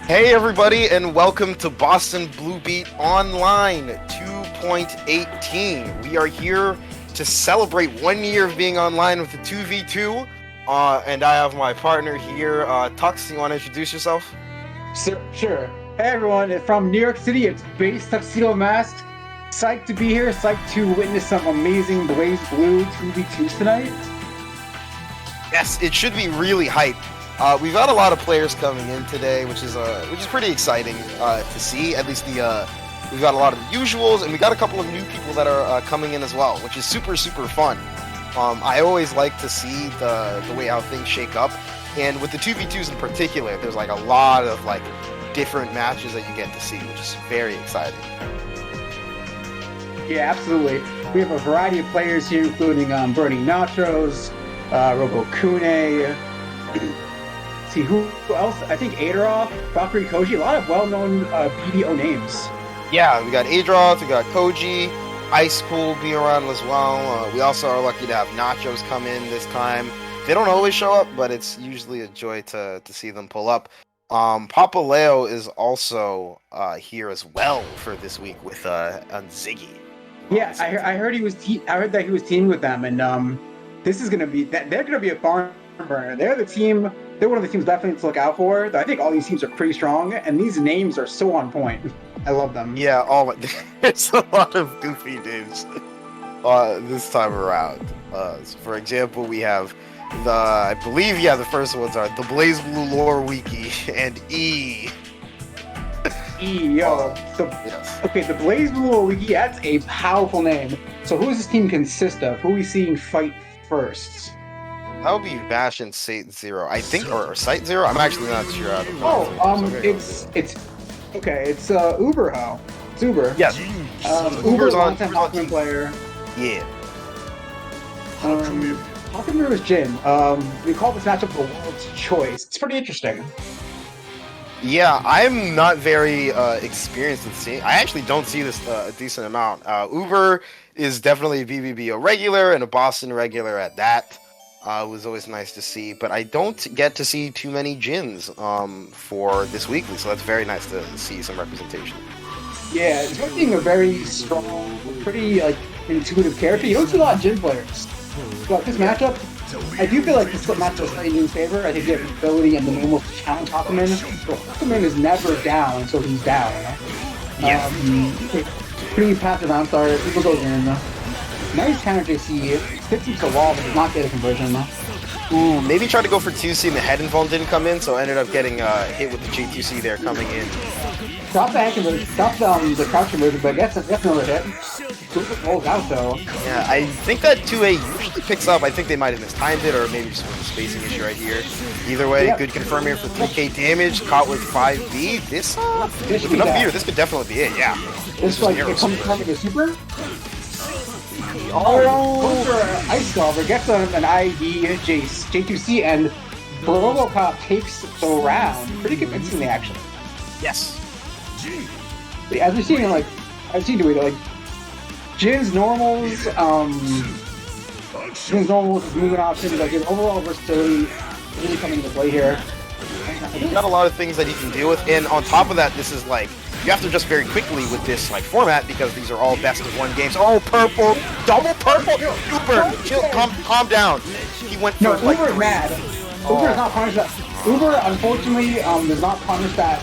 Hey everybody, and welcome to Boston Blue Beat Online 2.18. We are here to celebrate 1 year of being online with the 2v2. And I have my partner here, Tux. You want to introduce yourself? Sure. Hey everyone, from New York City, it's Base Tuxedo Mask. Psyched to be here, psyched to witness some amazing Blaze Blue 2v2s tonight. Yes, it should be really hype. We've got a lot of players coming in today, which is pretty exciting to see. At least we've got a lot of the usuals, and we got a couple of new people that are coming in as well, which is super fun. I always like to see the way how things shake up, and with the 2v2s in particular, there's like a lot of like different matches that you get to see, which is very exciting. Yeah, absolutely. We have a variety of players here, including Bernie Nachos, Robo Kune. See who else? I think Adroth, Valkyrie Koji, a lot of well-known BBO names. Yeah, we got Adroth, we got Koji, Ice Cool being around as well. We also are lucky to have Nachos come in this time. They don't always show up, but it's usually a joy to see them pull up. Papa Leo is also here as well for this week with Ziggy. Yeah, I heard he was. I heard that he was teaming with them, and this is gonna be that they're gonna be a barn burner. They're the team. They're one of the teams definitely to look out for. I think all these teams are pretty strong, and these names are so on point. I love them. Yeah, there's a lot of goofy names this time around. So for example, we have the first ones are the Blaze Blue Lore Wiki and E. Yes. Okay, the Blaze Blue Lore Wiki, that's a powerful name. So who does this team consist of? Who are we seeing fight first? That would be Bash and Sate Zero, I think, or Site Zero. I'm actually not sure how to it's Uberho. It's Uber. Yes. Uber's a long-time Hawkman player. Yeah. Hawkman is Jin. We call this matchup the World's Choice. It's pretty interesting. Yeah, I'm not very experienced in seeing. I actually don't see this a decent amount. Uber is definitely a BBBO regular and a Boston regular at that. It was always nice to see, but I don't get to see too many Jins for this weekly, so that's very nice to see some representation. Yeah, it's being a very strong, pretty intuitive character. You don't see a lot of Jin players. But this matchup, I do feel like this matchup is slightly in favor. I think they have the ability and the normal to challenge Hawkman. So Hawkman is never down until he's down. Yeah. Pretty passive round start. People goes in. Nice counter JC. Hits him to the wall, but does not get a conversion. Ooh, maybe tried to go for 2C and the head involved didn't come in, so ended up getting hit with the J2C there coming in. Drop the head conversion. Drop the crouch conversion, but that's another hit. Rolls out though. Yeah, I think that 2A usually picks up. I think they might have mistimed it, or maybe just with the spacing issue right here. Either way, good confirm here for 3K damage. Caught with 5B. This with enough meter, this could definitely be it. Yeah. This like it comes from the super. Goes for Ice Golver, gets an ID J2C, and Robocop takes the round pretty convincingly, actually. Yes. As we've seen, I've seen Jin's normals, his movement options, his overall versatility really coming into play here. He's got a lot of things that he can deal with, and on top of that, this is you have to adjust very quickly with this format because these are all best of one games. Oh, purple, double purple. Uber, chill, calm down. He went for Uber's mad. Uber does not punish that. Uber, unfortunately, does not punish that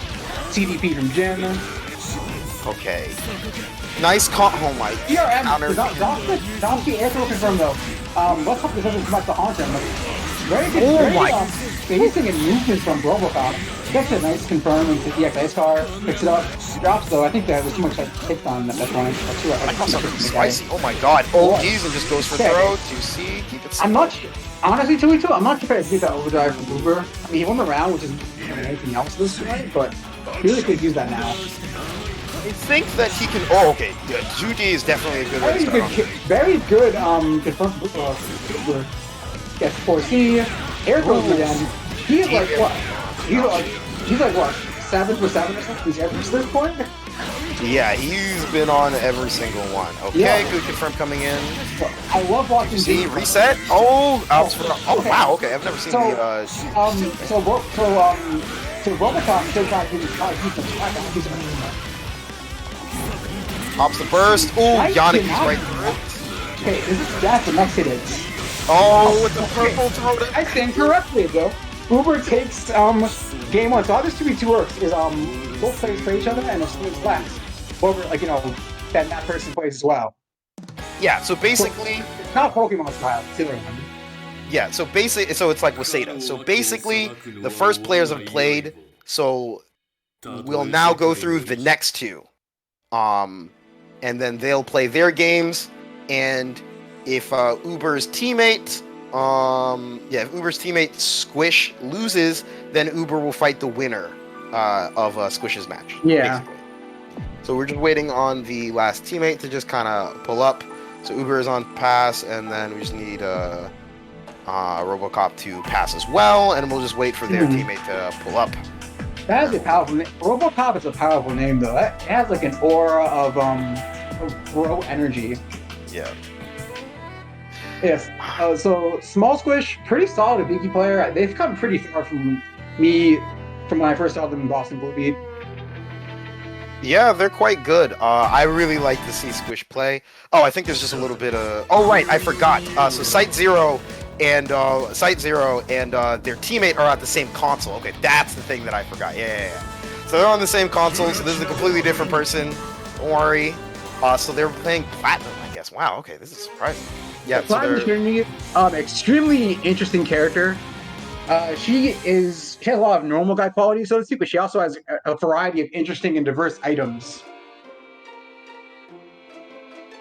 CDP from Jin. Okay. Nice call. Oh my. DRM. Don't see air throw confirmed though. Let's hope this doesn't come back to haunt him. Very good. Spacing and movement from Robocop. Gets a nice confirm into the EX Ice Car, picks it up, drops though. I think that was too much hits on that running. I call something spicy. Oh my god. OGs and just goes for throw. 2C. Keep it simple. I'm not honestly 2v2. I'm not sure if I do that overdrive from Uber. I mean, he won the round, which is anything else this tonight, but he really could use that now. I think that he can. Oh, okay. Yeah, Judy is definitely a good way to start. Very good. Confirm Uber. Gets 4C. Air throws again. He's like what? He's like what? 7 for 7 or something he's ever to this point. Yeah, he's been on every single one. Okay, Yeah. good confirm coming in. I love watching. See, reset. Oh, okay. Wow. Okay, I've never seen the. So Robocop still trying to do some Pops the burst. Oh, Nice Yaniki's deny. right through it. Okay, that's the next hit is. Oh, with the purple totem. I stand correctly though. Uber takes game 1. So how this 2v2 works is both players play each other and if someone's last, over then that person plays as well. Yeah, so basically, It's not Pokemon style, it's the other one. yeah, so basically, so it's like Waseda. So basically, the first players have played, so we'll now go through the next two. And then they'll play their games, and if Uber's teammate, if Uber's teammate Squish loses, then Uber will fight the winner of Squish's match. Yeah. Basically. So we're just waiting on the last teammate to just kind of pull up. So Uber is on pass, and then we just need Robocop to pass as well, and we'll just wait for their teammate to pull up. That is a powerful name. Robocop is a powerful name though. It has like an aura of bro energy. Yeah. Yes. So Small Squish, pretty solid Viki player. They've come pretty far from me from when I first saw them in Boston Blue Beat. Yeah, they're quite good. I really like to see Squish play. Oh, I think there's just a little bit of... Oh, right, I forgot. So Site Zero and their teammate are at the same console. Okay, that's the thing that I forgot. Yeah. So they're on the same console, so this is a completely different person. Don't worry. So they're playing Platinum, I guess. Wow, okay, this is surprising. Yeah, so Platinum, extremely interesting character. She has a lot of normal guy qualities, so to speak, but she also has a variety of interesting and diverse items.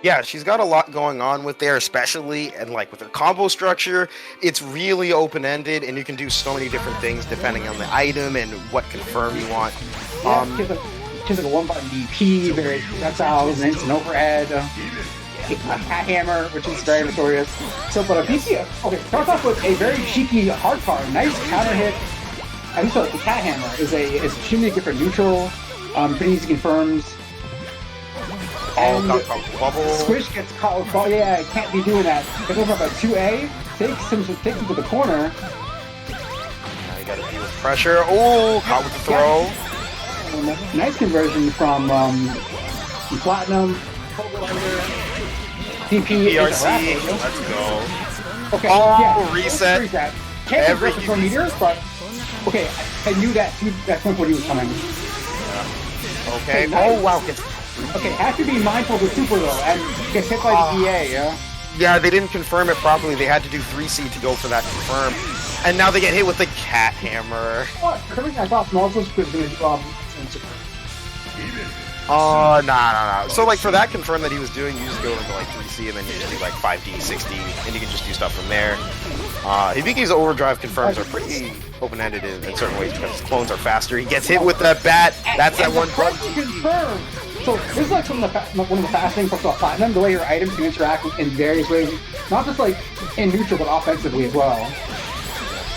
Yeah, she's got a lot going on with there, especially and like with her combo structure. It's really open-ended, and you can do so many different things depending on the item and what confirm you want. Yeah, she's like a one-button DP, various projectiles, an instant overhead, a cat hammer, which is very notorious. So, but a BBCF, okay, starts off with a very cheeky hard card, nice counter hit. I just feel like the cat hammer is extremely good for neutral, pretty easy confirms. And bubble. Squish gets caught with ball. Yeah, I can't be doing that. It goes up at 2A, takes him to the corner. Now you gotta deal with pressure. Oh, caught with the throw. Nice conversion from Platinum. DP. PRC, let's go. Okay, reset. Can't every for meters, but okay, I knew that that's when he was coming. Okay. Oh wow. Okay, have to be mindful of the super though, and gets hit by the EA, yeah? Yeah, they didn't confirm it properly. They had to do 3C to go for that confirm. And now they get hit with the cat hammer. What? I thought Small Squish was going to do Oh, nah. So, like, for that confirm that he was doing, you just go into, like, 3C, and then you just do, like, 5D, 6D, and you can just do stuff from there. Hibiki's overdrive confirms are pretty open-ended in certain ways because his clones are faster. He gets hit with that bat. That's that one button. Confirm. So this is like one of the fast things about Platinum, the way your items can interact in various ways, not just like in neutral, but offensively as well.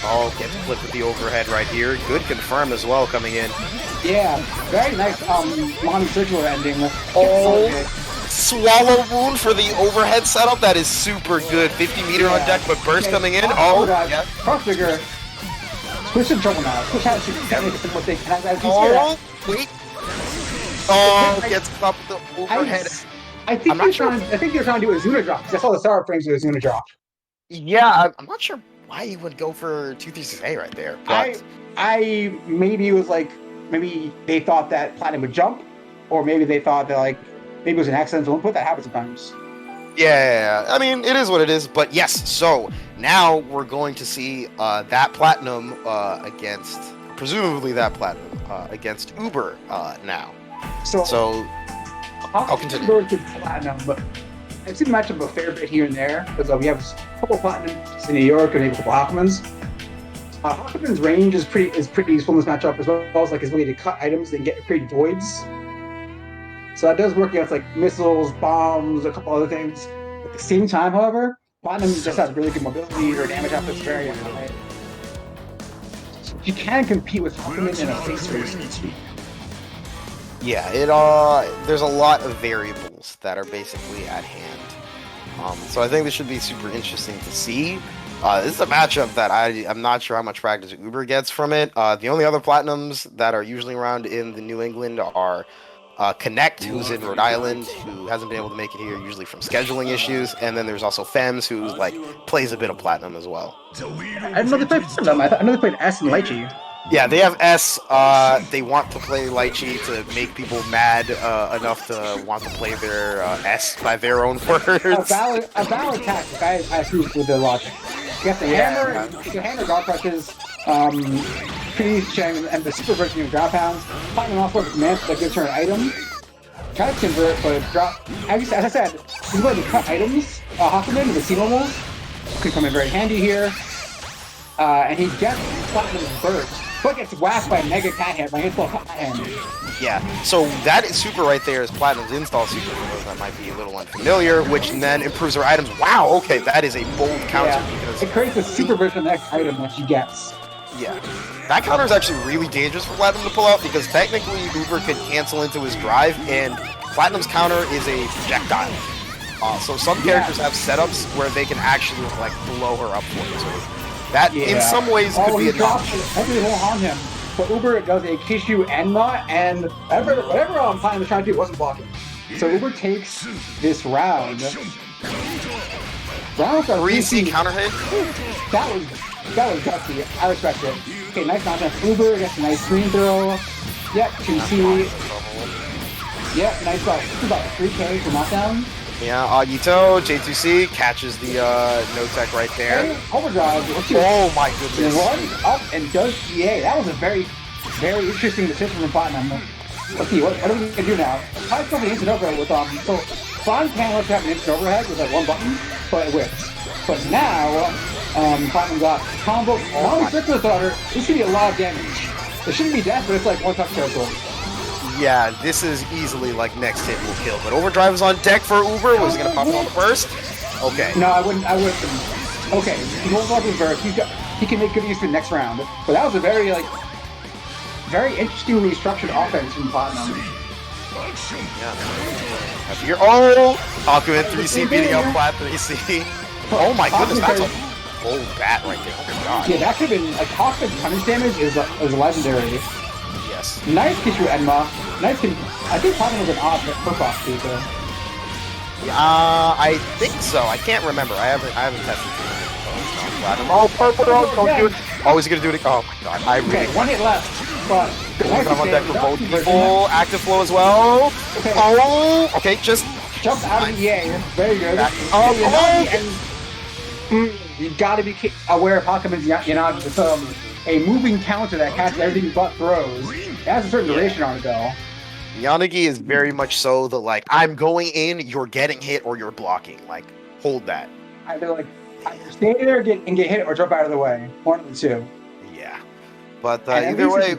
Oh, gets flipped with the overhead right here. Good confirm as well coming in. Yeah, very nice Monty circular ending. Oh, swallow wound for the overhead setup. That is super good. 50 meter on deck, but burst coming in. Oh, yeah. Cross trigger. Squish in trouble now. Squish has to make a simple thing. Oh, wait. Oh, gets up the overhead. I think you're trying to do a Zuna drop, because I saw the startup frames with a Zuna drop. Yeah, I'm not sure why you would go for 236A right there. But I maybe it was like, maybe they thought that Platinum would jump, or maybe they thought that like, maybe it was an accidental input. That happens sometimes. Yeah, I mean, it is what it is, but yes, so now we're going to see that Platinum presumably that Platinum against Uber now. So I'll continue. Go to Platinum, but I've seen the matchup a fair bit here and there, because we have a couple of Platinums in New York and maybe a couple of Hawkmans. Hawkman's range is pretty useful in this matchup, as well as like his ability to cut items and create voids. So that does work against like missiles, bombs, a couple other things. At the same time, however, Platinum just has really good mobility or damage output's very high. she can compete with Hakumen in a face race. Yeah, there's a lot of variables that are basically at hand. So I think this should be super interesting to see. This is a matchup that I'm not sure how much practice Uber gets from it. The only other Platinums that are usually around in the New England are Connect, who's in Rhode Island, who hasn't been able to make it here, usually from scheduling issues, and then there's also Fems, who like plays a bit of Platinum as well. I didn't know they played them. I know they played S and Lychee. Yeah, they have S. They want to play Lychee to make people mad enough to want to play their S by their own words. A valid tactic. I approve with the logic. You have to hammer guard crushes, pretty chang, and the super version of ground pounds. Platinum also has command that gives her an item. Try to convert, but drop. As I said, you go to cut items. Hakumen and the C normals could come in very handy here. And he gets Platinum's burst, but gets whacked by Mega Cat Hand, by Hitful Cat Hand. Yeah, so that is super right there is Platinum's install super for those that might be a little unfamiliar, which then improves her items. Wow, okay, that is a bold counter because it creates a super version of the next item that she gets. Yeah, that counter is actually really dangerous for Platinum to pull out because technically Uber could cancel into his drive, and Platinum's counter is a projectile. So some characters have setups where they can actually like blow her up for it. So that in some ways could be a option. Everybody won't harm him. But Uber does a Kishu Enma, and whatever Platinum was trying to do wasn't blocking. So Uber takes this round. Round 3C counter hit. That was gutsy. I respect it. Okay, nice nonsense. Uber gets a nice screen throw. Yep, 2C. Yep, nice about 3K for knockdown. Yeah, Agito, J2C catches the no tech right there. And overdrive. Oh my goodness. Runs up and does GA. That was a very, very interesting decision from Platinum. Let's see, what are we going to do now? I still have an instant overhead with so Platinum can let you have an instant overhead with like one button, but it whips. But now, Platinum got combo, non-circular starter. This should be a lot of damage. It shouldn't be death, but it's like one touch territory. Yeah, this is easily like next hit will kill. But overdrive is on deck for Uber. Was he gonna pop it on the burst? Okay. No, I wouldn't. Okay, he holds off his burst. He can make good use for the next round. But that was a very interestingly structured offense from Platinum. Yeah. Hakumen 3C beating up Plat 3C. Oh my goodness, that's a bold bat right there. Oh my god. Yeah, that could have been like Hakumen's punish damage is legendary. Yes. Nice Kishu Enma. Nice. I think Platinum was an odd Purpose too. So. I think so. I can't remember. I haven't tested it. Platinum. Oh, purple! Don't do it. Oh, is he gonna do it? Oh my god! I really. Okay, one hit left. But nice on deck for both people. Active flow as well. Okay. Oh, okay. Just jump out of the EA. Very good. You gotta be aware of Hakumen's Yanagi. So a moving counter that catches everything but throws. It has a certain duration on it though. Yanagi is very much so that like I'm going in, you're getting hit, or you're blocking. Like hold that. Either stay there and get hit, or jump out of the way. One of the two. Yeah, but either way,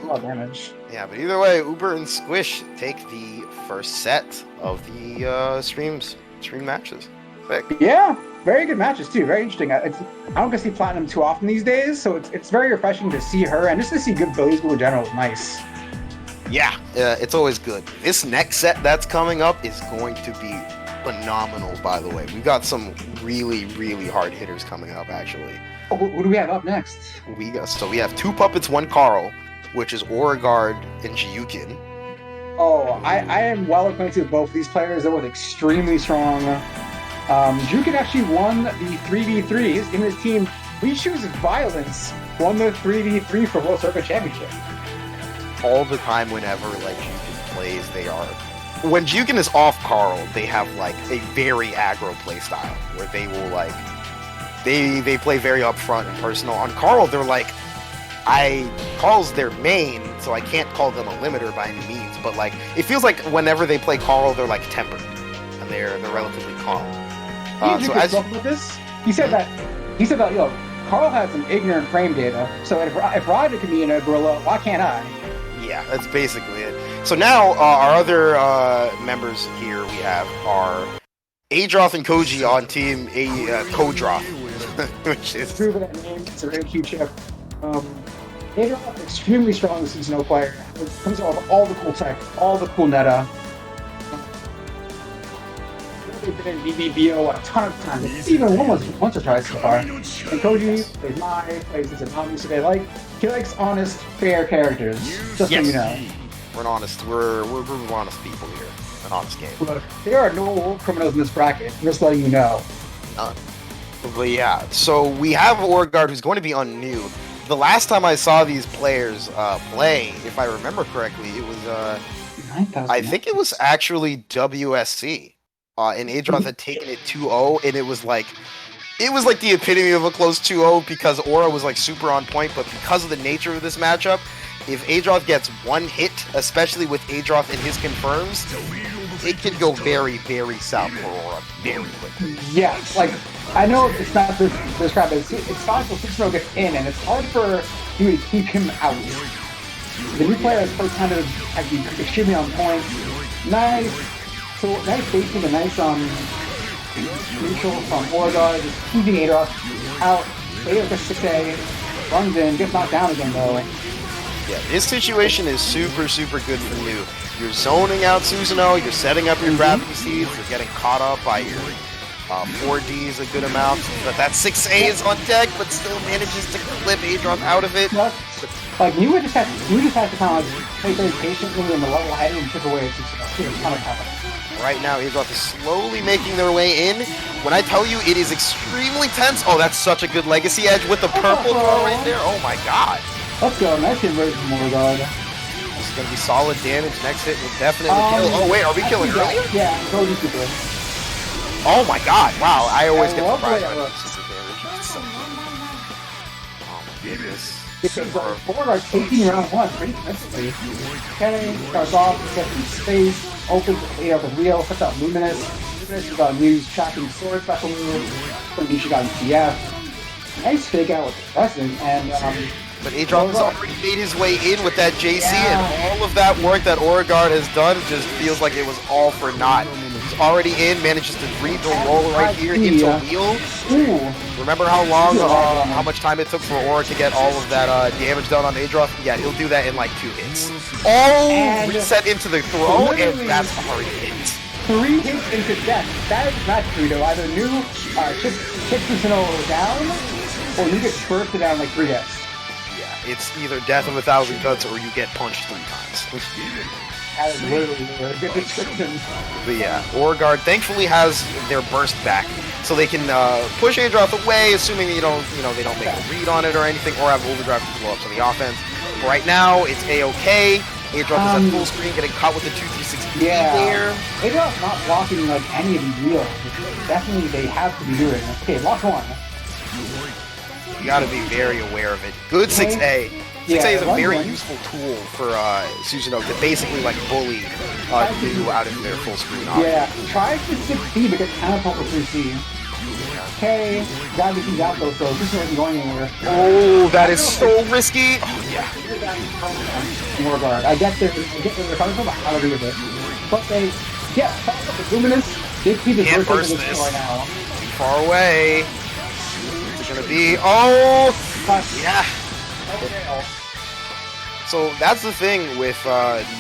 either way, Uber and Squish take the first set of the stream matches. Sick. Yeah. Very good matches too. Very interesting. I don't get to see Platinum too often these days, so it's very refreshing to see her and just to see good Billy School in general is nice. Yeah, it's always good. This next set that's coming up is going to be phenomenal. By the way, we got some really, really hard hitters coming up. Actually, who do we have up next? We have two puppets, one Carl, which is Origard and Jiyukin. Oh, I am well acquainted with both these players. They're both extremely strong. Jukin actually won the 3v3. Him and his team, We Choose Violence, won the 3v3 for World Circuit Championship. All the time whenever like Jukin plays, when Jukin is off Carl, they have like a very aggro play style where they will like they play very upfront and personal. On Carl, they're like Carl's their main, so I can't call them a limiter by any means, but like it feels like whenever they play Carl, they're like tempered and they're relatively calm. So as with this, he said that Carl has some ignorant frame data. So if Ryder can be in a gorilla, why can't I? Yeah, that's basically it. So now our other members here we have are Adroth and Koji on team Kodroth, which is true that name. It's a very cute chip. Adolf, extremely strong Susanoo player. It comes out with all the cool tech, all the cool meta. They've been in BBBO a ton of times. Even once or twice so far. And Koji plays Mai, plays Izanami, so he likes honest, fair characters. Just so you know. We're honest. We're honest people here. An honest game. Look, there are no war criminals in this bracket. Just letting you know. None. But yeah, so we have Orgard, who's going to be on new. The last time I saw these players play, if I remember correctly, it was I think it was actually WSC. And Adroth had taken it 2-0, and it was like the epitome of a close 2-0 because Aura was like super on point, but because of the nature of this matchup, if Adroth gets one hit, especially with Adroth and his confirms, it can go very, very south for Aura very quickly. Yeah, like, I know it's not this crap, but it's possible Susanoo gets in, and it's hard for you to keep him out. The new player has played kind of extremely on point. Nice. So nice facing, a nice neutral from Orgard, just keeping Adolf out. Adolf gets 6A, runs in, gets knocked down again though. Yeah, this situation is super, super good for New. You're zoning out Susanoo, you're setting up your gravity seeds, you're getting caught up by your 4Ds a good amount, but that 6A is on deck, but still manages to clip Adolf out of it. Like, you just have to kind of like play very patiently in the level ahead and chip away at Susanoo. Right now, Adolf is slowly making their way in. When I tell you it is extremely tense, oh, that's such a good legacy edge with the purple throw right there. Oh my god. Let's go. Nice conversion from Orgard. This is going to be solid damage. Next hit will definitely kill. Oh wait, are we killing earlier? Yeah, go super. Oh my god, wow. I always get surprised by that. Oh my goodness. Orgard taking round one pretty convincingly. Okay, starts off, gets some space, opens the wheel, puts out Luminous. Luminous is on New's tracking sword special move. From Nisha got in CF. Nice fake out with the Crescent, and but Adolf has already made his way in with that JC, and all of that work that Orgard has done just feels like it was all for naught. He's already in, manages to read the roll right here into wheel. Remember how long, how much time it took for Aura to get all of that damage done on Adolf? Yeah, he'll do that in like 2 hits. Oh, reset into the throw, and that's a hard hit. 3 hits into death. That is not true, though. Either New chips Susanoo down, or you get bursted down like 3 hits. It's either death of 1,000 cuts or you get punched 3 times. That is literally a good description. But yeah, Orgard thankfully has their burst back, so they can push Adroth away, assuming they don't make a read on it or anything, or have overdrive to blow up to the offense. But right now, it's A-OK. Adroth is at full screen, getting caught with the 2-3-6 there. Adroth's not blocking like any of these wheels. Definitely, they have to be doing. Okay, lock 1. You gotta be very aware of it. Good 6A. 6A is a very useful tool for Susanoo to basically like bully New out of their full screen option. Yeah, try to 6B but get counterpult with 3C. Okay, gotta be things out though, so this isn't going anywhere. Oh, that is so risky. Oh yeah. More guard. I get where they're coming from, but how to do with it. But they follow up with Luminous. They keep this burst this right now. Too far away. Gonna be yeah. So that's the thing with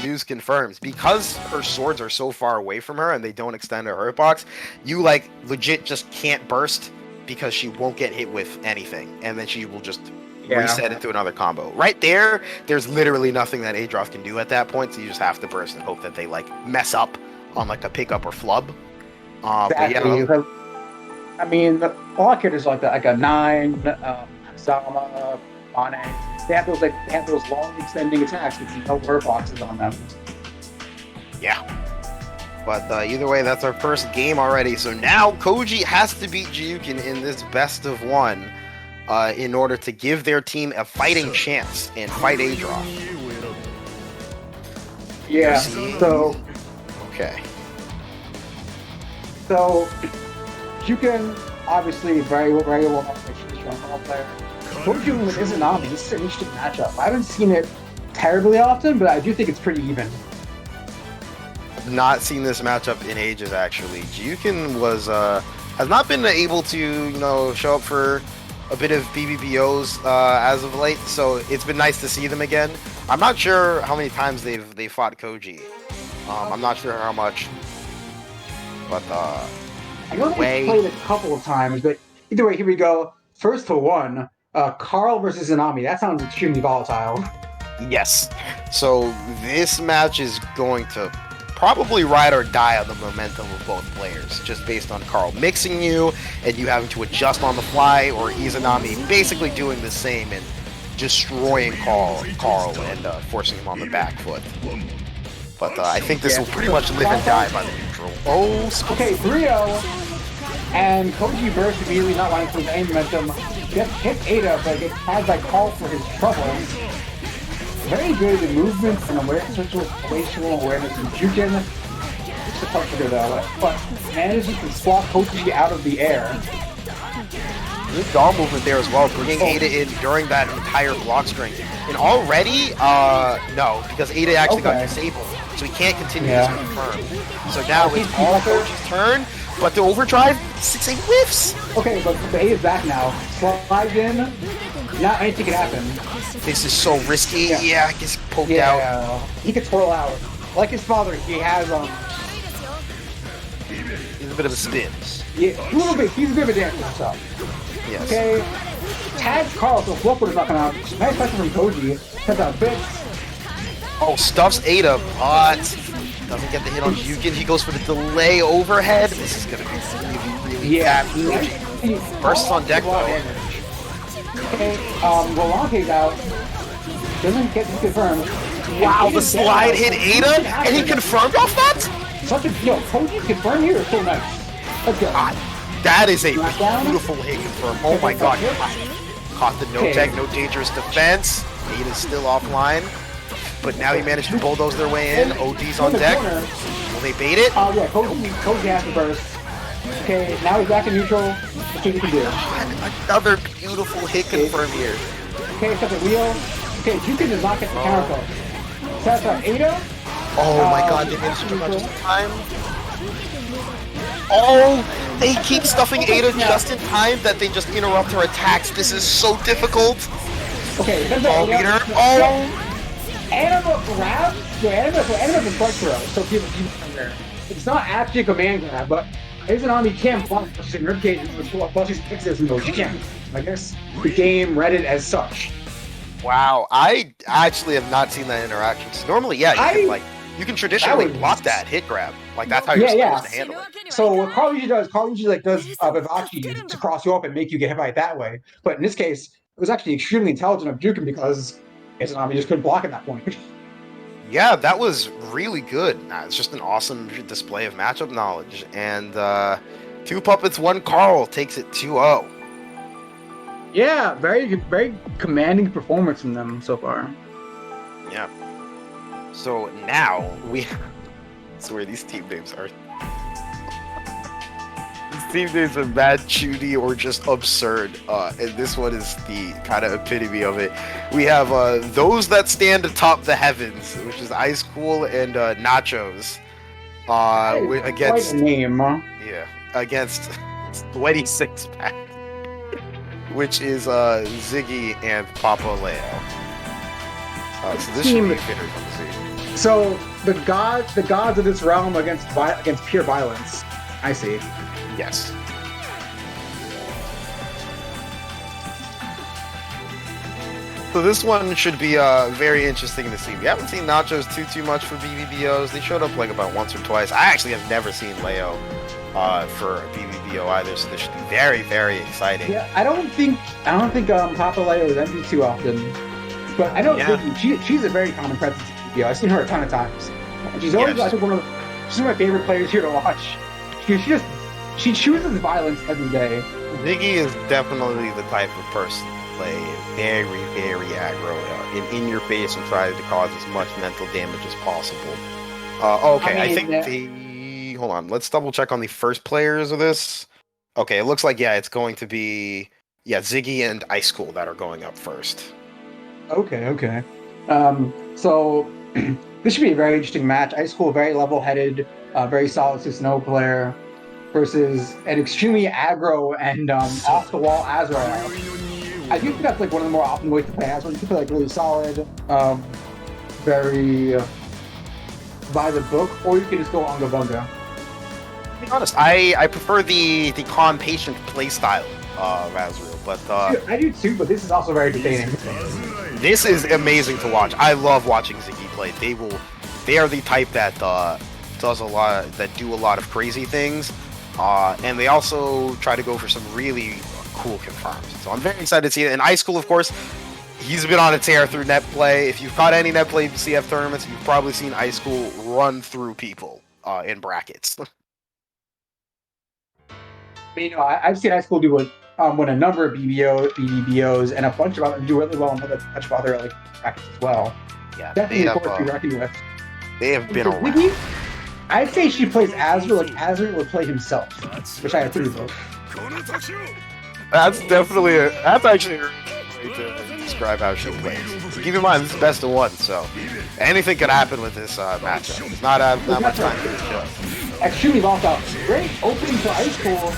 News confirms, because her swords are so far away from her and they don't extend her hurt box, you like legit just can't burst because she won't get hit with anything, and then she will just reset into another combo. Right there, there's literally nothing that Adroth can do at that point, so you just have to burst and hope that they like mess up on like a pickup or flub. Exactly. But, I mean, a lot of characters like that, like a 9, Sama, Bane, they have those long extending attacks with no hurt boxes on them. Yeah. But either way, that's our first game already. So now Koji has to beat Jiuken in this best of 1 in order to give their team a fighting chance and fight Adroth. Yeah, so... Okay. So... Jiuken, obviously, very well known. She's a strong ball player. Koji with Izanami, this is an interesting matchup. I haven't seen it terribly often, but I do think it's pretty even. I've not seen this matchup in ages, actually. Jiuken was has not been able to, show up for a bit of BBBOs as of late, so it's been nice to see them again. I'm not sure how many times they fought Koji. I'm not sure how much, but I know they played a couple of times, but either way, here we go. First to one, Carl versus Zanami. That sounds extremely volatile. yes. So this match is going to probably ride or die on the momentum of both players, just based on Carl mixing you and you having to adjust on the fly, or Izanami basically doing the same and destroying Carl and forcing him on the back foot. But I think this will pretty much live and die by the neutral. Oh, okay, 3-0, and Koji burst immediately, not wanting to lose any momentum. Gets hit Ada, but gets tagged by Carl for his troubles. Very good in movements and awareness, situational awareness and Jukin. It's a punch hitter though, but manages to swap Koji out of the air. Good doll movement there as well, bringing Ada in during that entire block string. And already, no, because Ada actually got disabled, so he can't continue his confirm. So now it's all Koji's turn, but the overdrive, 6-8 whiffs! Okay, but the Ada's back now. Slides in, not anything can happen. This is so risky. Yeah, he gets poked out. He can twirl out. Like his father, he has, he's a bit of a spin. Yeah, a little bit. He's a bit of a dancer himself. Yes. Okay, tags Carl, so flip would have not come out. Nice pressure from Koji. Cuts out bits. Oh, stuffs Ada, but doesn't get the hit on Yukin. He goes for the delay overhead. This is going to be really bad. Bursts on deck, though. Okay, Rolante's out. Doesn't get confirmed. Wow, the slide hit Ada, and he confirmed off that? Such a Koji's confirmed here is so nice. Let's go. That is a beautiful hit confirm. Oh my god. Caught the no tag, no dangerous defense. Ada's still offline. But now he managed to bulldoze their way in. OD's on deck. Will they bait it? Oh yeah, Koji has to burst. Okay, now he's back in neutral. Let's see what he can do. Another beautiful hit confirm here. Okay, second wheel. Okay, Jukin does not get the counter push. Sets up Ada. Oh my god, they managed to do just in time. Oh, they keep stuffing Ada just in time that they just interrupt her attacks. This is so difficult. Okay, ball meter. Oh! Anima grabs? So Anima's in front throw, so people there. It's not actually a command grab, but Izanami can't block in her case plus she's fixes and goes, you can't. I guess the game read it as such. Wow, I actually have not seen that interaction. So normally, you can traditionally block that hit grab. Like that's how you're supposed to handle it. So what Carl usually does Vivace to cross you up and make you get hit by it that way. But in this case, it was actually extremely intelligent of Jukin because Izanami just couldn't block at that point. Yeah, that was really good. It's just an awesome display of matchup knowledge. And 2 puppets, 1 Carl takes it 2-0. Yeah, very commanding performance from them so far. Yeah. So now we swear these team names are. These team names are mad chudy or just absurd. And this one is the kind of epitome of it. We have those that stand atop the heavens, which is Ice Cool and Nachos. Against quite a name, huh? Yeah, against 26 pack, which is Ziggy and Papa Leo. So this should be hitters on the scene. So the gods of this realm against pure violence. I see. Yes. So this one should be very interesting to see. We haven't seen Nachos too much for BBBOs. They showed up like about once or twice. I actually have never seen Leo for BBBO either, so this should be very, very exciting. Yeah, I don't think Papa Leo is empty too often, but I know she's a very common presence in BBBO. I've seen her a ton of times. She's always I think she's one of my favorite players here to watch. She chooses violence every day. Ziggy is definitely the type of person to play very, very aggro in your face and try to cause as much mental damage as possible. I think hold on, let's double check on the first players of this. Okay, it looks like it's going to be Ziggy and Ice Cool that are going up first. Okay. So this should be a very interesting match. Ice Cool, very level-headed, very solid snow player. versus an extremely aggro and off the wall Azrael. I do think that's like one of the more optimal ways to play Azrael. You can play like really solid, very by the book, or you can just go Unga Bunga. To be honest, I prefer the calm, patient play style of Azrael, but I do too. But this is also very entertaining. this is amazing to watch. I love watching Ziggy play. They are the type that do a lot of crazy things, and they also try to go for some really cool confirms. So I'm very excited to see it. In Ice School, of course, he's been on a tear through net play. If you've caught any net play CF tournaments, you've probably seen Ice School run through people in brackets. I've seen high school do win a number of BBBOs, and a bunch of others do really well in a bunch of other like brackets as well. Yeah, definitely a force to be reckoned with. They have been around. Wiggy, I'd say she plays Azrael like Azrael would play himself, which I approve of. That's actually a way to describe how she plays. Keep in mind, this is best of one, so anything could happen with this matchup. There's not much time for the show. Extremely volatile. Great opening for Ice School.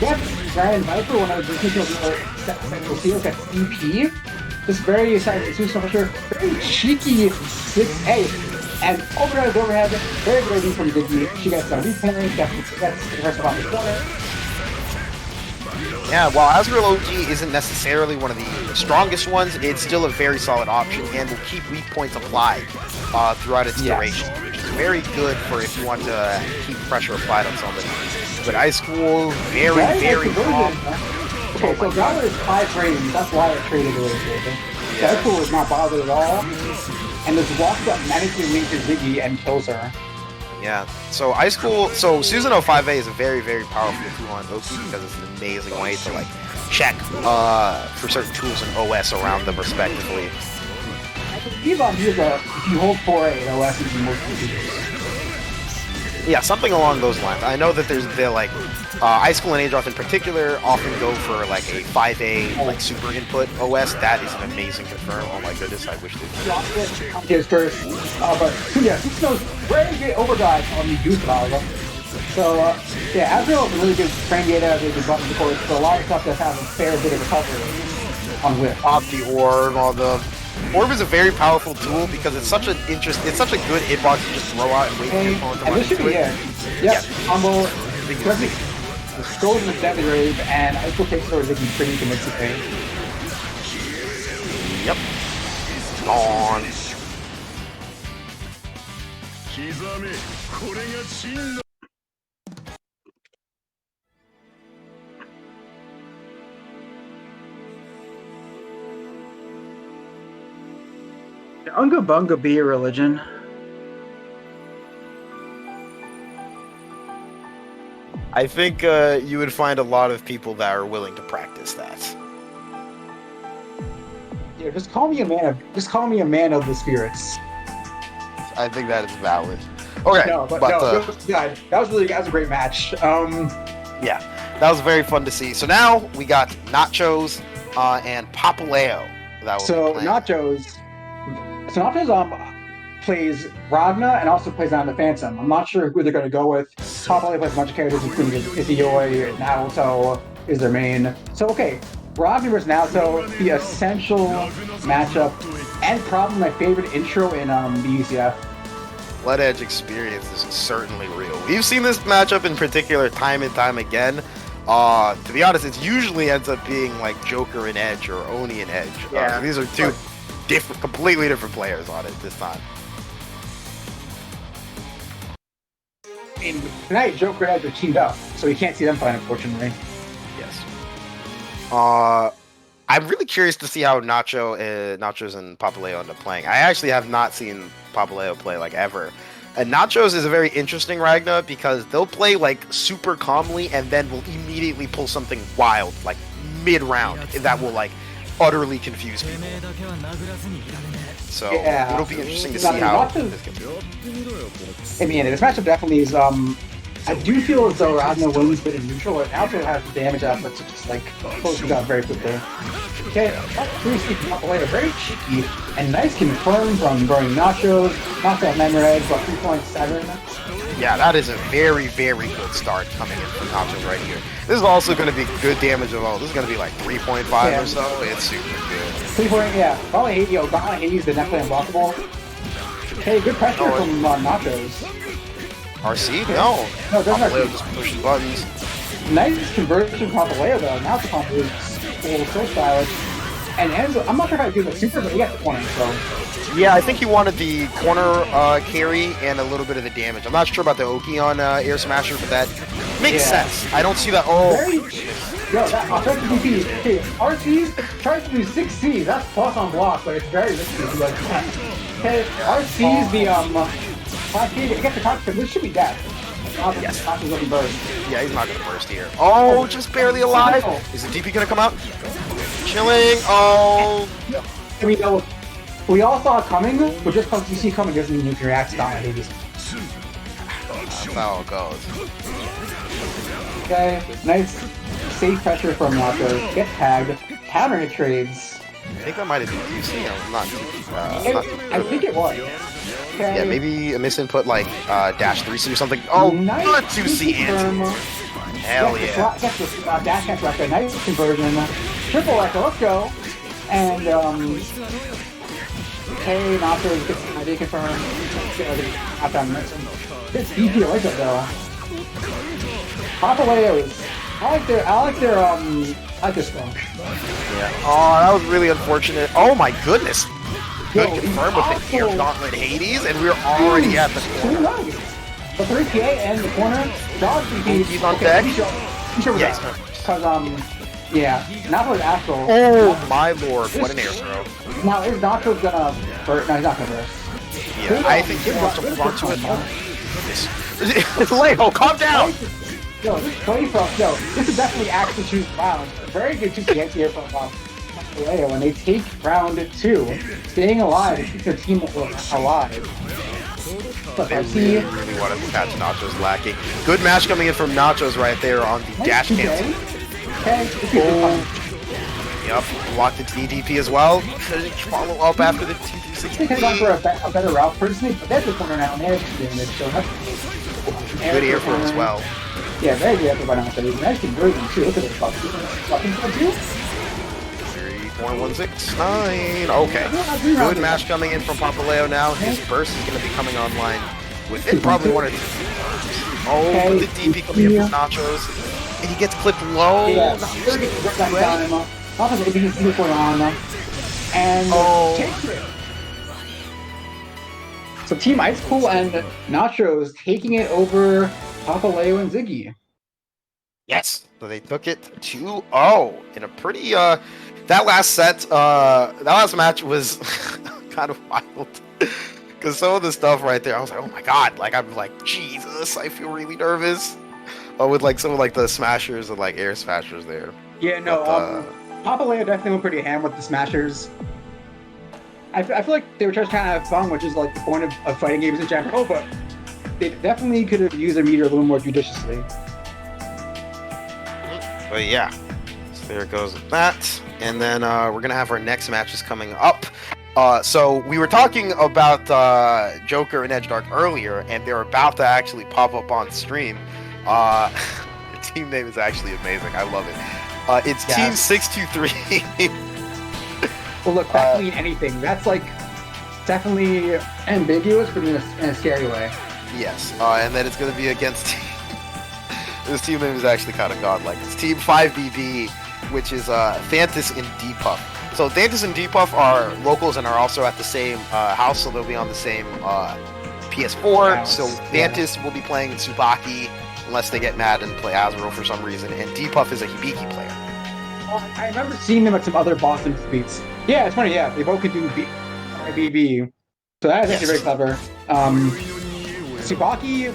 Got Grand Viper when I was thinking of Central Seal at EP. Just very excited to for sure. Very cheeky 6A. And overhead. Very good idea from Ziggy. She gets some replay. Gets herself on the corner. Yeah, while Azrael OG isn't necessarily one of the strongest ones, it's still a very solid option and will keep weak points applied throughout its duration, which is very good for if you want to keep pressure applied on somebody. But Ice School, very calm. Okay, so Valor is 5 frames, that's why I traded away with it. So Ice School is not bothered at all, and this walks up magically linked to Ziggy and kills her. Yeah, so Ice School, so Susan 05A is a very, very powerful tool on Oki because it's an amazing way to like check for certain tools and OS around them respectively. I believe on here that if you hold 4A, it OS is the most confusing. Yeah, something along those lines. I know that they're like Ice School and Adroth in particular often go for like a 5A like super input OS. That is an amazing confirm. Oh my goodness, I wish they His first, but yeah, this knows very good overdrive on the Goose Valve. So yeah, Azrael is a really good frame data, really good button support. So a lot of stuff that has a fair bit of recovery on whip. Pop the orb, all the orb is a very powerful tool because it's such a good hitbox to just throw out and wait for your opponent to run into it. Yeah, combo. The scrolls in the Deadly Rave, and Ice School takes over Ziggy pretty convincingly. Yep. On. Unga Bunga be a religion? I think you would find a lot of people that are willing to practice that. Yeah, just call me a man of the spirits. I think that is valid. Okay, that was a great match. Yeah, that was very fun to see. So now we got Nachos and Papaleo. Nachos plays Ragna and also plays on the Phantom. I'm not sure who they're going to go with. Papaleo plays a bunch of characters, including Ithioi, Naoto is their main. So okay, Ragna versus Naoto, the essential matchup, and probably my favorite intro in BBCF. Blood Edge experience is certainly real. We've seen this matchup in particular time and time again. To be honest, it usually ends up being like Joker and Edge or Oni and Edge. Yeah. These are two completely different players on it this time. And tonight, Joker and Edge are teamed up, so you can't see them fight, unfortunately. Yes. I'm really curious to see how Nachos and Papaleo end up playing. I actually have not seen Papaleo play like ever. And Nachos is a very interesting Ragna because they'll play like super calmly and then will immediately pull something wild like mid-round that will like utterly confuse people. So it'll be interesting to see how this gets going. I mean, this matchup definitely is. I do feel as though Ragna wins, but in neutral, and Alto has the damage output to just like close it down very quickly. Okay, Papaleo very cheeky and nice confirm from going Nachos. Knocked out Memory Edge, about 3.7. Yeah, that is a very, very good start coming in from Nachos right here. This is also going to be good damage of all. This is going to be like 3.5 or so. It's super good. 3.8, yeah. Probably Ghana Hades, the definitely unblockable. Hey, good pressure from Nachos. RC? No. No, doesn't Leo just pushes buttons. Nice conversion from Leo though. Now the comp is a little so stylish. And Enzo, I'm not sure how to do the super, but he got the corner, so. Yeah, I think he wanted the corner carry and a little bit of the damage. I'm not sure about the Oki on Air Smasher, but that makes sense. I don't see that. Oh, very, yo, that offensive DP. Okay, RCs tries to do 6 Cs. That's plus on block, but it's very risky to do like that. Okay, RCs the 5K to get the cockpit. This should be dead. Yes. Looking burst. Yeah, he's not gonna burst here. Oh, just barely alive. Is the DP gonna come out? Chilling. Oh. I mean, no, we all saw it coming, but just because you see it coming doesn't mean you can react to it. That's how it goes. Okay, nice safe pressure from Nachos. Get tagged. Counter hit trades. I think that might have been QC. I'm not. I think it was. Okay. Yeah, maybe a misinput like dash 3C or something. Oh, nice good 2C answer. Hell yeah. That's the dash cancel after. Nice conversion. Triple echo. Let's go. And okay, Nachos gets an ID confirmed. This DP like it though. Papalayos. I like their spunk. Yeah. Oh, that was really unfortunate. Oh my goodness. Good confirm with the air gauntlet Hades, and we're already at the corner. The 3PA and the corner. Dog DP. He's on deck. Yes. Because yeah, Nachos Astral. Oh my lord, what an air throw. Now is Nachos gonna burst? No, he's not gonna burst. Yeah, I think he wants to run to it. Leo, calm down! Yo, this play from this is definitely actually choose round. Very good 2 here from Leo when they take round 2. Staying alive to keep their team alive. But They really wanted to catch Nachos lacking. Good match coming in from Nachos right there on the dash cancel. Yep, locked into DDP as well. Follow up after the I think he's gone for a better route personally, but that's the corner now, and there's the damage, so that's good air throw as well. Yeah, very good effort by Nachos. Nice conversion too. Look at this fucking too. 34169. Okay. Good match coming in from Papaleo now. His burst is going to be coming online within probably 1 or 2. Oh, the DP coming in from Nachos. And he gets clipped low. Yeah, and takes it. So Team Ice Cool and Nachos taking it over Papaleo and Ziggy. Yes. So they took it 2-0 in a pretty that last set, that last match was kind of wild. Because some of the stuff right there, I was like, oh my god, like I'm like, Jesus, I feel really nervous. With like some of like the smashers and like air smashers there. Yeah, no, Papaleo definitely went pretty ham with the smashers. I feel like they were just trying to have fun, which is like the point of fighting games in general, but they definitely could have used their meter a little more judiciously. But yeah, so there goes that. And then we're going to have our next matches coming up. So we were talking about Joker and Edge Dark earlier, and they're about to actually pop up on stream. Your team name is actually amazing. I love it. It's Team 623. Well, look, that could mean anything. That's like definitely ambiguous, but in a scary way. Yes, and then it's going to be against this team name is actually kind of godlike. It's Team 5BB, which is Thantis and Depuff. So Thantis and Depuff are locals and are also at the same house, so they'll be on the same PS4. House. So Thantis will be playing Tsubaki unless they get mad and play Azuro for some reason, and Depuff is a Hibiki player. I remember seeing them at some other Boston beats. Yeah, it's funny, yeah. They both could do BB. So that is actually very clever. Tsubaki,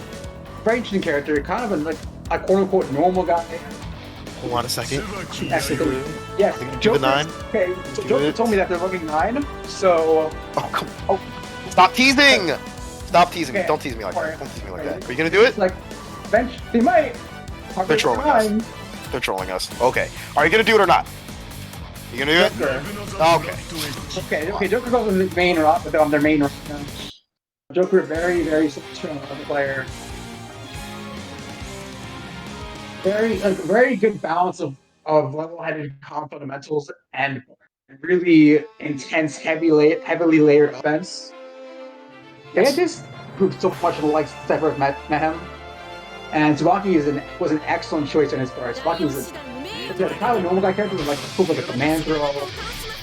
very interesting character, kind of a quote-unquote normal guy. Hold on a second. Actually, yes, Joker. 9. Okay, so Joker told me that they're looking 9, so... Oh, come on. Oh. Stop teasing! Stop teasing me. Don't tease me like that. Don't tease me like that. Are you gonna do it? Like, bench, they might. They're trolling us. They're trolling us. Okay. Are you gonna do it or not? You gonna do it? Okay. Okay, Joker goes with main rock, but on their main rock. Joker, very, very strong player. very good balance of level-headed calm fundamentals and really intense, heavily layered offense. They Yes. just proved so much like Sephiroth met him, and Tsubaki was an excellent choice on his part. Tsubaki was a kind of normal guy character with like a command throw,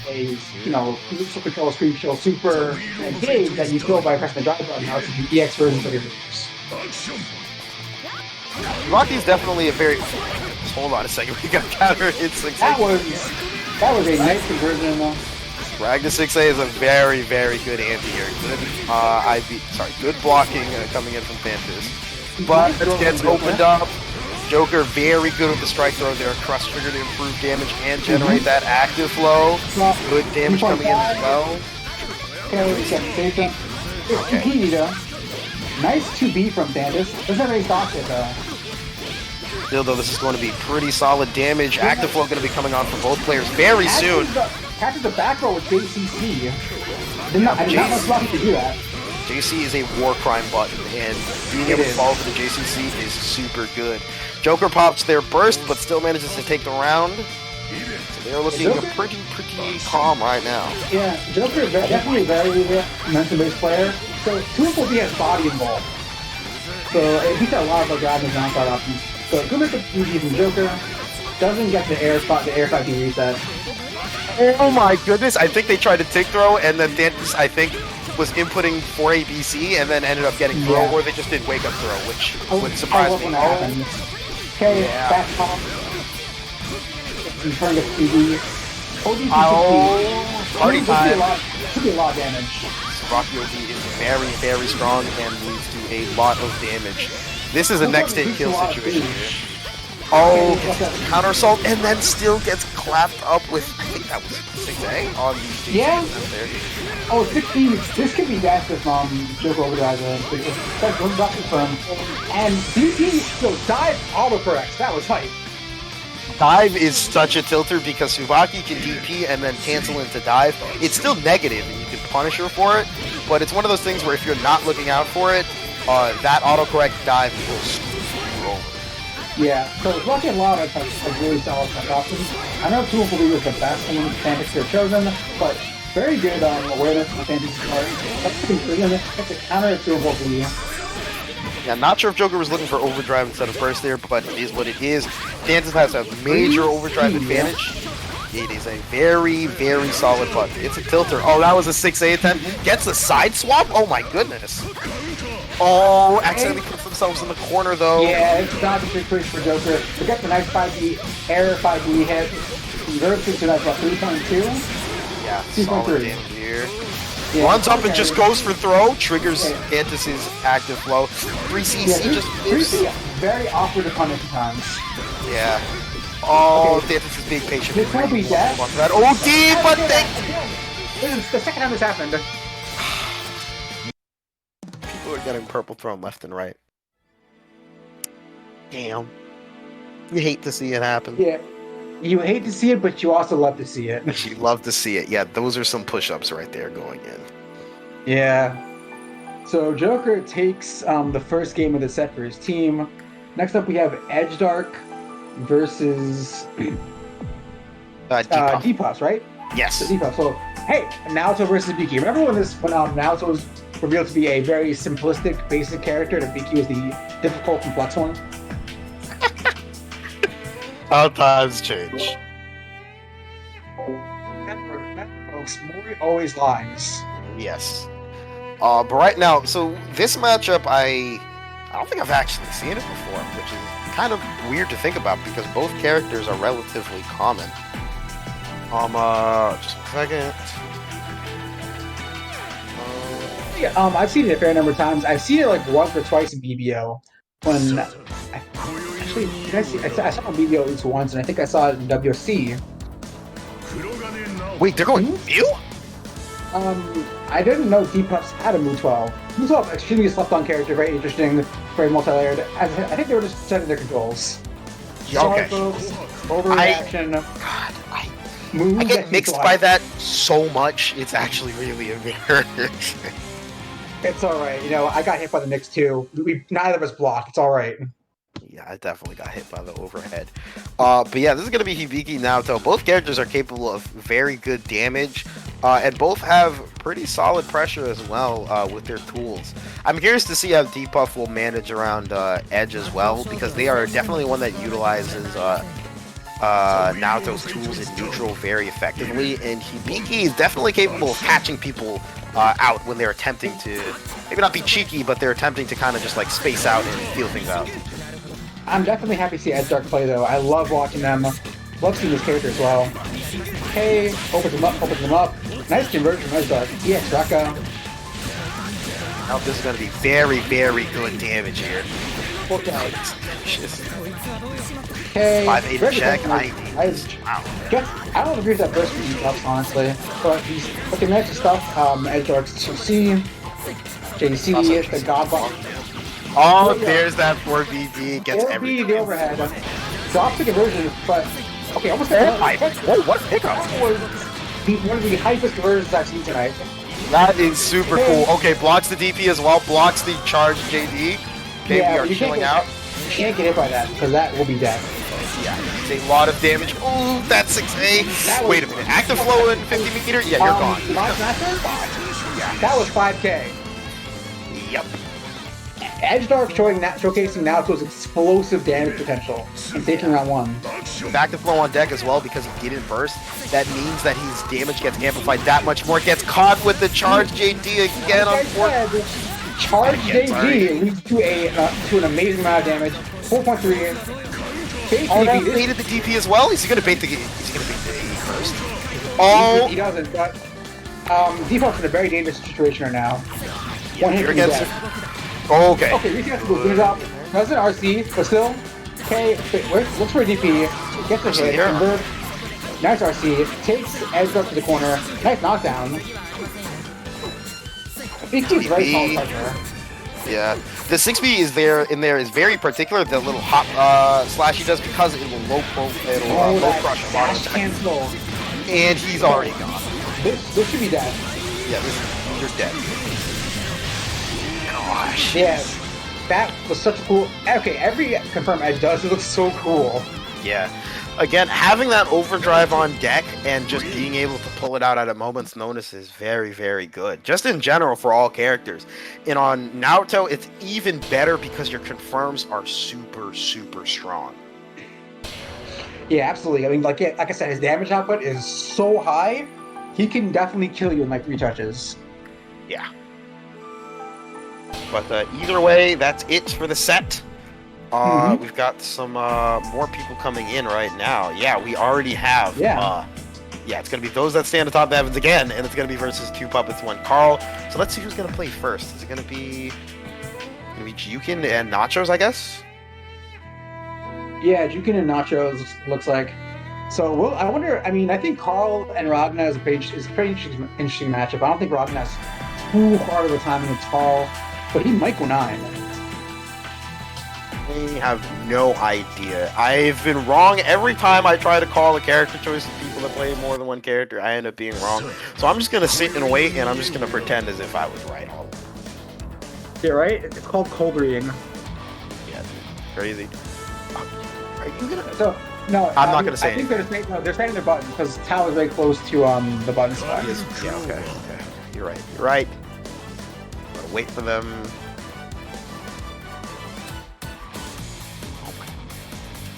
a neutral control, screen control, super, and a gauge that you fill by pressing the drive button. Now it's the EX versions of your moves. Rocky's definitely a very. Hold on a second. We got counter hit 6A. That was a nice conversion. Ragnar 6A is a very, very good anti-air. Good good blocking coming in from Fantas. But it gets opened up. Joker very good with the strike throw there. Cross trigger to improve damage and generate that active flow. Good damage coming in as well. Okay. Nice 2B from Fantas. Doesn't have any stock hit though. Still though, this is going to be pretty solid damage. Active flow going to be coming on for both players very soon. Catches the back row with JCC. I did not know Sloppy to do that. JC is a war crime button, and being able to fall for the JCC is super good. Joker pops their burst, but still manages to take the round. So they're looking pretty calm right now. Yeah, Joker is definitely a very momentum-based player. So 2-4B has body involved. So he's got a lot of guys and downside options. So good with the PG from Joker. Doesn't get the air 5D reset. Oh my goodness, I think they tried to tick throw, and then Dantis, I think, was inputting for ABC, and then ended up getting throw, or they just did wake up throw, which would surprise me. Okay, back top. In turn of PD. Party time. Should be a lot of damage. Rocky OD is very, very strong and leads to a lot of damage. This is a next hit kill situation here. Oh, counter assault, and then still gets clapped up with, I think that was 6A on the JC. Yeah. There. Oh, 16. This could be best if Joker Overdrive. That's one drop confirm. And DP, so dive autocorrects. That was hype. Dive is such a tilter because Tsubaki can DP and then cancel into dive. It's still negative and you can punish her for it, but it's one of those things where if you're not looking out for it, that autocorrect dive will screw you over. Yeah, so Tsubaki and Lada have really solid tech options. I know 2-4B was the best one Fantasy could have chosen, but very good awareness on Fantasy's part. That's a counter at 2-4B. Yeah, not sure if Joker was looking for overdrive instead of burst there, but it is what it is. Dantis has a major overdrive advantage. It is a very, very solid button. It's a tilter. Oh, that was a 6A attempt. Gets a side swap? Oh my goodness. Oh, accidentally puts themselves in the corner though. Yeah, it's not a good push for Joker. We got the nice 5D, air 5D hit. Converts it to like, 3.2? Yeah, solid damage here. Yeah, runs up and just goes for throw, triggers Dantis' active flow. 3CC just is. 3C, very awkward to punish at times. Yeah. Oh, Dantis is being patient. This won't be death. OD, but they... This is the second time this happened. People are getting purple thrown left and right. Damn. You hate to see it happen. Yeah. You hate to see it, but you also love to see it. You love to see it. Yeah, those are some push-ups right there going in. Yeah. So Joker takes the first game of the set for his team. Next up, we have Edge Dark versus Deepuffs, right? Yes. Deepuffs. So, hey, Naoto versus Biki. Remember when Naoto was revealed to be a very simplistic, basic character, and Biki was the difficult, complex one? How times change. Remember, folks, Mori always lies. Yes. But right now, so this matchup, I don't think I've actually seen it before, which is kind of weird to think about because both characters are relatively common. Just a second. Yeah, I've seen it a fair number of times. I've seen it like once or twice in BBO. When actually, I saw BBO at least once, and I think I saw it in WC. Wait, they're going Mew? I didn't know Deepuffs had a Mu 12. Mu 12, extremely slept-on character, very interesting, very multi-layered. I think they were just setting their controls. Okay. Overreaction. I get mixed by that so much. It's actually really embarrassing. It's alright, I got hit by the mix too. Neither of us blocked, it's alright. Yeah, I definitely got hit by the overhead. But yeah, this is going to be Hibiki Naoto. Both characters are capable of very good damage, and both have pretty solid pressure as well with their tools. I'm curious to see how Depuff will manage around Edge as well, because they are definitely one that utilizes Naoto's tools in neutral very effectively, and Hibiki is definitely capable of catching people out when they're attempting to, maybe not be cheeky, but they're attempting to kind of just like space out and feel things out. I'm definitely happy to see Edge Dark play though. I love watching them. Love seeing this character as well. Okay, opens them up. Nice conversion from Edge Dark. EX Raka. Now this is going to be very, very good damage here. Okay. Okay. 5-8 check. I don't agree with that burst from ups, honestly. But they managed to stop Edge Dark's 2C. JC, the God Bomb. Oh, there's that 4BB. Gets everything. The overhead. Drops the conversion, but okay, almost there. Oh, what pickup? One of the hypest conversions I've seen tonight. That is super cool. Okay, blocks the DP as well. Blocks the charge JD. Okay, yeah, we are chilling out. You can't get hit by that because that will be death. Yeah, it's a lot of damage. Ooh, that's 6A. Wait a minute. Active flow in 50 meter? Yeah, you're gone. That was 5K. Yep. Edge Dark showcasing Naoto's explosive damage potential and taking round 1. Back to flow on deck as well because he didn't burst. That means that his damage gets amplified that much more. Gets caught with the charge JD again on 4. Charge JD leads to an amazing amount of damage. 4.3. Oh, that baited the DP as well. Is he gonna bait the? Is he gonna bait the E first? Oh, he doesn't. But Default's in a very dangerous situation right now. One hit against it. Oh, okay. Okay, Reset goes up. Does an RC, but still. Okay, looks for a DP. Gets a hit. Convert. Nice RC. Takes Edge up to the corner. Nice knockdown. BB's very solid partner. Yeah, the 6B is is very particular. The little hop slash he does because it will low crush a lot of cancel. And he's already gone. This should be dead. Yeah, you're dead. Gosh. Yeah, that was such a cool. Okay, every confirmed Edge does. It looks so cool. Yeah. Again, having that overdrive on deck and just being able to pull it out at a moment's notice is very, very good. Just in general for all characters. And on Naruto, it's even better because your confirms are super, super strong. Yeah, absolutely. I mean, like I said, his damage output is so high, he can definitely kill you in like 3 touches. Yeah. But either way, that's it for the set. We've got some more people coming in right now. Yeah, we already have. Yeah, it's going to be those that stand atop the heavens again, and it's going to be versus 2 puppets, 1 Carl. So let's see who's going to play first. Is it going to be Jukin and Nachos, I guess? Yeah, Jukin and Nachos looks like. So I wonder. I mean, I think Carl and Ragna is a pretty interesting matchup. I don't think Ragna's too hard of a time against Carl, but he might go 9. I have no idea. I've been wrong every time I try to call a character choice of people that play more than 1 character. I end up being wrong. So I'm just going to sit and wait, and I'm just going to pretend as if I was right all the time. Yeah, right? It's called cold reading. Yeah, crazy. Are you going to... So, no, I'm not going to say anything. They're saying their button, because Tal is very close to the button spot. Yeah, okay. You're right. I'm going to wait for them...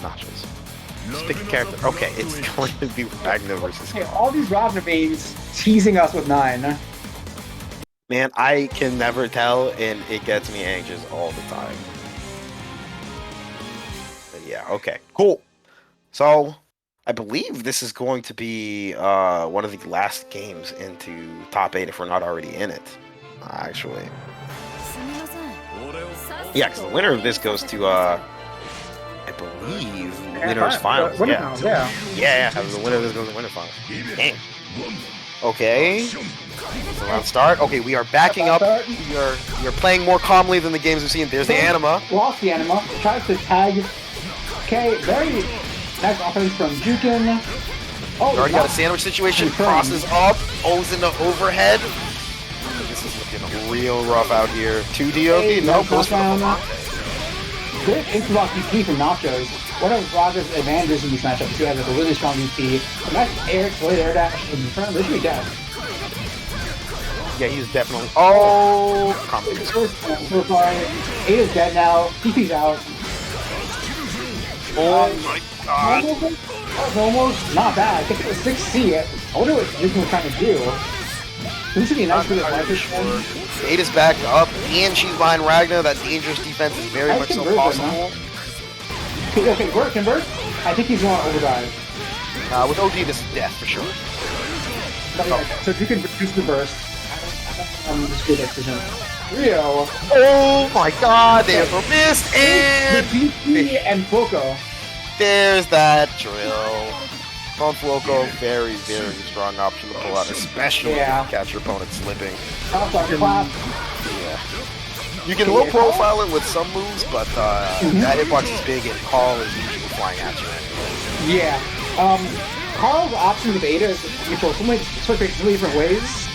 Nachos. Just pick a character. Okay, it's going to be Ragnar versus. Okay, all these Ragnar beans teasing us with 9. Man, I can never tell, and it gets me anxious all the time. But yeah, okay, cool. So, I believe this is going to be one of the last games into top 8 if we're not already in it. Actually. Yeah, because the winner of this goes to I believe winner's finals. The winner of this goes to winner finals. Dang. Okay. Round start. Okay, we are backing up. We are playing more calmly than the games we've seen. There's the Anima. Lost the Anima. Tries to tag. Okay, very nice offense from Jukin. Oh, we already got a sandwich situation. Crosses up. O's in the overhead. This is looking real rough out here. 2 DOD. No, goes for Good interlock VP from Nachos. One of Roger's advantages in this matchup is he has like a really strong VP. A nice delayed air dash in front. This should be dead. Yeah, he's definitely. Oh, So far, 8 is dead now. VP's out. Oh my god. Almost not bad. Gets a 6C. I wonder what Yuki was trying to do. This should be a nice bit of life. 8 is back up, and she's behind Ragnar. That dangerous defense is very much so possible. Okay, convert. I think he's going to overdrive. With OD, this is death for sure. So if you can reduce the burst, just good decision. Rio. Oh my god, they have missed, and BP and Foco. There's that drill. From Foco, very, very strong option to pull out, especially if you catch your opponent slipping. Yeah. You can low profile it with some moves, but that hitbox is big and Carl is usually flying at you. Yeah. Carl's option with Ada is neutral. So many different ways.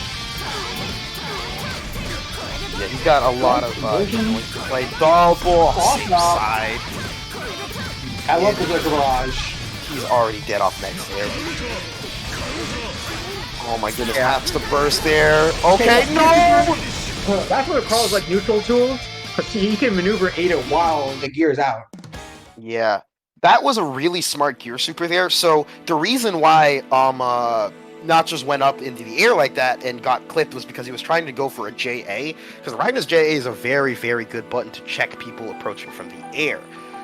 Yeah, he's got a lot of play double side. I love the barrage. He's already dead off next hit. Oh my goodness, taps the burst there. Okay, no! That's what Carl's like neutral tool, but he can maneuver Ada while the gear is out. Yeah, that was a really smart gear super there. So the reason why Nachos went up into the air like that and got clipped was because he was trying to go for a JA, because Ragnar's JA is a very, very good button to check people approaching from the air.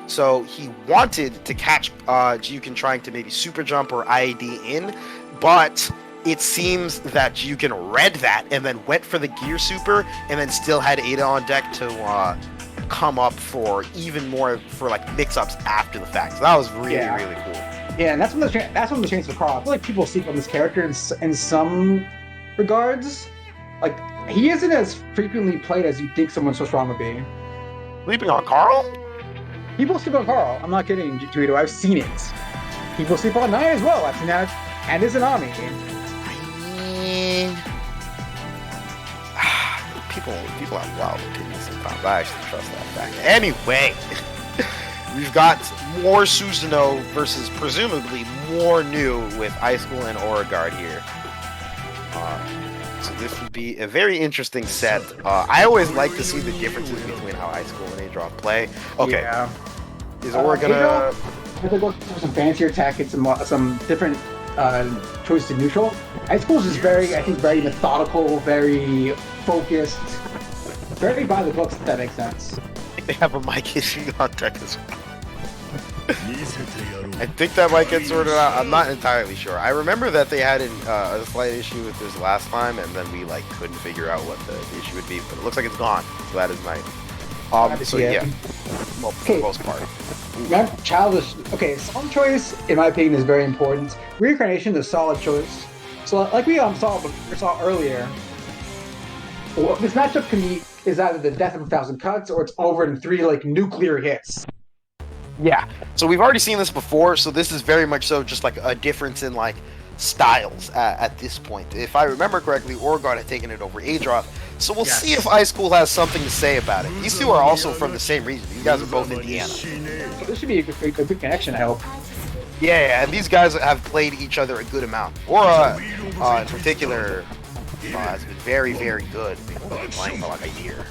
So he wanted to catch Jukin trying to maybe super jump or IAD in, but it seems that Jukin read that and then went for the gear super and then still had Ada on deck to come up for even more for like mix-ups after the fact. So that was really, really cool. Yeah, and that's one of the changes for Carl. I feel like people sleep on this character in some regards. Like, he isn't as frequently played as you think someone so strong would be. Sleeping on Carl? People sleep on Carl. I'm not kidding, Tweedo. I've seen it. People sleep on Nine as well. I've seen that. And Izanami. People have wild opinions sometimes. I actually trust that fact. Anyway, we've got more Susanoo versus presumably more new with Ice School and Oragard here. So this would be a very interesting set. I always like to see the differences between how Ice School and Adroff play. Okay. Yeah. Is Aura gonna... If they go for some fancier tech and some different choice to neutral. Ice School is just very, I think, very methodical, very focused, very by the books, if that makes sense. They have a mic issue on deck as well. I think that might get sorted out. I'm not entirely sure. I remember that they had a slight issue with this last time, and then we like couldn't figure out what the issue would be. But it looks like it's gone, so that is nice. So yeah, well, for the most part. Childish. Okay, song choice, in my opinion, is very important. Reincarnation is a solid choice. So, like we saw earlier, what this matchup can be is either the death of 1,000 cuts or it's over in 3 like nuclear hits. Yeah. So we've already seen this before. So this is very much so just like a difference in like styles at this point. If I remember correctly, Oragard had taken it over Adroff. So we'll see if Ice School has something to say about it. These two are also from the same region. These guys are both Indiana. So this should be a good connection, I hope. Yeah, and these guys have played each other a good amount. Aura, in particular, has been very, very good. They've been playing for like a year.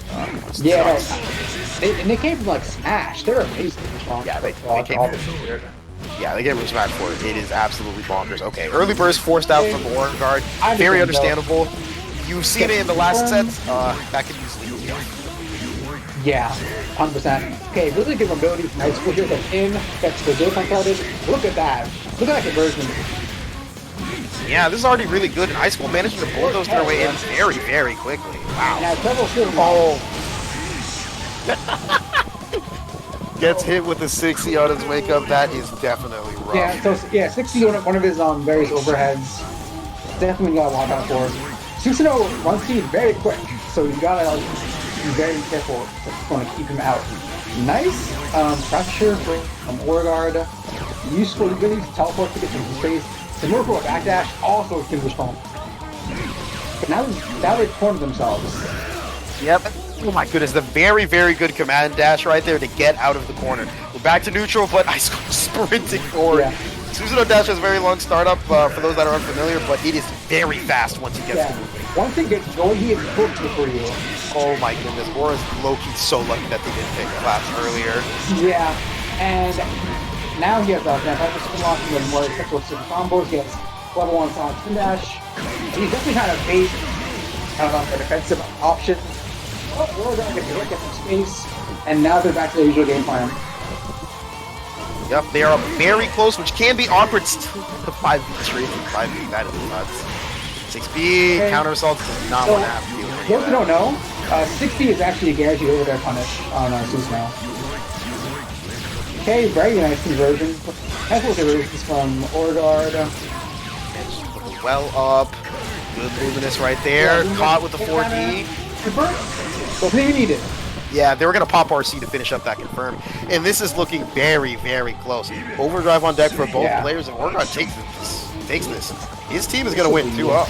They came from like Smash. They're amazing. Yeah, they came from Yeah, they came from Smash 4. It is absolutely bonkers. Okay, early burst forced out from Orangard. Very understandable. You've seen it in the last set. That could easily be done. Yeah, 100%. Okay, really good mobility from High School here. That's in. That's the J started. Look at that. Look at that conversion. Yeah, this is already really good, and High School managed to bulldoze their way in very, very quickly. Wow. Now, Treble still Gets hit with a 60 on his wake up. That is definitely rough. Yeah, so 60 on one of his various overheads. Definitely got to watch out for. Susanoo runs speed very quick, so you gotta be very careful if you want to keep him out. Nice pressure from Oragard. Useful ability to teleport to get some space. Similar to a backdash, also can respond. But now they've cornered themselves. Yep. Oh my goodness, the very, very good command dash right there to get out of the corner. We're back to neutral, but I sprinting forward. Yeah. Susanoo dash has a very long startup for those that are unfamiliar, but it is very fast once he gets to moving. Once it gets going, he is hooked for you. Oh my goodness, Aura's low-key so lucky that they didn't take class earlier. Yeah, and now he has Vampire spin lock and more acceptable super combos. He has level 1 Sonic spin dash. He's definitely kind of based kind of on the defensive option. Oh, we're going to get some space, and now they're back to their usual game plan. Yep, they are very close, which can be awkward. Still the 5v straight and 5v, that is nuts. 6B, okay. counter assaults does not want to have to deal with those who don't know, 60 is actually a guaranteed overdrive punish on Susanoo. Okay, very nice conversion. Nice little conversions from Orgard. Well up. Good luminous right there. Yeah, caught with the 4D. So they needed. Yeah, they were going to pop RC to finish up that confirm. And this is looking very, very close. Overdrive on deck for both players, and Orgard takes this. His team is going to win 2-0.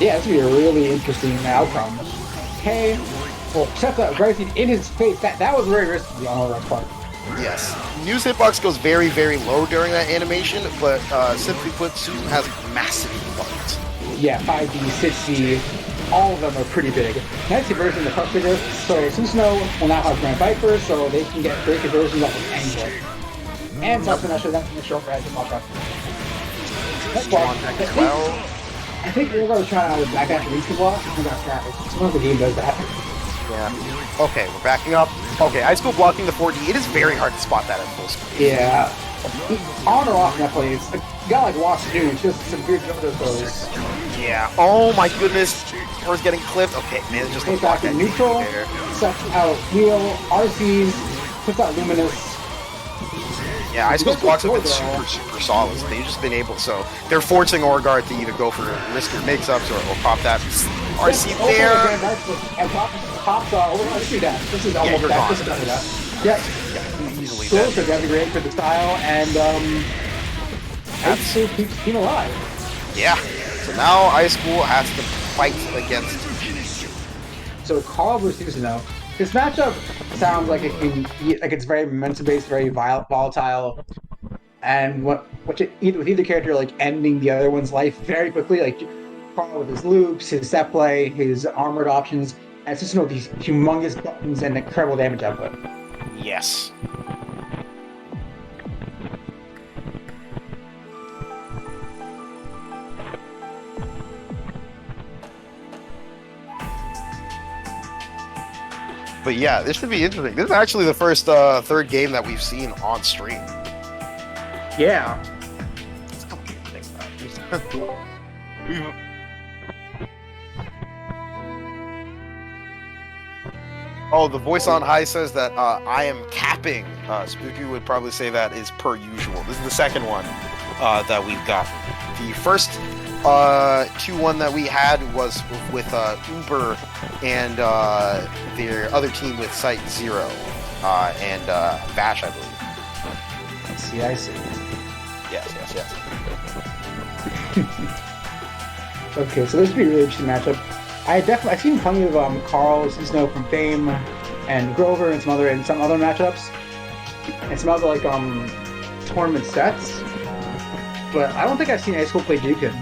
Yeah, it's going to be a really interesting outcome. Okay. Well, check that Gracie in his face. That was very risky on Orgard's part. Yes. News hitbox goes very, very low during that animation, but simply put, Susan has massive buttons. Yeah, 5D, 6D, all of them are pretty big. Nice conversion in the puck figure, so Susanoo will now have Grand Viper, so they can get great conversions off of angle. And something I should have done to show for as a mock-up. I think Orgard was trying out with back after release block, and got trapped. Sometimes the game does that. Yeah. Okay, we're backing up. Okay, Ice School blocking the 4D. It is very hard to spot that at full screen. Yeah. On or off that play, it's a guy like Watch Dude, it's just some weird jump throws. Yeah. Oh my goodness. Hor's getting clipped. Okay, man, just goes back in neutral, sucks out Wheel, RCs, puts out Luminous. Yeah, Ice School's blocks have been super solid. They've just been able, so they're forcing Orgard to either go for risk or mix-ups or pop that RC there. And pops over RC dash. This is almost that. This is better that. Yep. Yeah, easily dead. So that'd be great for the style, and Ice School keeps the team alive. Yeah. So now Ice School has to fight against. So Carl versus Susanoo. This matchup sounds like it can be, like it's very momentum-based, very volatile, and with either character like ending the other one's life very quickly, like Carl with his loops, his set play, his armored options, and Susanoo with these humongous buttons and incredible damage output. Yes. But yeah, this should be interesting. This is actually the first third game that we've seen on stream. Yeah. Oh, the voice on high says that I am capping. Spooky would probably say that is per usual. This is the second one that we've got. The first 2-1 that we had was with Uber and their other team with Site Zero and Bash, I believe. I see. Yes. Okay, so this would be a really interesting matchup. I've seen plenty of Carl, Susanoo from Fame, and Grover, and some other matchups, and some other like tournament sets. But I don't think I've seen Ice School play Jukin.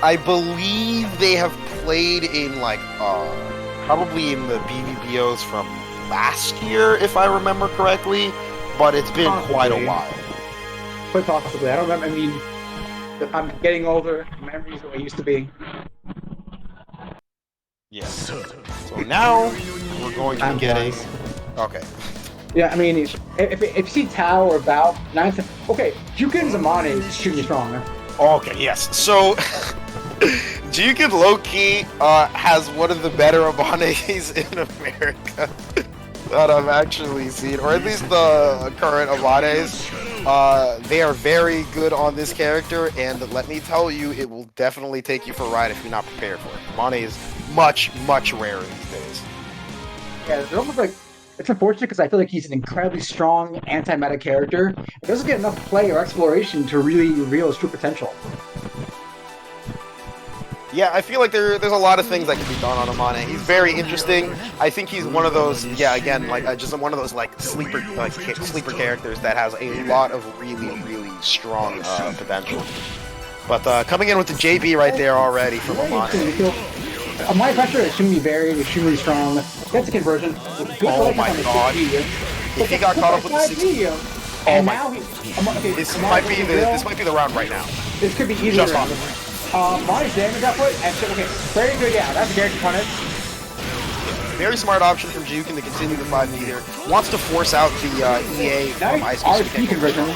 I believe they have played in like probably in the BBBOs from last year, if I remember correctly, but it's been quite a while. Quite possibly. I don't remember. I mean, I'm getting older. Memories of what I used to be. Yes. So now we're going to be getting. Okay. Yeah, I mean, if you see Tao or Bao, okay, Jukin's Amane is extremely strong. Okay, yes. So, Jukin low-key has one of the better Amanes in America that I've actually seen, or at least the current Amanes. They are very good on this character, and let me tell you, it will definitely take you for a ride if you're not prepared for it. Amane is much, much rarer these days. Yeah, it's almost like, it's unfortunate because I feel like he's an incredibly strong anti-meta character. It doesn't get enough play or exploration to really reveal his true potential. Yeah, I feel like there's a lot of things that can be done on Amane. He's very interesting. I think he's one of those, yeah, again, like just one of those like sleeper characters that has a lot of really strong potential. But coming in with the JB right there already from Amane. My pressure is extremely strong. That's a conversion. Good Oh my god! If he got caught up with the 60, oh my! This might be the round right now. This could be easy. Just on. Monty's damage output, and so, okay, very good, yeah, that's a character punish. Very smart option from Jukin to continue the 5-meter. Wants to force out the EA from Ice RP conversion.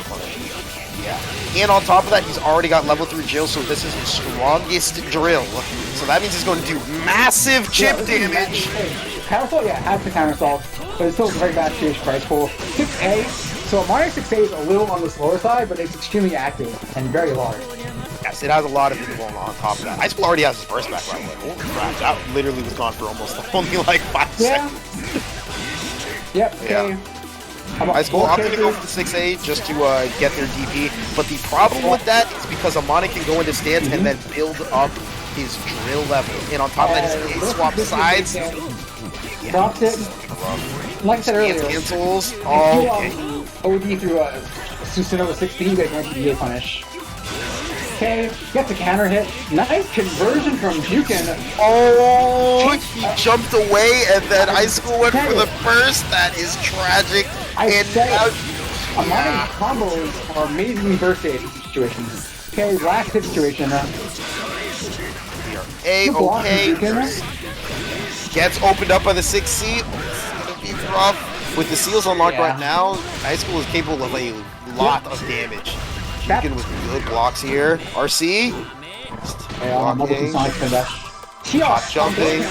Yeah. And on top of that, he's already got level 3 drill, so this is his strongest drill. So that means he's going to do massive chip damage. Counterassault, yeah, has the counterassault, but it's still a very bad situation for Ice Cool. 6A, so minus 6A is a little on the slower side, but it's extremely active and very large. Yes, it has a lot of people on top of that. Ice Cool already has his burst back right away. Holy crap, that literally was gone for almost only like 5 seconds. Yep, okay. Yeah. Ice Cool, I'm going to go for the 6A just to get their DP, but the problem with that is because Amane can go into stance and then build up his drill level, and on top of that, his A swap sides. Drops it. Like I said earlier, cancels. Okay. OD through Susanoo 16, you guys want to DA punish. Okay, gets a counter hit. Nice conversion from Jukin. Oh, he jumped away and then Ice Cool went for the first. That is tragic. Amane's combos are amazingly bursty in these situations. Okay, last hit situation. A-okay. Gets opened up by the 6C. Rough. With the seals unlocked right now, Ice Cool is capable of a lot of damage. Jukin with good blocks here. RC. Blocking. Hot jumping.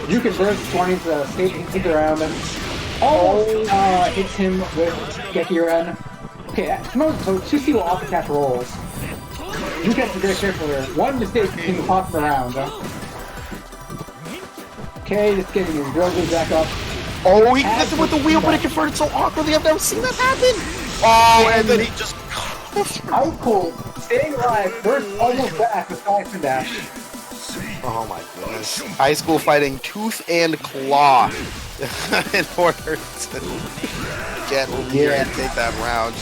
Jukin burst 20 to escape around. Almost hits him with Gekiren. Okay, so 2C will often catch rolls. Jukin has to be very careful here. One mistake can cost the round. Okay, just getting his drill back up. Oh, he hit him with the wheel, but it converted so awkwardly. I've never seen that happen. Oh, and then he just... Ice Cool, staying alive, first almost back with Sky Dash. Oh my goodness. Ice Cool fighting tooth and claw in order to get over here and take that round.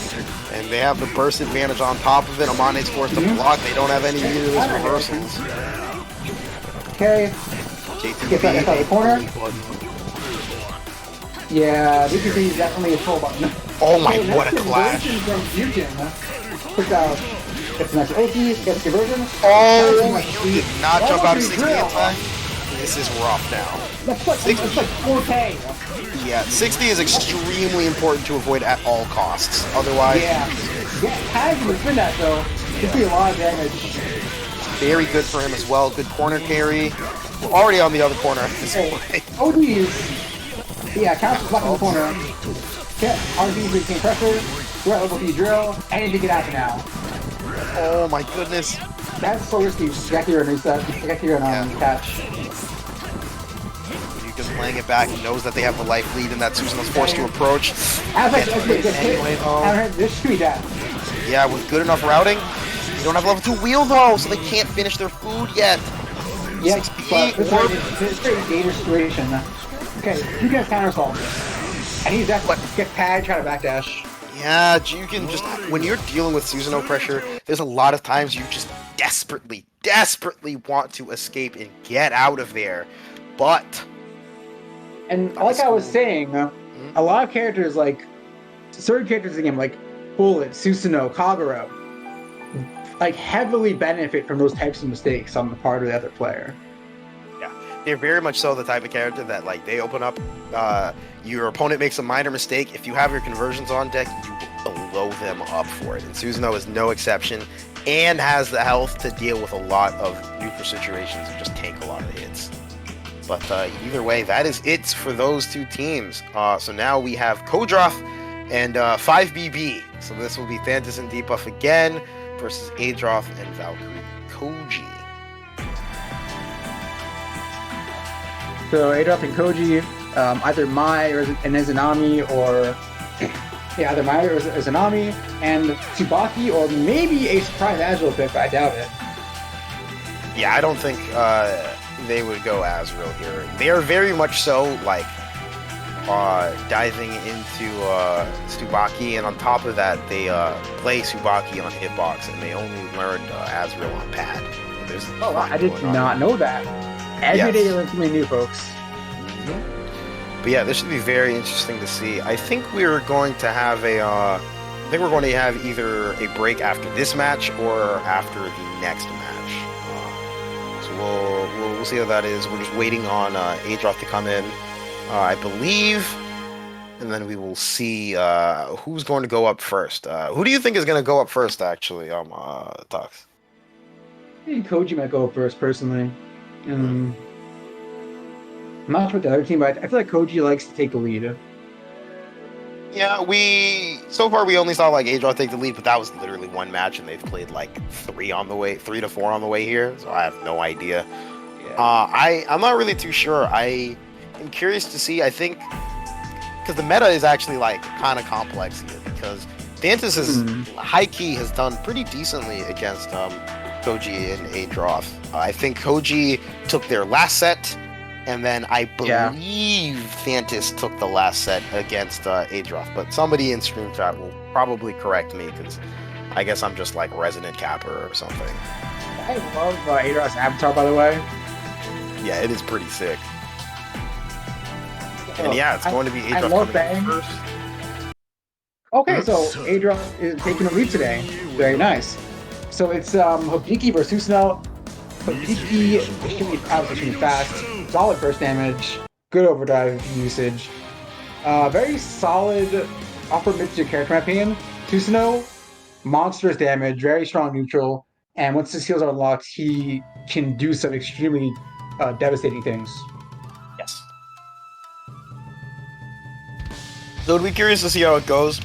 And they have the burst advantage on top of it. Amane's forced to block. They don't have any meterless reversals. Okay. Get that inside the corner. Yeah, this could be definitely a troll button. Oh my, what a clash. From Jukin. Push out. Gets an extra ulti, gets conversion. Oh, you did not jump out of 60 in time. This is rough now. That's like 4K. Yeah, 60 is extremely important to avoid at all costs. Otherwise... Yeah, tags him within that though. Could be a lot of damage. Very good for him as well. Good corner carry. We're already on the other corner at this point. ODs. Yeah, counts blocking the corner. Okay, RBs retain pressure. We're at level 3 drill. Anything can happen now. Oh my goodness. That's so risky. Gekiren reset. Gekiren catch. Jukin's playing it back. He knows that they have the life lead and that Susanoo's forced to approach. This should be dead. Yeah, with good enough routing. They don't have level 2 wheel though, so they can't finish their food yet. Yeah, but it's a very dangerous situation. Okay, you can counter assault. And he's definitely get tagged, try to backdash. Yeah, Jukin just, when you're dealing with Susanoo pressure, there's a lot of times you just desperately want to escape and get out of there. But... And like I was saying, a lot of characters, like, certain characters in the game, like Bullet, Susanoo, Kagero, like, heavily benefit from those types of mistakes on the part of the other player. They're very much so the type of character that, like, they open up, your opponent makes a minor mistake. If you have your conversions on deck, you blow them up for it. And Susanoo is no exception and has the health to deal with a lot of neutral situations and just tank a lot of hits. But either way, that is it for those two teams. So now we have Kodroth and 5BB. So this will be Thantis and Debuff again versus Adroth and Valkyrie Koji. So Adolf and Koji, either Mai or an Izanami, or either Mai or Izanami, and Tsubaki, or maybe a surprise Agile pick, but I doubt it. Yeah, I don't think they would go Azrael here. They are very much so like diving into Tsubaki, and on top of that, they play Tsubaki on hitbox, and they only learned Azrael on pad. There's I did not know that. Every day you learn something new, folks. But yeah, this should be very interesting to see. I think we're going to have I think we're going to have either a break after this match or after the next match. So we'll see how that is. We're just waiting on Adroth to come in, I believe, and then we will see who's going to go up first. Who do you think is going to go up first, actually, Tux? I think Koji might go first, personally. I'm not sure about the other team, but I feel like Koji likes to take the lead. Yeah, so far we only saw like Adroth take the lead, but that was literally one match, and they've played like 3 to 4 on the way here, so I have no idea. Yeah. I'm not really too sure. I am curious to see. I think because the meta is actually like kind of complex here, because Dantis is high key has done pretty decently against Koji and Adroth. I think Koji took their last set. And then I believe Thantis took the last set against Adroth, but somebody in stream chat will probably correct me, because I guess I'm just like resident capper or something. I love Adroth's avatar, by the way. Yeah, it is pretty sick. And yeah, it's going to be Adroth coming in first. Okay, so Adroth is taking the lead today. Very nice. So it's Hobiki versus Susano. Hobiki is shooting fast. Solid first damage, good overdrive usage. Very solid upper mid-tier character in my opinion. Susano, monstrous damage, very strong neutral, and once his skills are unlocked, he can do some extremely devastating things. Yes. So it'll be curious to see how it goes.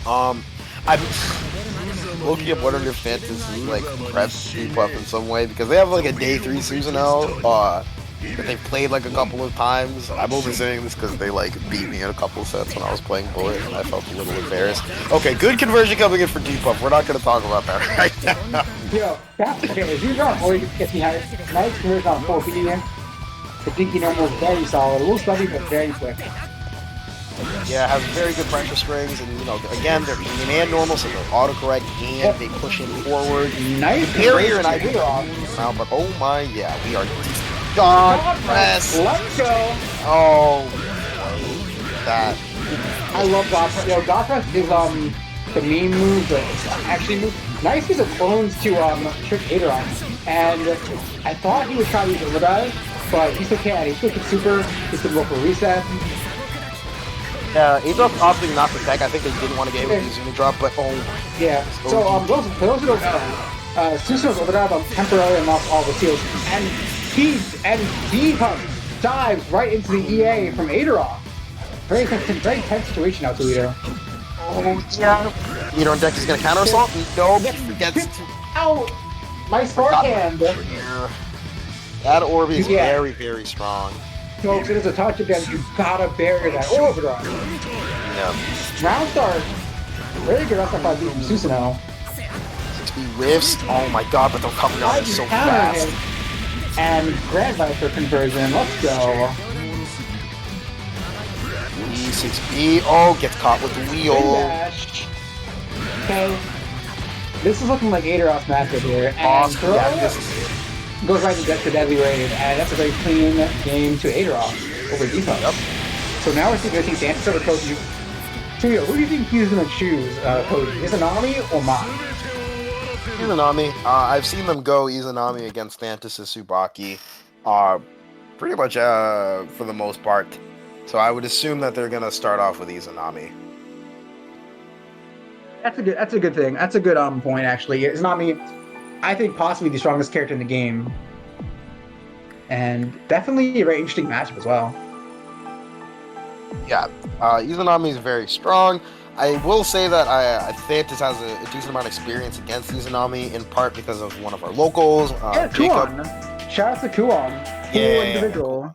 I'm looking at wondering if Phantom is like press debuff in some way, because they have like a day 3 Susano. That they've played like a couple of times. I'm only saying this because they like beat me in a couple of sets when I was playing Bullet, and I felt a little embarrassed. Okay, good conversion coming in for debuff. We're not going to talk about that right now. Yo, okay, if you're on 4, you get behind. Nice conversion on 4 beating him. The dinky normal is very solid, a little stubby but very quick. Yeah, has very good pressure strings, and you know, again, they're medium and normal, so they'll autocorrect and they push him forward. Nice barrier, and I do now, but oh my, yeah, we are. God press. Let's go. Oh, that. I love God press. Yo, God press is the meme move, but it's actually move. Nice use of clones to trick Adroth, and I thought he would try to use overdrive, but he still can't. He still gets super. He still go for reset. Yeah, Adroth opting not to tech. I think they didn't want to get able to use Zuni drop, but oh. Yeah. So for those who don't know, Susano's overdrive temporarily unlocks all the seals, and he dives right into the EA from Adroth. Very tense situation now, Toledo. Oh, yeah. Either on deck is going to counter assault. Nope. Gets out. My spark hand. That orb is very, very strong. Folks, it is a touch again. You gotta bury that overdrive. Yeah. Round start. Very good round start by Susano. 60 whiffs. Oh my god, but they're coming out so fast. And Grand Viper conversion. Let's go. E6B. Oh, gets caught with the wheel. Okay. This is looking like Adroth's matchup here. And awesome. Yeah, this is goes right to Deadly Raid, and that's a very clean game to Adroth over default. Yep. So now we're seeing Dantis over Koji. Tulio, who do you think he's going to choose, Koji? Izanami or Mott? Izanami. I've seen them go Izanami against Thantis' Tsubaki, pretty much for the most part. So I would assume that they're going to start off with Izanami. That's a good thing. That's a good point, actually. Izanami, I think possibly the strongest character in the game. And definitely a very interesting matchup as well. Yeah, Izanami is very strong. I will say that Thantis has a decent amount of experience against Izanami, in part because of one of our locals, Jacob. Shout out to Kuon. Cool individual.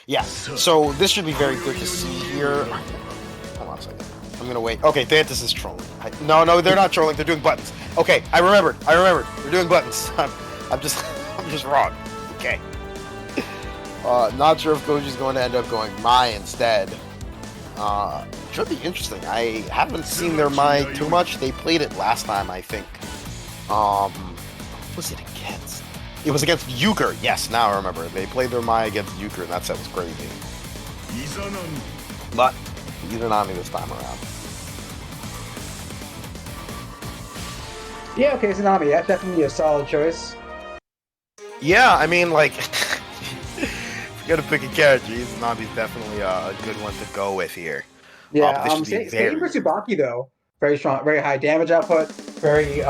Yeah, so this should be very good to see here. Hold on a second. I'm gonna wait. Okay, Thantis is trolling. No, they're not trolling. They're doing buttons. Okay, I remembered. They're doing buttons. I'm just I'm just wrong. Okay. Not sure if Goji's going to end up going Mai instead. Should be interesting. I haven't seen their Mai too much. They played it last time, I think. What was it against? It was against Euchre. Yes, now I remember. They played their Mai against Euchre, and that set was crazy. But Izanami this time around. Yeah, okay, Izanami. That's definitely a solid choice. Yeah, I mean, like, if you gotta pick a character, Izanami's definitely a good one to go with here. Yeah, same for Tsubaki though. Very strong, very high damage output, very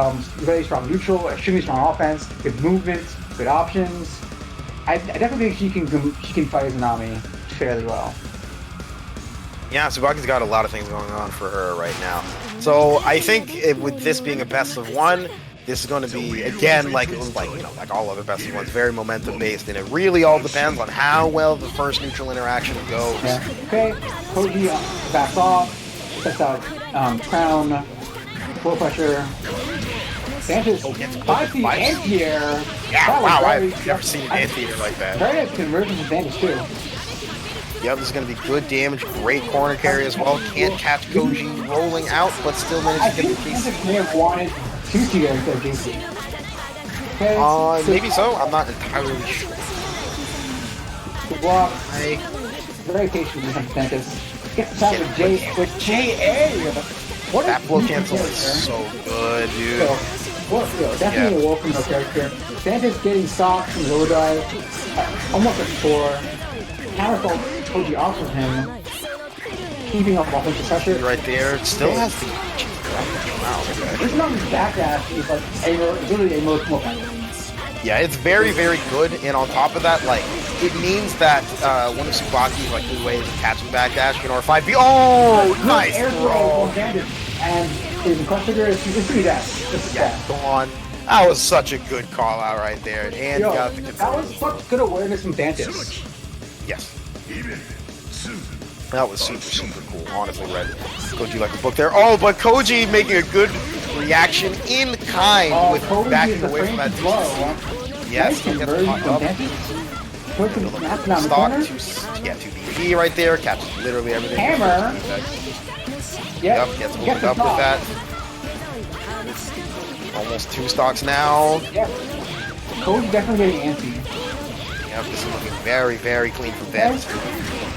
strong neutral, extremely strong offense, good movement, good options. I definitely think she can fight Izanami fairly well. Yeah, Tsubaki's got a lot of things going on for her right now. So I think with this being a best of one, this is going to be, again, like all other best of ones, very momentum based, and it really all depends on how well the first neutral interaction goes. Yeah. Okay, Koji backs off, sets out Crown, full pressure. Sanchez finds the anti-air. Yeah, wow, I've never seen an anti-air like that. Very nice conversion from Sanchez too. Yep, this is going to be good damage, great corner carry as well. Can't catch Koji rolling out, but still manages to get the piece. I think may have wanted 2 there instead of JC. Okay, maybe so. I'm not entirely sure. Good block. Very patient with Sanchez. Gets the shot with JA. What that blow cancel is so good, dude. So, definitely a welcome no character. Sanchez getting soft from the overdrive. Almost at 4. Counterfall Koji off of him. Keeping up offensive pressure. Right there. Still has the... Wow. This number's backdash is like literally a emotional backdash. Yeah, it's very, very good. And on top of that, like, it means that one of Tsubaki's like good ways of catching backdash can R5B. Oh, nice throw. And his crush trigger is that. Yeah, go on. That was such a good call out right there. And Yo, got the control. That was such good awareness from Dantis. Yes. That was super, super cool. Honestly, read Koji like a book there. Oh, but Koji making a good reaction in kind with backing away from that. Yes, nice conversion from Dantis. Stock, 2 BP right there. Catches literally everything. Hammer. Yep, gets moved up with that. Almost 2 stocks now. Yep. Koji definitely getting antsy. Yep, this is looking very, very clean from Dantis.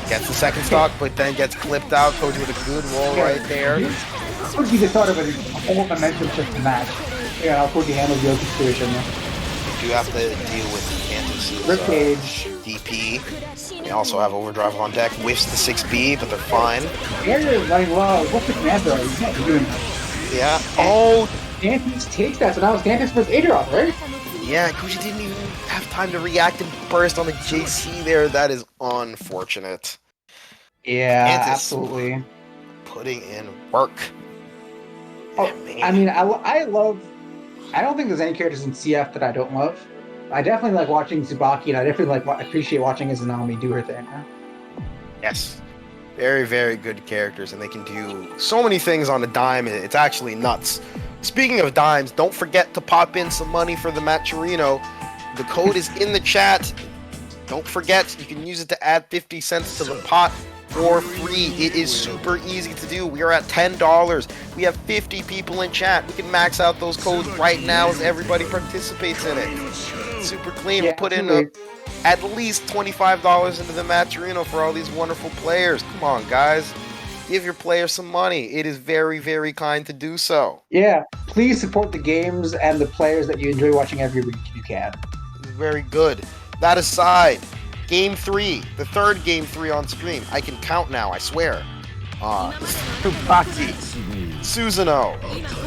Gets the second stock, but then gets clipped out. Koji with a good roll right there. Koji just thought of a whole momentum shift to match. Yeah, how Koji handled the situation. You do have to deal with Dantis' Ribcage. DP. They also have overdrive on deck. Whiffs the 6B, but they're fine. Area is running low. What's the command throw? You can't be doing that. Yeah. Oh! Dantis takes that, so now it's Dantis versus Adrian, right? Yeah, Koji didn't even have time to react and burst on the JC there. That is unfortunate. Yeah, absolutely. Putting in work. Oh, I mean, I love... I don't think there's any characters in CF that I don't love. I definitely like watching Tsubaki, and I definitely appreciate watching Izanami do her thing. Yes. Very, very good characters, and they can do so many things on a dime. It's actually nuts. Speaking of dimes, don't forget to pop in some money for the Maturino. The code is in the chat. Don't forget, you can use it to add 50 cents to the pot for free. It is super easy to do. We are at $10. We have 50 people in chat. We can max out those codes right now as everybody participates in it. Super clean. Yeah, we'll put in at least $25 into the Maturino for all these wonderful players. Come on, guys. Give your players some money. It is very, very kind to do so. Yeah, please support the games and the players that you enjoy watching every week if you can. Very good. That aside, Game 3, the third Game 3 on stream. I can count now, I swear. Tsubaki, Susanoo.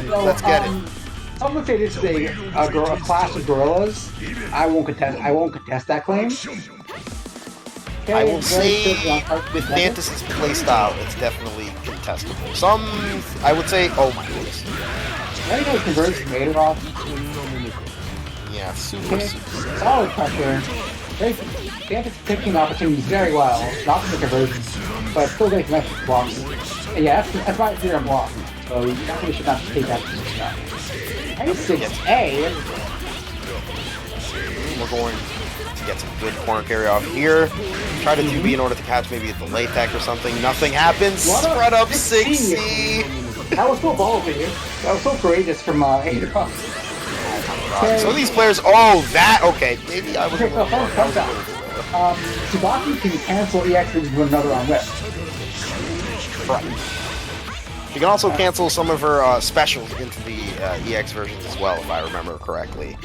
So, let's get it. Some would say this is a clash of gorillas. I won't contest that claim. Okay, I will say with Dantis' playstyle, it's definitely contestable. Some, I would say, oh my goodness. Very nice conversion from Adolf. Yeah, super. Solid pressure. Dantis picking opportunities very well. Not for the conversions, but still getting connected blocks. And yeah, that's why it's here on block. So you definitely should not take that position. Nice 6A. we're going to get some good corner carry off here. Try to 2B in order to catch maybe the late tech or something. Nothing happens. Spread up 6C. That was so ballsy. That was so courageous from Adrock. Some of these players, okay, maybe I was. Okay, so fun fact. Tsubaki can cancel EX into another on whip. Right. You can also cancel some of her specials into the EX versions as well, if I remember correctly.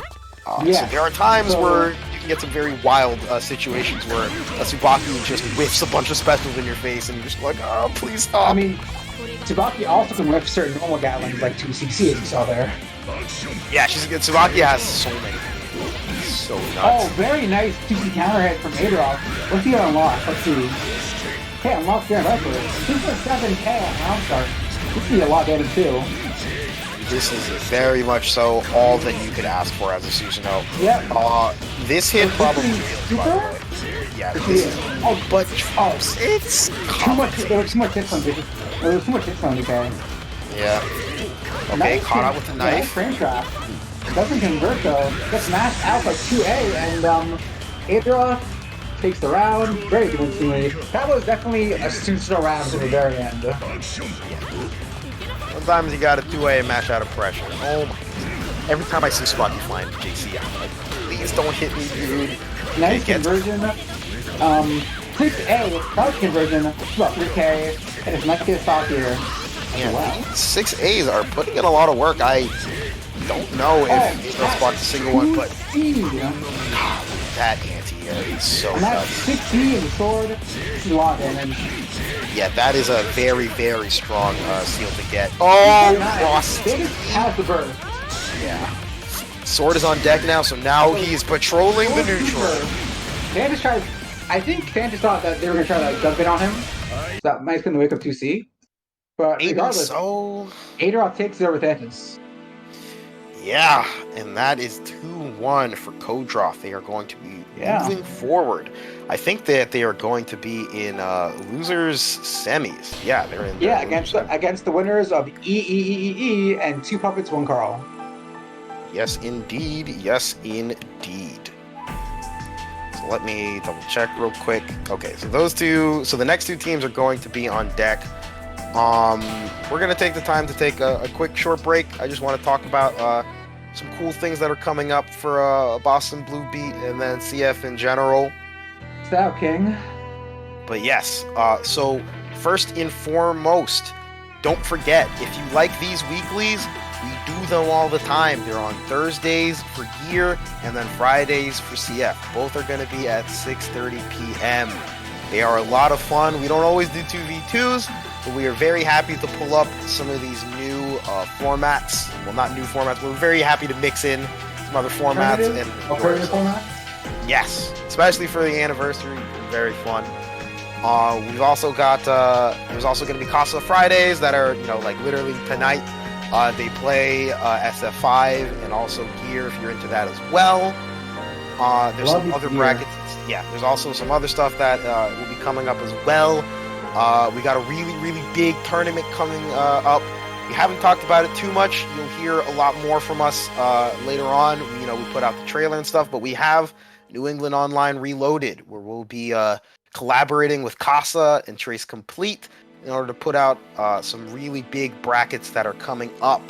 So there are times where you can get some very wild situations where Tsubaki just whiffs a bunch of specials in your face, and you're just like, oh, please stop. I mean, Tsubaki also can whiff certain normal Gatlings like 2CC, as you saw there. Yeah, Tsubaki has so many. So nuts. Oh, very nice 2C counter hit from Adrock. What's he gonna unlock? Let's see. Okay, unlock Grand Upper. 2.7k on round start. This could be a lot of damage too. This is very much so all that you could ask for as a Susanoo. Yep. This hit probably super? Yeah, this is, it's too much. There was too much hits on this. There was too much hits on this guy. Yeah. Okay, nice caught out with the knife. Nice frame trap. Doesn't convert though. Gets mashed out by 2A, and Adra takes the round. Very convincingly. That was definitely a Susanoo round to the very end. Sometimes you got a 2A and mash out of pressure. Oh my God. Every time I see Spotty flying to JC, I'm like, please don't hit me, dude. Nice conversion. 6A, crouch conversion, about 3K, and it's nice to get a stock here. Yeah, wow. 6As are putting in a lot of work. I don't know if he's going to spot a single one, but God, that anti-air is so and that's 6C in the sword. This is a lot of damage. Yeah, that is a very, very strong seal to get. Oh, Ross. Has the burst. Yeah. Sword is on deck now, so now he's patrolling the neutral. Fantas tried. I think Fantas thought that they were going to try to dump it on him. So that might have been the wake up 2C. But regardless, Adrock takes it over Fantas. Yeah, and that is 2-1 for Kodroff. They are going to be moving forward. I think that they are going to be in losers semis. Yeah, they're in. Yeah, against the winners of E and 2 puppets, 1 Carl. Yes, indeed. Yes, indeed. So let me double check real quick. Okay, so the next 2 teams are going to be on deck. We're going to take the time to take a quick short break. I just want to talk about some cool things that are coming up for Boston Blue Beat and then CF in general. Stout King. But yes, so first and foremost, don't forget, if you like these weeklies, we do them all the time. They're on Thursdays for Gear and then Fridays for CF. Both are going to be at 6:30 p.m. They are a lot of fun. We don't always do 2v2s, but we are very happy to pull up some of these new formats. Well, not new formats, but we're very happy to mix in some other formats. Alternative formats? Yes, especially for the anniversary. Very fun. We've also got, there's also going to be Casa Fridays that are, like literally tonight. They play SF5 and also Gear if you're into that as well. There's some other brackets. Yeah, there's also some other stuff that will be coming up as well. We got a really, really big tournament coming up. We haven't talked about it too much. You'll hear a lot more from us later on. We put out the trailer and stuff, but we have New England Online Reloaded, where we'll be collaborating with Casa and Trace Complete in order to put out some really big brackets that are coming up.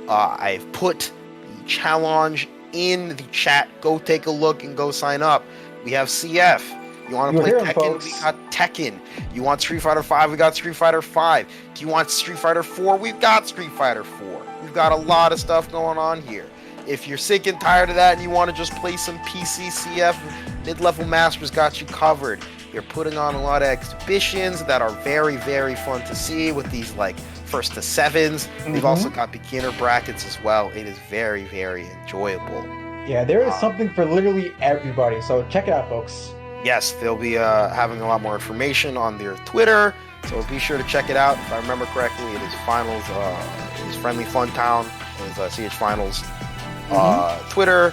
I've put the challenge in the chat. Go take a look and go sign up. We have CF. You want to play Tekken? We got Tekken. You want Street Fighter 5? We got Street Fighter 5. Do you want Street Fighter 4? We've got Street Fighter 4. We've got a lot of stuff going on here. If you're sick and tired of that and you want to just play some PC CF, Mid-Level Masters got you covered. You're putting on a lot of exhibitions that are very, very fun to see with these like 1st to 7s. We've also got beginner brackets as well. It is very, very enjoyable. Yeah, there is something for literally everybody, so check it out, folks. Yes, they'll be having a lot more information on their Twitter, so be sure to check it out. If I remember correctly, it is Finals, it is Friendly Fun Town, it is CH Finals Twitter.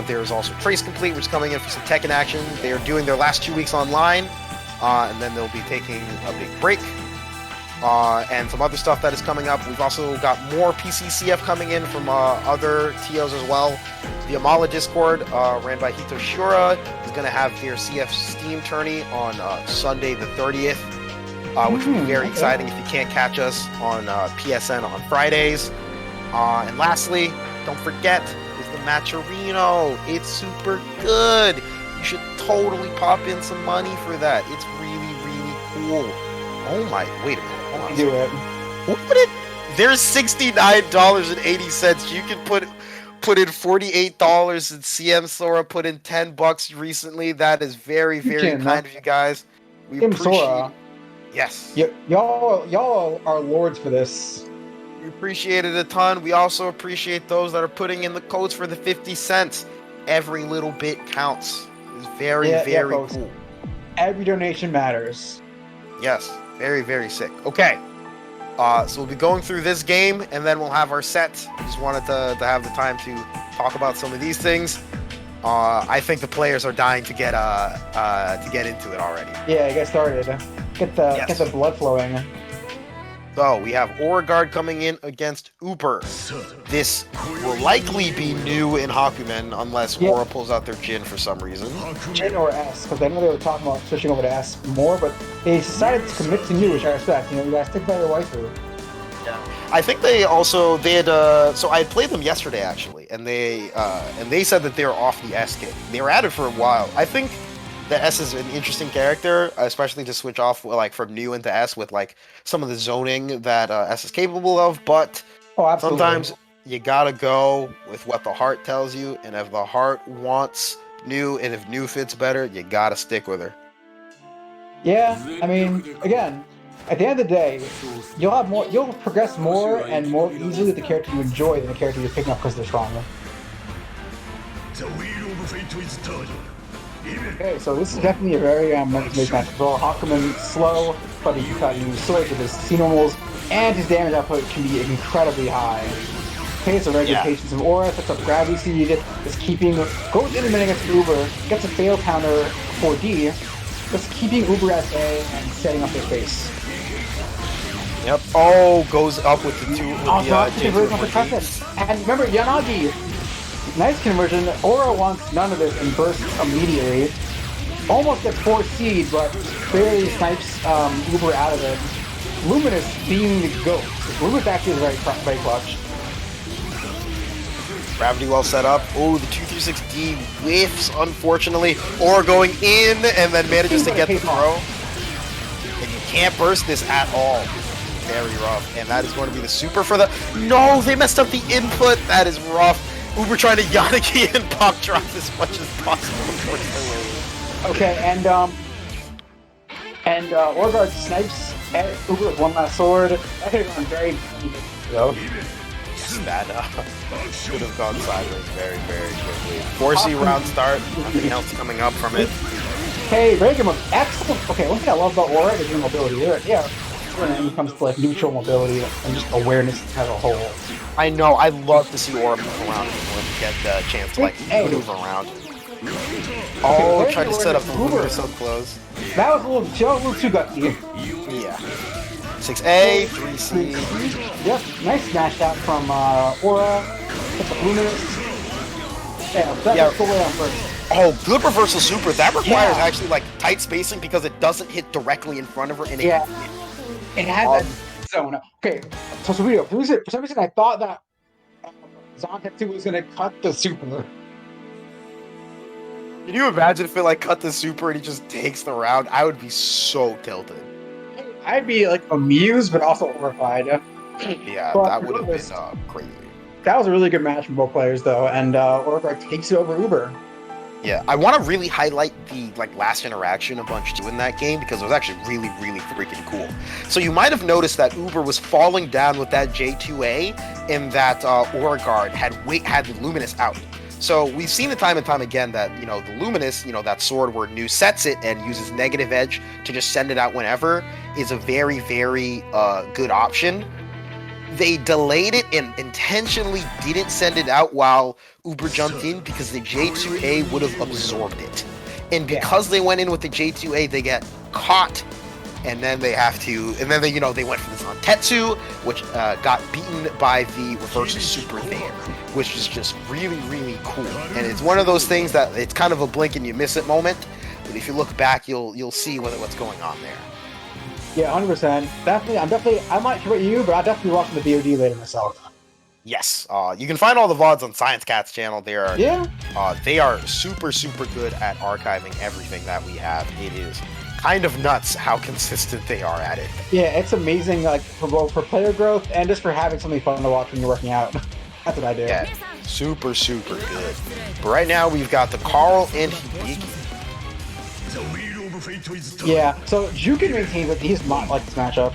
There's also Trace Complete, which is coming in for some Tekken action. They are doing their last 2 weeks online, and then they'll be taking a big break. And some other stuff that is coming up. We've also got more PCCF coming in from other TOs as well. the Amala Discord, ran by Hito Shura, is going to have their CF Steam tourney on Sunday the 30th, which will be very exciting if you can't catch us on PSN on Fridays. And lastly, don't forget, is the Matcherino. It's super good. You should totally pop in some money for that. It's really, really cool. Oh my, wait a minute. Hold on. Do it. What would it? There's $69.80. You can put in $48 and CM Sora put in $10 recently. That is very, very kind of you guys. We appreciate Sora. Yes. Y'all are lords for this. We appreciate it a ton. We also appreciate those that are putting in the codes for the 50 cents. Every little bit counts. It's very, very cool. Every donation matters. Yes. Very, very sick. Okay. So we'll be going through this game, and then we'll have our set. I just wanted to have the time to talk about some of these things. I think the players are dying to get into it already. Yeah, get started. Get the blood flowing. So we have Beauregard coming in against Uber. This will likely be new in Hakumen unless Aura pulls out their Jin for some reason. Jin or S, because I know they were talking about switching over to S more, but they decided to commit to new, which I respect. You know, you guys stick by your waifu. Yeah. I think they had so I had played them yesterday actually, and they said that they're off the S kit. They were at it for a while. I think the S is an interesting character, especially to switch off like from new into S with like some of the zoning that S is capable of. But sometimes you gotta go with what the heart tells you, and if the heart wants new, and if new fits better, you gotta stick with her. Yeah, I mean, again, at the end of the day, you'll progress more and more easily with the character you enjoy than the character you're picking up because they're stronger. Okay, so this is definitely a very mental-based match. Well, Hakumen slow, but he can use swords with his C-normals, and his damage output can be incredibly high. Okay, so very good patience of Aura, sets up gravity seed, is keeping, goes in a minute against Uber, gets a fail counter for D, just keeping Uber as A and setting up their face. Yep. Oh, goes up with the two. And remember, Yanagi. Nice conversion. Aura wants none of this and bursts immediately. Almost gets 4 seed, but barely snipes Uber out of it. Luminous being the GOAT. Luminous actually is very clutch. Gravity well set up. Oh, the 236D whiffs, unfortunately. Aura going in and then manages to get the throw. And you can't burst this at all. Very rough. And that is going to be the super for the... No, they messed up the input. That is rough. Uber trying to Yanagi and pop drop as much as possible. Okay, and Beauregard snipes at Uber with one last sword. That could have gone very though. That should have gone sideways very, very quickly. 4C round start. Nothing else coming up from it. Okay, very good. Excellent. Okay, one thing I love about Aura is your mobility. Yeah, when it comes to like neutral mobility and just awareness as a whole. I know, I love to see Aura move around and get the chance to like move around. Oh, tried to set up the Uber so close. That was a little too gutsy. Yeah. 6A, 3C. Yep, nice smash out from Aura. Hit the Luminous. Yeah, that's the way on first. Oh, good reversal super. That requires actually like tight spacing because it doesn't hit directly in front of her. And it has that zone. Okay, so for some reason I thought that Zantetsu was gonna cut the super. Can you imagine if it like cut the super and he just takes the round? I would be so tilted. I'd be like amused but also horrified. Yeah, that would have been crazy. That was a really good match from both players though, and Beauregard takes it over Uber. Yeah, I want to really highlight the last interaction a bunch too in that game because it was actually really, really freaking cool. So you might have noticed that Uber was falling down with that J2A and that Beauregard had the Luminous out. So we've seen it time and time again that, the Luminous, that sword where New sets it and uses negative edge to just send it out whenever is a very, very good option. They delayed it and intentionally didn't send it out while Uber jumped in because the J2A would have absorbed it. And because they went in with the J2A, they get caught and then they have to, and then they, they went for this on Tetsu, which got beaten by the reverse super there, which is just really, really cool. And it's one of those things that it's kind of a blink and you miss it moment, but if you look back, you'll see what's going on there. Yeah, 100%. I'm not sure about you, but I'll definitely be watching the VOD later myself. Yes, you can find all the VODs on Science Cat's channel. They are super, super good at archiving everything that we have. It is kind of nuts how consistent they are at it. Yeah, it's amazing, like for both for player growth and just for having something fun to watch when you're working out. That's what I do. Yeah, super, super good. But right now we've got the Carl and Hibiki. Yeah, so Jukin maintains that he's not like this matchup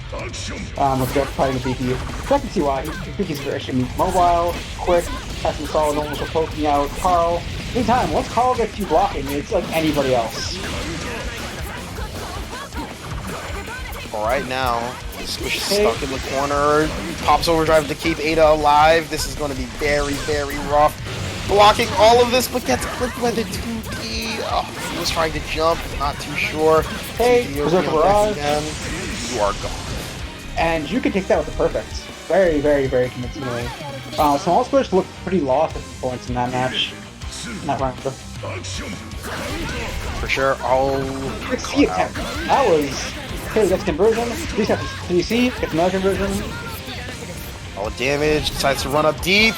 with Jeff fighting the BP. So I can see why. Hibiki's very extremely mobile, quick, has some solid normal for poking out. Carl, anytime, once Carl gets you blocking, it's like anybody else. Alright, now, Squish is stuck in the corner, pops overdrive to keep Ada alive. This is going to be very, very rough. Blocking all of this, but gets clipped by the 2D. Oh, he was trying to jump, not too sure. Hey, Berserker Barrage. You are gone. And you can take that with the perfect. Very, very, very convincingly. Small Squish looked pretty lost at points in that match. Not round. For sure. Oh, C attempt. That was... Okay, gets conversion. 3C, gets another conversion. All damage, decides to run up deep,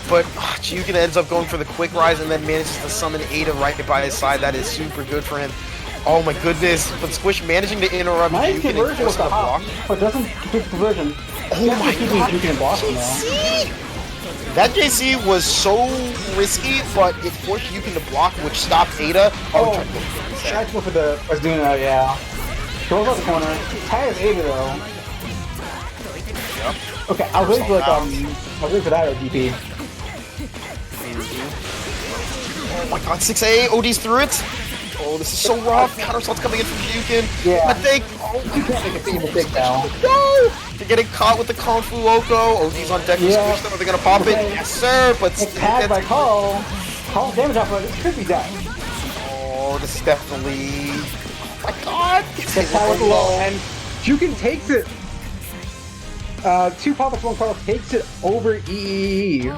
but Jukin ends up going for the quick rise and then manages to summon Ada right by his side. That is super good for him. Oh my goodness, but Squish managing to interrupt Nice Jukin conversion and with the hop, but doesn't complete the conversion. Oh my god, Jukin and blocking that JC was so risky, but it forced Jukin to block, which stopped Ada. Tried to go for the... was doing that, yeah. Goes out the corner. Tires Ada though. Yep. Okay, I was waiting for that ODP. Oh my god, 6A, OD's through it. Oh, this is so rough. Counter assault's coming in from Jukin. Yeah. I think. Oh, You can't make a single pick now. no! They're getting caught with the Kung Fu Loco. OD's on deck for Yeah. Squish, though. Are they gonna pop it? Okay. Yes, sir. But It's tagged by Carl. Carl's damage output could be done. oh, this is definitely. Oh my god! Gets tagged with the low, and Jukin takes it. 2 poppers, 1 Carl takes it over EE.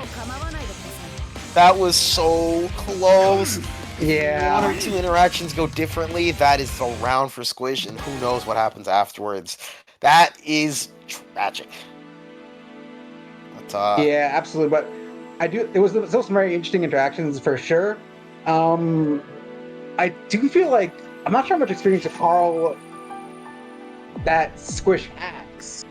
That was so close. Yeah. 1 or 2 interactions go differently. That is the round for Squish, and who knows what happens afterwards. That is tragic. But, Yeah, absolutely. But it was still some very interesting interactions for sure. I do feel like I'm not sure how much experience of Carl that Squish has.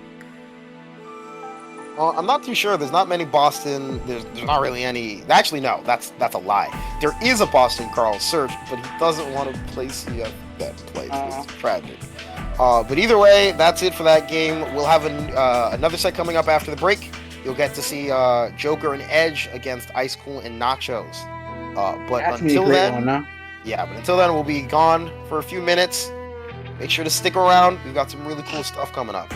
I'm not too sure. There's not many Boston. There's not really any. Actually, no. That's a lie. There is a Boston Carl Search, but he doesn't want to play CF that place. It's tragic. But either way, that's it for that game. We'll have another set coming up after the break. You'll get to see Joker and Edge against Ice Cool and Nachos. But That's until then, one, huh? yeah. But until then, we'll be gone for a few minutes. Make sure to stick around. We've got some really cool stuff coming up.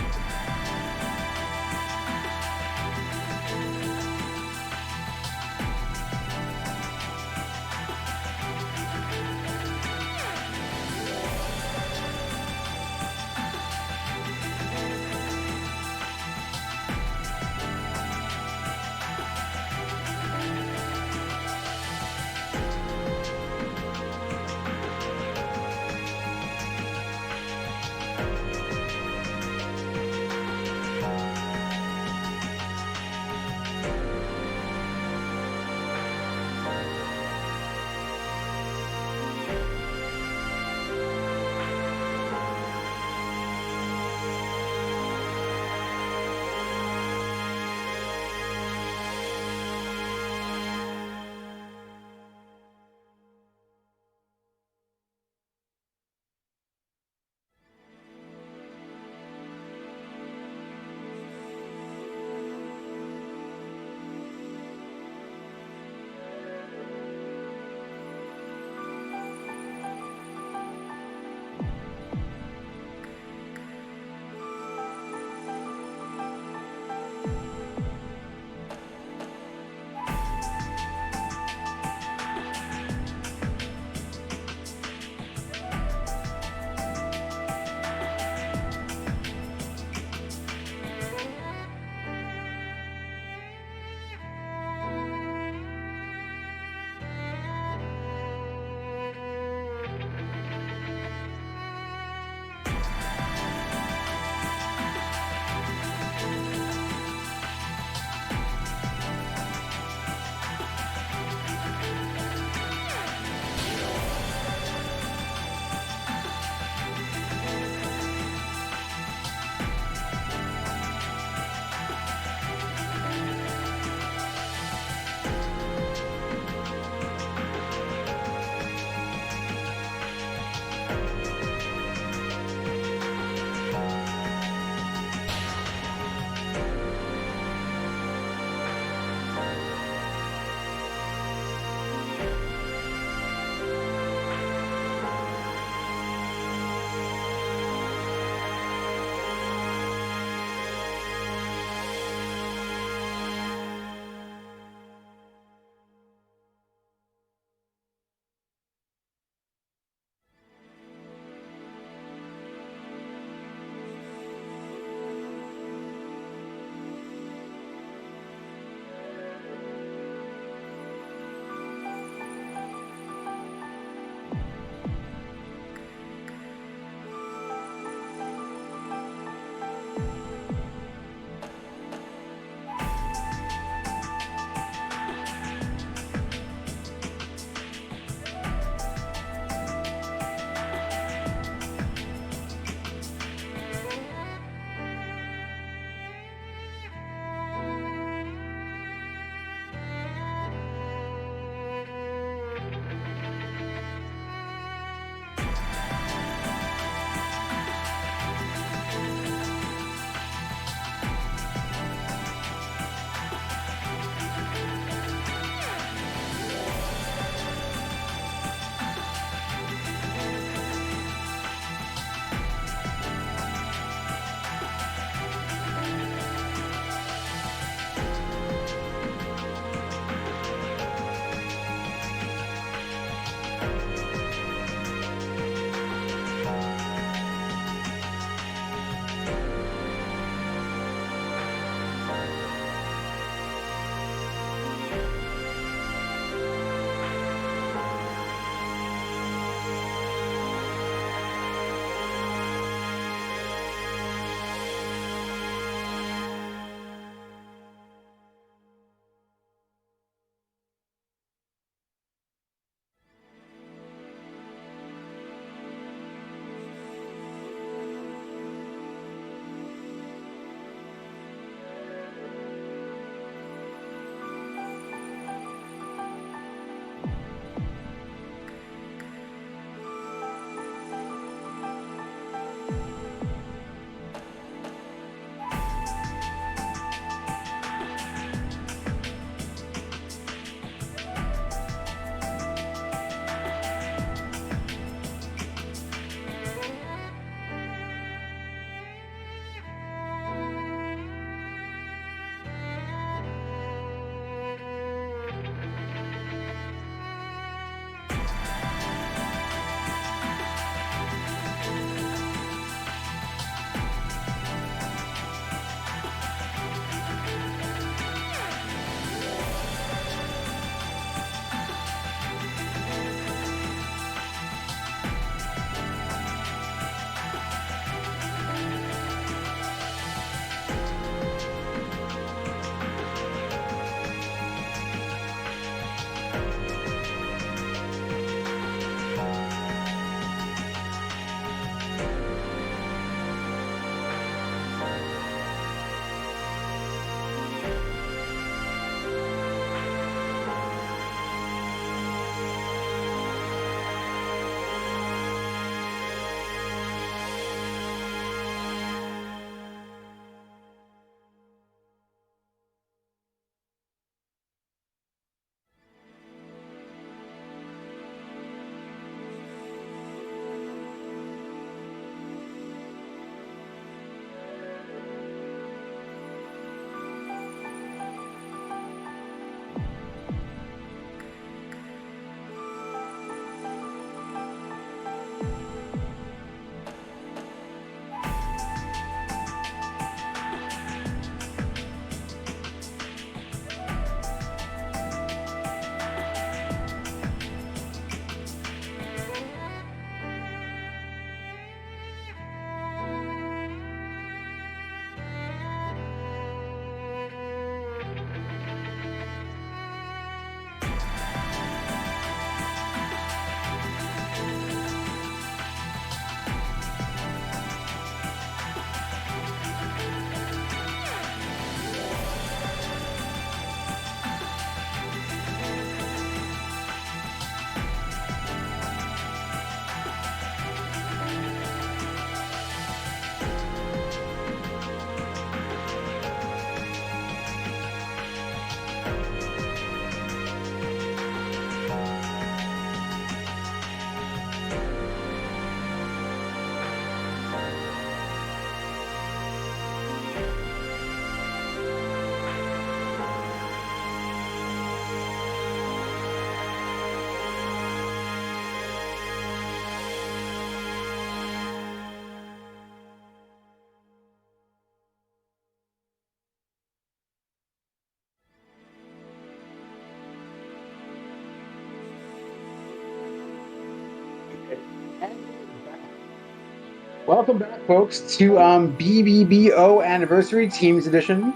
Welcome back, folks, to BBBO Anniversary Teams Edition.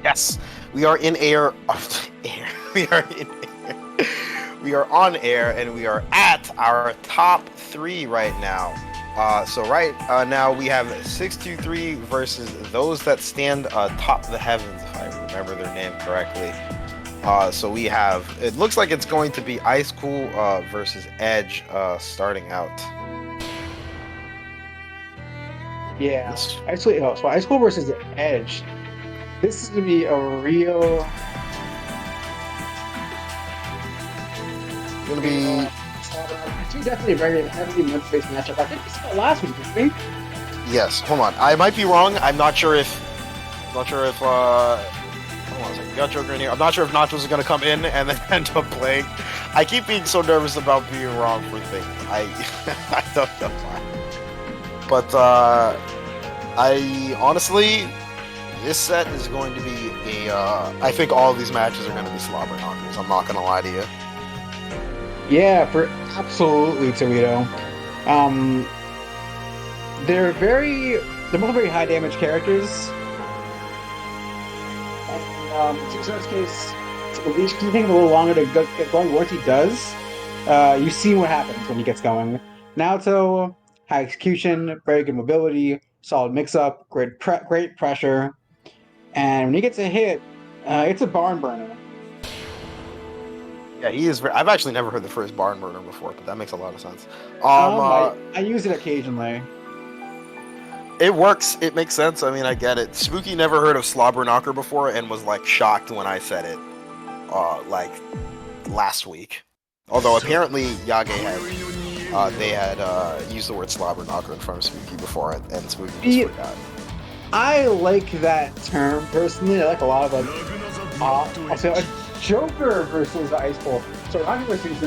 Yes, we are in air. Air. We are in air. We are on air, and we are at our top 3 right now. So now we have 623 versus those that stand atop the heavens, if I remember their name correctly. So we have. It looks like it's going to be Ice Cool versus Edge starting out. Yeah, Ice Cool versus Edge. This is gonna be a real. It's gonna be. Definitely a very heavily Memphis matchup. I think we saw it last week, didn't we? Yes. Hold on. I might be wrong. I'm not sure if. Hold on a second. We got Joker in here. I'm not sure if Nachos is gonna come in and then end up playing. I keep being so nervous about being wrong for things. I don't know why. But I honestly, this set is going to be I think all of these matches are going to be slobber knockers. I'm not going to lie to you. Yeah, for absolutely Toledo. They're both very high damage characters. And in Susanoo's case, it's taking a little longer to get going. Once he does, you see what happens when he gets going. Naoto, high execution, very good mobility, solid mix-up, great pressure, and when he gets a hit, it's a barn burner. Yeah, he is. I've actually never heard the phrase barn burner before, but that makes a lot of sense. I use it occasionally. It works. It makes sense. I mean, I get it. Spooky never heard of slobber knocker before and was like shocked when I said it, like last week. Although apparently Yage had used the word slobber knocker in front of Spooky before, and Spooky just forgot. I like that term personally. I like a lot of I'll say a Joker versus Ice Cold. So Ragnar versus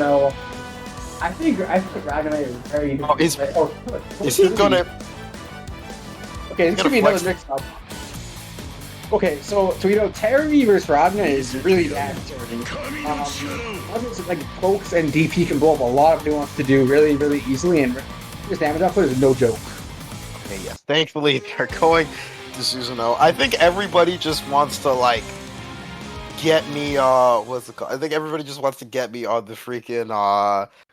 I think Ragnar is very. Is he gonna? Okay, this could be another mix-up. Okay, so Terry versus Ragnar is really bad. Like pokes and DP can blow up a lot of nuance to do really, really easily, and his damage output is no joke. Okay, yes. Thankfully, they're going to Susanoo. I think everybody just wants to get me. What's it called? I think everybody just wants to get me on the freaking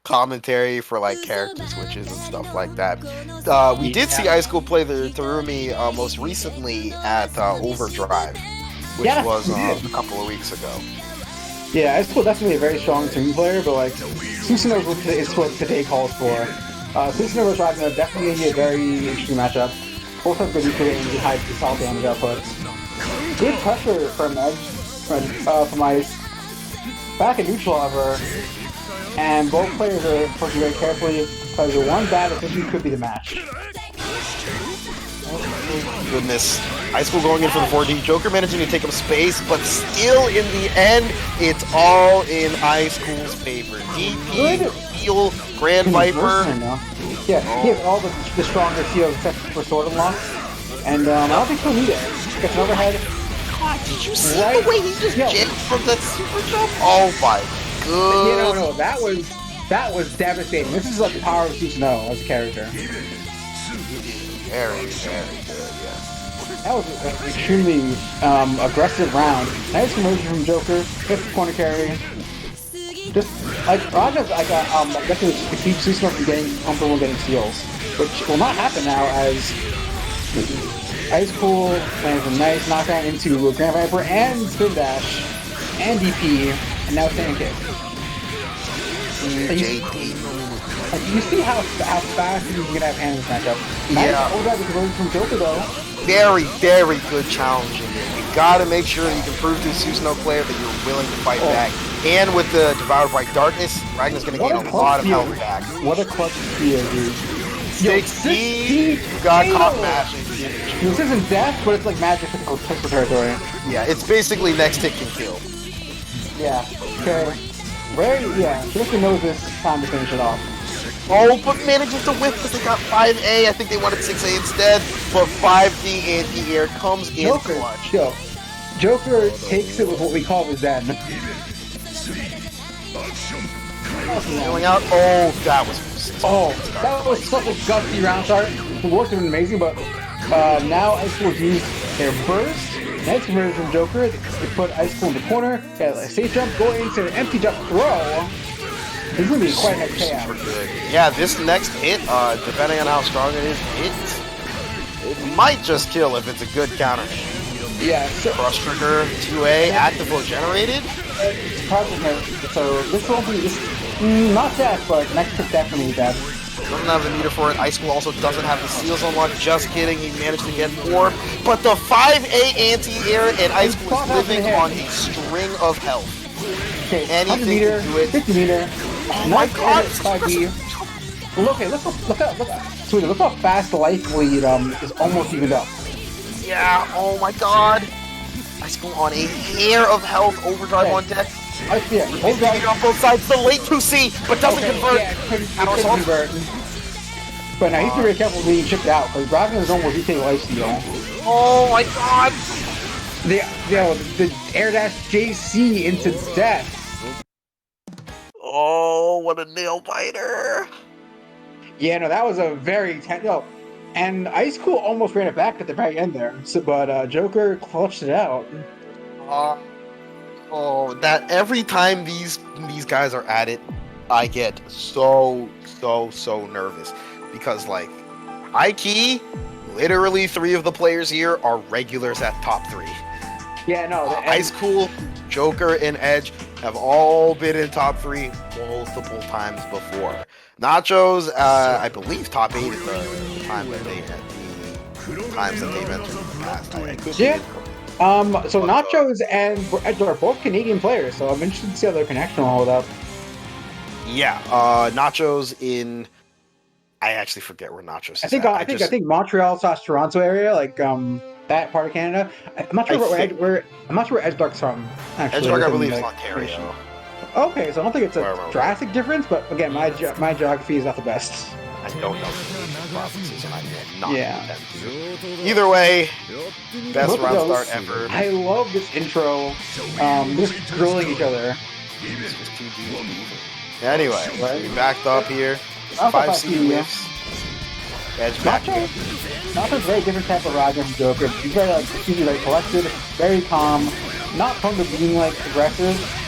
commentary for character switches and stuff like that. We did see Ice Cool play the Terumi most recently at Overdrive, which was a couple of weeks ago. Yeah, Ice Cool definitely a very strong team player, but Susanoo is what today calls for. Susanoo versus Ragnar definitely a very interesting matchup. Both have good recruiting and high solid damage outputs. Good pressure from Edge, from Ice. Back at neutral, however, and both players are pushing very carefully because the one bad decision could be the match. Oh, goodness. Ice Cool going in for the 4D. Joker managing to take up space, but still in the end, it's all in Ice Cool's favor. DP, Heal, Grand Viper. Yeah, he has all the stronger seals except for Sword and Lock. And I don't think he'll need it. Gets an overhead. God, did you see the way he just jammed from that super jump? Oh my god. No, that was devastating. This is the power of Susanoo as a character. Very, very good, yeah. That was an extremely aggressive round. Nice conversion from Joker. Hit the corner carry. Just Ragna's definitely to keep Susanoo from getting comfortable getting steals, which will not happen now as Ice Cool lands a nice knockdown into Grand Viper and Spin Dash and DP, and now Stand Kick. You see how fast you can have hands in this matchup. Yeah. Nice conversion from Joker though. Very, very good challenge in there. You gotta make sure that you can prove to a Susanoo player that you're willing to fight back. And with the Devoured by Darkness, Ragnar's gonna gain a lot of health back. What a clutch steal, dude. 16 got caught mashing. This isn't death, but it's like magic physical territory. Yeah, it's basically next hit can kill. Yeah, okay. Joker knows this time to finish it off. Oh, but manages to whiff because they got 5A. I think they wanted 6A instead, but 5D anti-air comes in clutch. Joker takes it with what we call the Zen. Going out. Oh, that was Oh, that was such a gutsy round start. The work has been amazing, but now Ice Cool's used their burst. Nice conversion from Joker. They put Ice Cool in the corner. Got a safe jump going into an empty jump throw. This is going to be quite a nice payout. Yeah, this next hit, depending on how strong it is, it might just kill if it's a good counter. Yeah, so Cross trigger 2A, active or generated. So this will be not death, but next pick definitely death. Doesn't have the meter for it. Ice Cool also doesn't have the seals unlocked. Just kidding, he managed to get 4. But the 5A anti-air and Ice Cool is living on a string of health. Okay, anything 100 meter, to do it. 50 meter. Oh my god! 5D. Well, okay, look how fast the life lead is almost evened up. Yeah, oh my god. Ice Cool on a hair of health, overdrive on deck. Yeah, Overdrive on both sides, the late 2C, but doesn't convert. Yeah, it couldn't convert. But now he's to be very careful being chipped out, because Bracken is almost retake lifesteal. Oh my god! The air dash JC into death. Oh, what a nail biter! Yeah, no, that was a very and Ice Cool almost ran it back at the very end there. So, but Joker clutched it out. That every time these guys are at it, I get so nervous because like, high key, literally 3 of the players here are regulars at top 3. Yeah, no, Ice Cool, Joker, and Edge have all been in top 3 multiple times before. Nachos, I believe top 8 is the time that they had the times that they've entered in the past. Yeah. So Nachos and Edge are both Canadian players, so I'm interested to see how their connection will hold up. Yeah, Nachos in. I actually forget where Nachos is. I think Montreal / Toronto area, like that part of Canada. I'm not sure where Edge Dark's from. Actually, Edge Dark, I believe, is Ontario. Okay, so I don't think it's a drastic difference, but again, my geography is not the best. I don't know the provinces, and I will not pretend to. Either way, best round start ever. I love this intro. Just drilling each other. Anyway, we backed up here. 5C whiffs. Edge back. Nacho's a very different type of Roger from Joker. He's very very collected, very calm, not prone to being aggressive.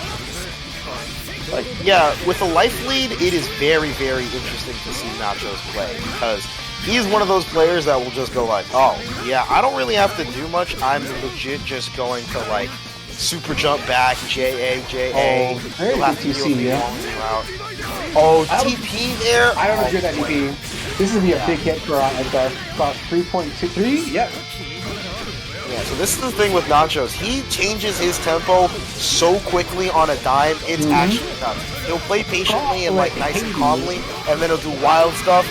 Like, yeah, with a life lead, it is very interesting to see Nachos play because he's one of those players that will just go like, oh yeah, I don't really have to do much. I'm legit just going to super jump back, JA. Oh, very TC, yeah. Oh, TP there. I don't agree with that TP. This is gonna be a big hit for Edgar. About 3.23. Yep. Yeah, so this is the thing with Nachos. He changes his tempo so quickly on a dime, it's actually nuts. He'll play patiently and nice and calmly, and then he'll do wild stuff,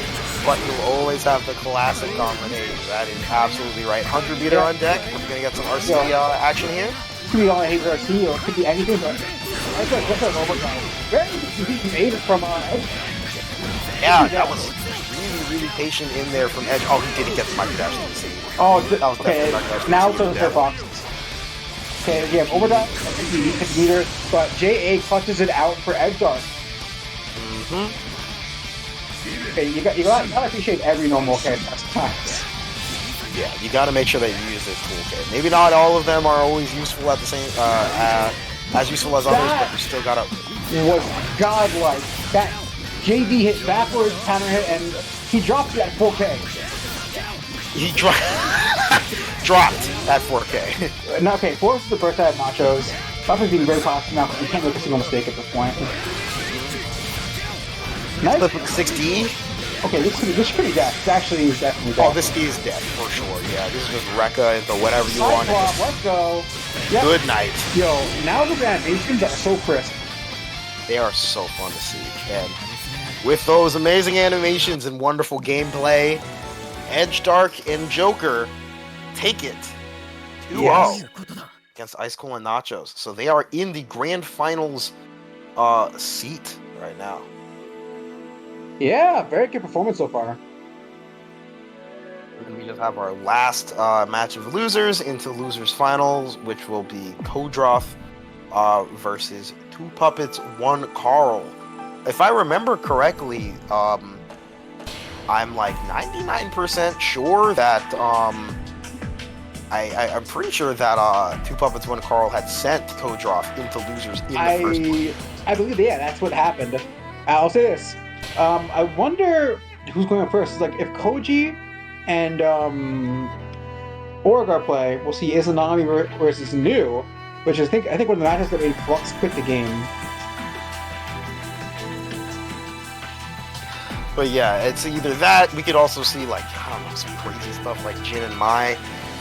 but he'll always have the classic combination. That is absolutely right. 100 meter on deck. We're gonna get some RC action here. Could be all I hate RC, or it could be anything, but I think that's an overdrive. Very easy made from Edge. Yeah, that was really patient in there from Edge. Oh, he didn't get the micro dash to the scene. Oh, okay. Now it's the boxes. Okay, again, overdrive, 50 meter, but JA clutches it out for Edge Dark. Okay, you gotta appreciate every normal character at times. Yeah, you gotta make sure that you use this toolkit. Maybe not all of them are always useful at the same, as useful as others, but you still gotta. Was godlike. That JD hit backwards, counter hit, and he dropped it at 4K. He dropped at 4K. No, okay, forces the burst out of Nachos. Buffer's being very cautious now because you can't make a single mistake at this point. Nice. Flip with 6D. Okay, this is pretty death. This actually is definitely death. Oh, this is death for sure. Yeah, this is just Rekka into whatever you want. Let's go. Yep. Good night. Yo, now the animations are so crisp. They are so fun to see. And with those amazing animations and wonderful gameplay, Edge Dark and Joker take it 2-0 against Ice Cool and Nachos. So they are in the grand finals seat right now. Yeah, very good performance so far. And we just have our last match of losers into losers finals, which will be Kodroth versus 2 Puppets, 1 Carl. If I remember correctly, I'm like 99% sure that I'm pretty sure that Two Puppets One Carl had sent Kodroff into losers in the first place. I believe, yeah, that's what happened. I'll say this. I wonder who's going up first. It's like if Koji and Origar play, we'll see Izanami versus New, which I think one of the matches that made Flux quit the game. But yeah, it's either that. We could also see like I don't know some crazy stuff like Jin and Mai.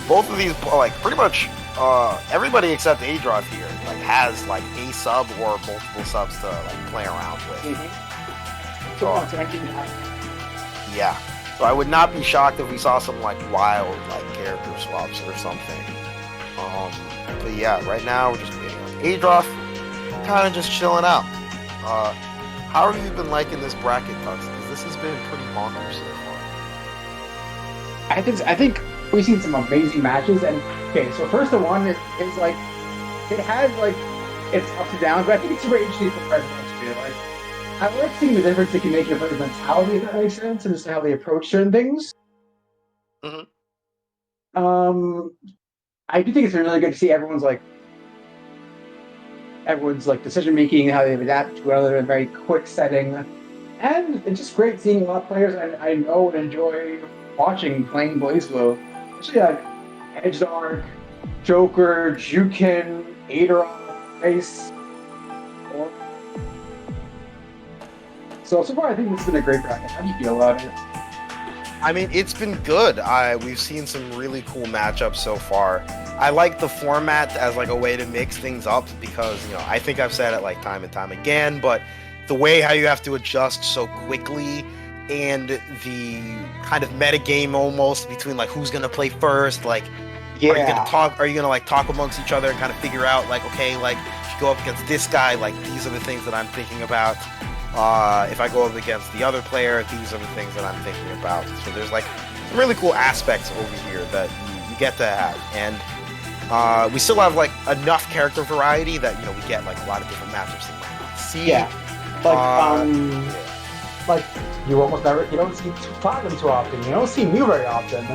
Both of these like pretty much everybody except Adroth here like has like a sub or multiple subs to like play around with. Mm-hmm. So, yeah. So I would not be shocked if we saw some like wild like character swaps or something. But yeah, right now we're just waiting on Adroth, kind of just chilling out. How have you been liking this bracket, Tux? Because this has been pretty bonkers so far. I think we've seen some amazing matches, and okay, so first the one is like it has like its ups and downs, but I think it's super interesting for presidents too. Like I like seeing the difference it can make in players' mentality, if that makes sense, and just how they approach certain things. Mm-hmm. I do think it's been really good to see everyone's decision making, how they've adapted to each other in a very quick setting, and it's just great seeing a lot of players I know and enjoy watching playing BlazBlue, especially like Edgedark, Joker, Jukin, Adora, Ice. So far, I think this has been a great bracket. How do you feel about it? I mean, it's been good. We've seen some really cool matchups so far. I like the format as like a way to mix things up because, you know, I think I've said it like time and time again, but the way how you have to adjust so quickly and the kind of meta game almost between like who's gonna play first, like are you gonna like talk amongst each other and kind of figure out like, okay, like if you go up against this guy, like these are the things that I'm thinking about. If I go up against the other player, these are the things that I'm thinking about. So there's like some really cool aspects over here that you get to have. And we still have like enough character variety that, you know, we get like a lot of different matchups that we might not see. Yeah. Like you don't see Platinum too often. You don't see Mew very often.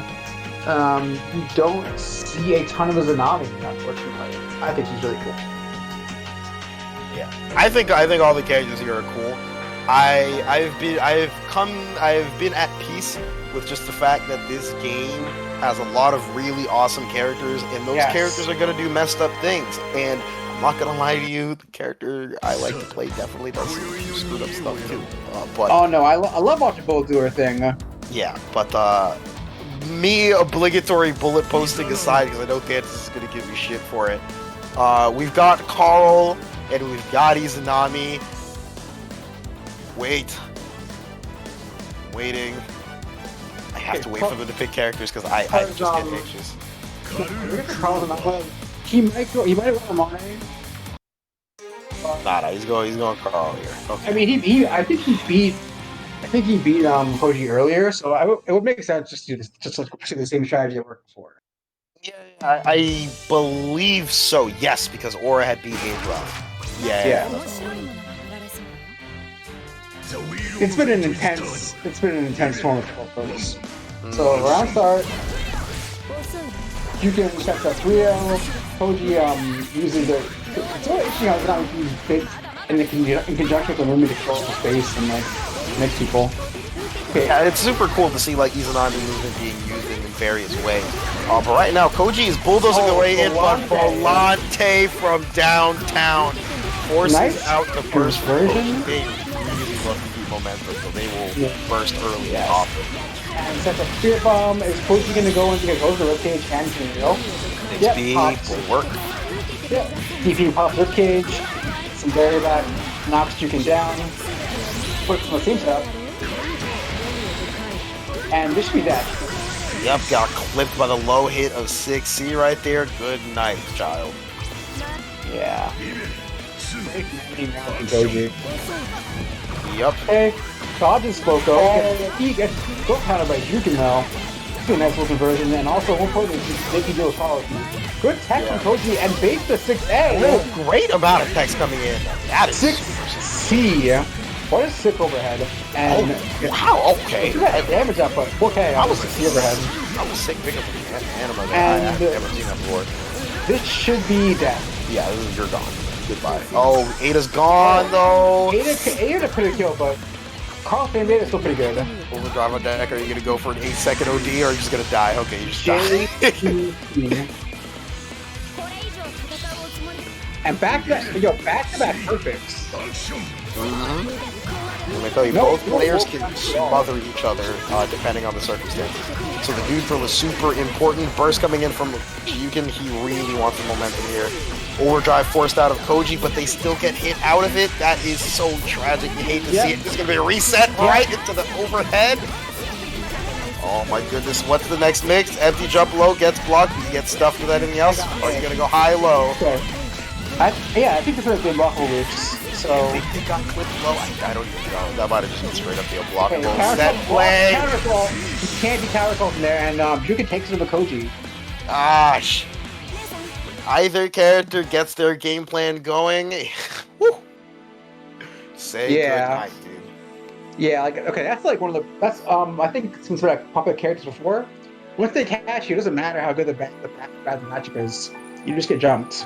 You don't see a ton of Izanami, unfortunately. I think he's really cool. Yeah, I think all the characters here are cool. I've been at peace with just the fact that this game has a lot of really awesome characters, and those characters are gonna do messed up things. And I'm not gonna lie to you, the character I like to play definitely does some screwed up stuff too. But oh no, I love watching Bull do her thing. Yeah, but me obligatory bullet posting aside, because I know Dantis is gonna give me shit for it. We've got Carl. And we've got Izanami. Waiting. I have to wait for them to pick characters because I just get anxious. He might go Ramane. Nah, he's going Carl here. Okay. I mean, I think he beat Koji earlier, so it would make sense just to pursue the same strategy that worked before. Yeah, I believe so. Yes, because Aura had beat Adroth. Yeah. It's been an intense tournament for folks. So round start, you can check that 3L. Koji uses the. It's really interesting how it's not using big in conjunction with the limited control space and like mix people. Okay. Yeah, it's super cool to see like Izanami movement being used in various ways. But right now, Koji is bulldozing away in on Volante from downtown. Forces out the burst version. They really love to keep momentum, so they will burst early and often. And since a Spirit Bomb is Koji going to go into both the Ribcage and Tornado. XP will work. Yep. DP pops Ribcage. Some barrier back knocks Jukin down. Puts from the same setup. And this should be that. Yep, got clipped by the low hit of 6C right there. Good night, child. Yeah. Koji. Yep. Okay, dodges Spoko. He gets still countered by Jukin though. It's a nice little conversion, and also one point is making deal with follow. Good tech from Koji and bait the 6A. Great amount of text coming in. That is 6C. What is sick overhead? And wow, okay. you got damage output. 4K. I was 60 overhead. I was sick pickup an anime that And I've never seen that before. this should be death. Yeah, you're gone. Goodbye. Oh, Ada's gone though. Ada could have killed, but Carl Fan Beta is still pretty good. Overdrive on deck. Are you gonna go for an 8-second OD or are you just gonna die? Okay, you just die. And back to back perfects. Let me tell you, both players can smother each other depending on the circumstances. So the neutral is super important. Burst coming in from Yukin, he really wants the momentum here. Overdrive forced out of Koji, but they still get hit out of it. That is so tragic. You hate to see it. There's going to be a reset right into the overhead. Oh my goodness, what's the next mix? Empty jump low, gets blocked, you get stuffed with anything else? Or are you going to go high-low? Okay. I think this would have been blockable loops. So they got clipped low. I don't even know. That might have just been straight up the unblockable okay, set play. Counterfall. You can't be counterfall from there, and Yuka takes it to Koji. Gosh. Either character gets their game plan going. Woo. Say good night, dude. Yeah, like okay, that's like one of the I think since we're like popular characters before, once they catch you, it doesn't matter how good the bad matchup is. You just get jumped.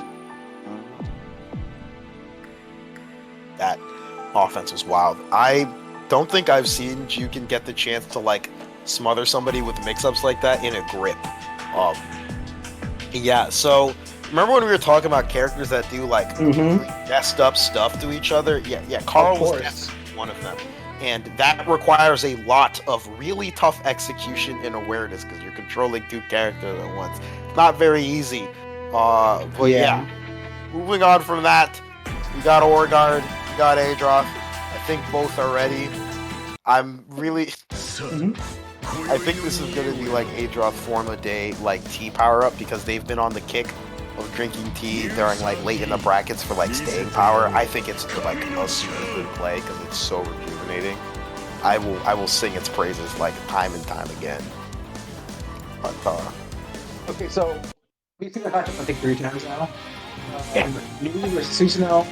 That offense was wild. I don't think I've seen Jukin get the chance to like smother somebody with mix-ups like that in a grip. Yeah, so remember when we were talking about characters that do like messed up stuff to each other? Yeah, Carl was definitely one of them. And that requires a lot of really tough execution and awareness because you're controlling two characters at once. Not very easy. But yeah. Moving on from that, we got Orgard, we got Adroth. I think both are ready. I'm really... I think this is going to be like Adroth form a day, like tea power up because they've been on the kick of drinking tea during like late in the brackets for like staying power. I think it's like a super good play because it's so rejuvenating. I will sing its praises like time and time again. But okay, so we've seen the matchup I think 3 times now. New versus Susanoo.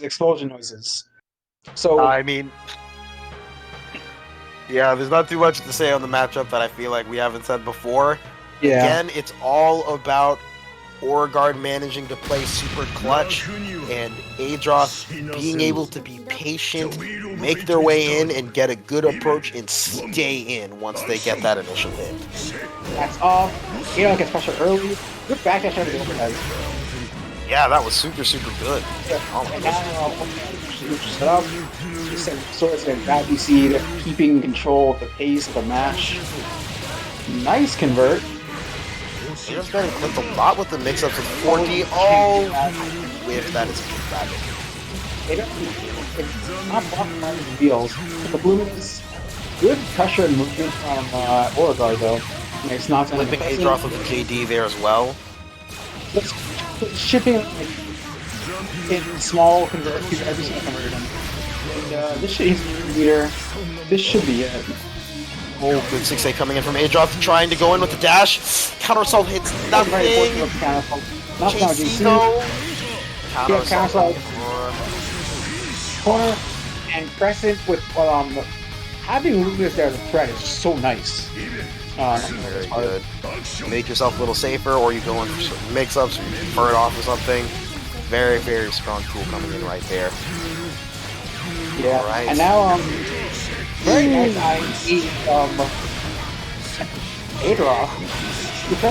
Explosion noises. So I mean, yeah, there's not too much to say on the matchup that I feel like we haven't said before. Yeah. Again, it's all about Orgard managing to play super clutch and Adroth being able to be patient, make their way in, and get a good approach and stay in once they get that initial hit. That's off. You know, gets pressure early. Good backdash out of the overhead. Yeah, that was super, super good. Yeah. And now, set up. Swords and grab BC, they're keeping control of the pace of the match. Nice convert. He's been clipped a lot with the mix-ups with 4D. Oh, whiff, that is pathetic. It's not blocking by the wheels. The Bloom is good pressure and movement from Orgard, though. It's not flipping Adroth with the JD there as well. It's shipping like, in small converters, every single conversion. And this should meter. This should be it. Oh, good 6A coming in from Adroth, trying to go in with the dash. Counter assault hits nothing. Not JC, counter assault. Corner and Crescent with having Luminous there as a threat is so nice. Very good. Make yourself a little safer, or you go in for certain mix-ups, or you burn off or something. Very, very strong tool coming in right there. Yeah, right. And now very nice I eat Adroth. This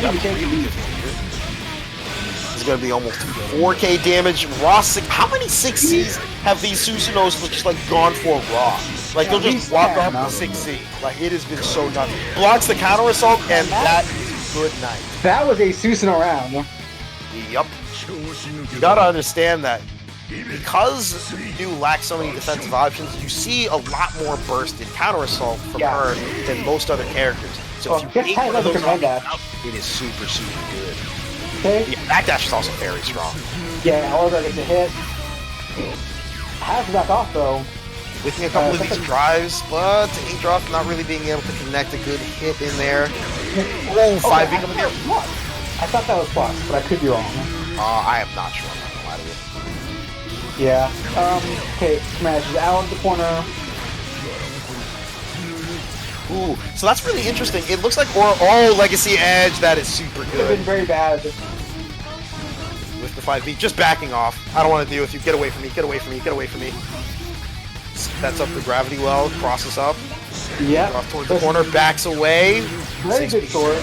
is going to be almost 4K damage. Raw how many 6Cs have these Susanos just like gone for raw? Like they'll just walk off the 6C. Like it has been so nuts. Blocks the counter assault, and that is good night. That was a Susanoo round. Yup. You gotta understand that because you do lack so many defensive options, you see a lot more burst in counter assault from her than most other characters. So if you take one of those options out, it is super, super good. Okay. Yeah, backdash is also very strong. Yeah, Orgard gets a hit. Has to back off though. Making a couple of these drives, but Adroth not really being able to connect a good hit in there. Oh, 5B coming there. I thought that was plus, but I could be wrong. I am not sure. I'm not gonna lie to you. Yeah. Okay, Smash is out of the corner. Ooh, so that's really interesting. It looks like Legacy Edge. That is super It's good. been very bad. With the 5B, just backing off. I don't want to deal with you. Get away from me. Get away from me. Get away from me. Sets up the gravity well. Crosses up. Yep. Off towards the corner. Backs away. Very good sword.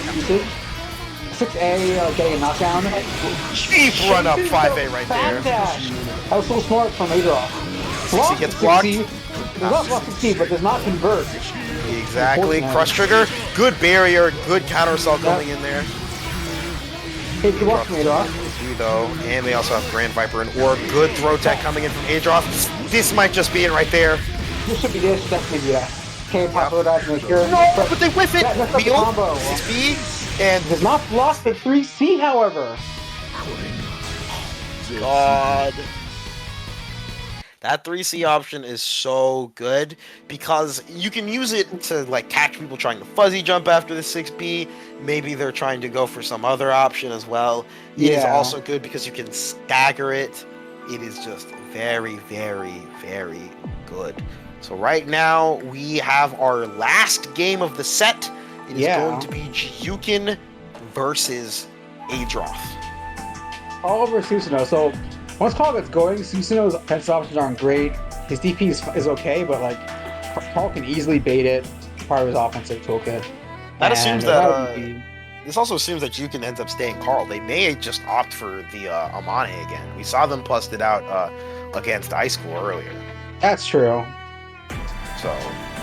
6A getting a knockdown. Cheap run up 5A right there. Dash. That was so smart from Adolf. 6C gets blocked. There's not block 6C, but does not convert. Exactly. Crush trigger. Good barrier. Good counter assault coming in there. Hey, good luck from Adolf. Though, and they also have Grand Viper and Orb. Good throw tech coming in from Adolf. This might just be it right there. This should be this. Definitely be that. Okay, Papa dodge make sure. No, but they whiff it. That's the combo. 6B and does not block the 3C, however. God. That 3C option is so good because you can use it to like catch people trying to fuzzy jump after the 6B. Maybe they're trying to go for some other option as well. It is also good because you can stagger it. It is just very, very, very good. So right now we have our last game of the set. It is going to be Jiyukin versus Adroth. All over Susanoo. So once Paul gets going, Susanoo's offensive options aren't great. His DP is okay, but like Paul can easily bait it. It's part of his offensive toolkit. That assumes that this also assumes that Jiyukin ends up staying Carl. They may just opt for the Amane again. We saw them bust it out against Ice School earlier. That's true. So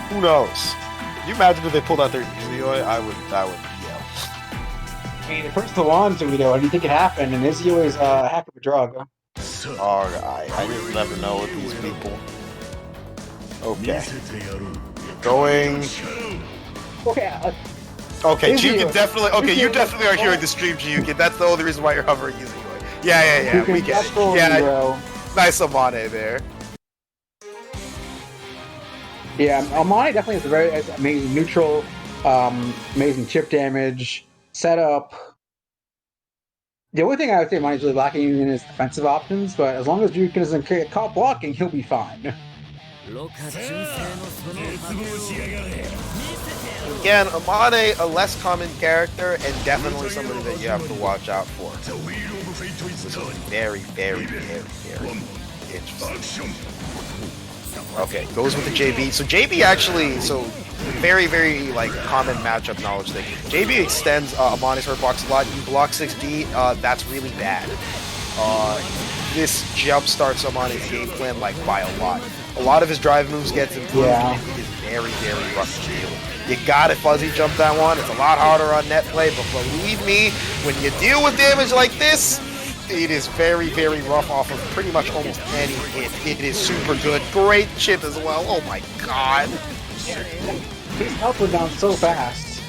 who knows? Can you imagine if they pulled out their Izuyoi? I would yell. I mean, the first to launch video, anything could happen, and Izuyoi is a heck of a drug. Oh, I just never know with these people. Okay. Going. Okay. Okay, Jiyukin definitely. Okay, you definitely are hearing the stream, Jiyukin. That's the only reason why you're hovering Izuyoi. Yeah. We get it. Yeah. Nice Amane there. Yeah, Amane definitely has a very amazing neutral, amazing chip damage, setup. The only thing I would say Amane's really lacking in is defensive options, but as long as Jiyukin doesn't get caught blocking, he'll be fine. Again, Amane, a less common character, and definitely somebody that you have to watch out for. This is very, very, very, very interesting. Okay, goes with the JB. So JB actually, very, very like common matchup knowledge thing. JB extends Amane's hurt box a lot. You block 6D, that's really bad. This jump starts Amane's game plan like by a lot. A lot of his drive moves gets improved. Yeah. It is very, very rough to deal. You gotta fuzzy jump that one. It's a lot harder on net play, but believe me, when you deal with damage like this, it is very, very rough off of pretty much almost any hit. It is super good. Great chip as well. Oh my god. His health was down so fast.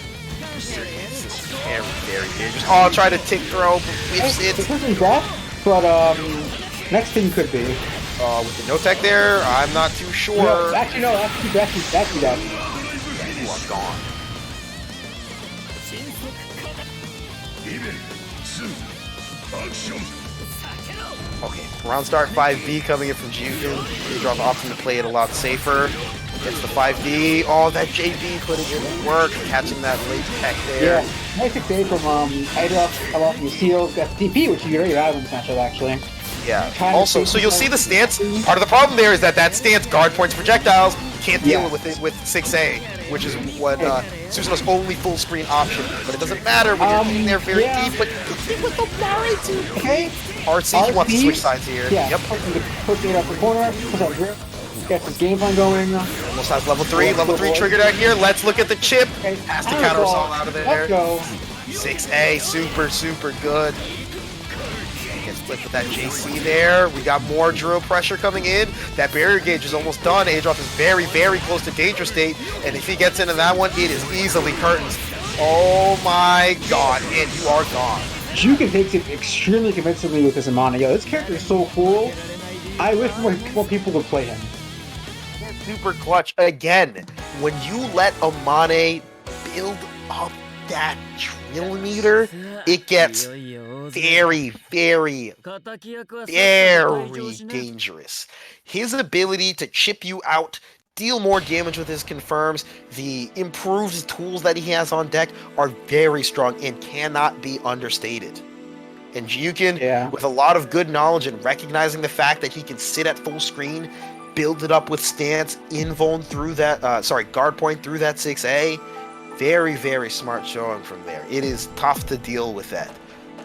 This is very, very dangerous. Oh, I'll try to tick throw, but whiffs it. This isn't death, but next thing could be. With the no tech there, I'm not too sure. No, actually, death. You are gone. Okay, round start 5B coming in from Jiyukin. Adroth opting to play it a lot safer. Gets the 5D. Oh, that JB putting in work, catching that late tech there. Yeah, nice exchange from Adolf, a lot from the Seals. That's DP, which you already have in this matchup, actually. Yeah. Also, so you'll see the stance. Part of the problem there is that stance guard points projectiles. You can't deal with it with 6A, which is what Susanoo's only full screen option. But it doesn't matter when you're getting there very deep. But with the Mari too. Okay. RC, he wants to switch sides here. Yeah. Yep. Push it up the corner. Push that grip. Gets his game plan going. Almost has level 3. Level 3 triggered out here. Let's look at the chip. Has to counter us all out of there. Let's go. 6A, super, super good. Gets flipped with that JC there. We got more drill pressure coming in. That barrier gauge is almost done. Adroth is very, very close to danger state. And if he gets into that one, it is easily curtains. Oh my god. And you are gone. Jiyukin takes it extremely convincingly with this Amane. Yo, this character is so cool. I wish more people would play him. Super clutch. Again, when you let Amane build up that drill meter, it gets very, very, very dangerous. His ability to chip you out, deal more damage with his confirms, the improved tools that he has on deck are very strong and cannot be understated. And Jukin, with a lot of good knowledge and recognizing the fact that he can sit at full screen, build it up with stance, invuln through that, guard point through that 6A, very, very smart showing from there. It is tough to deal with that.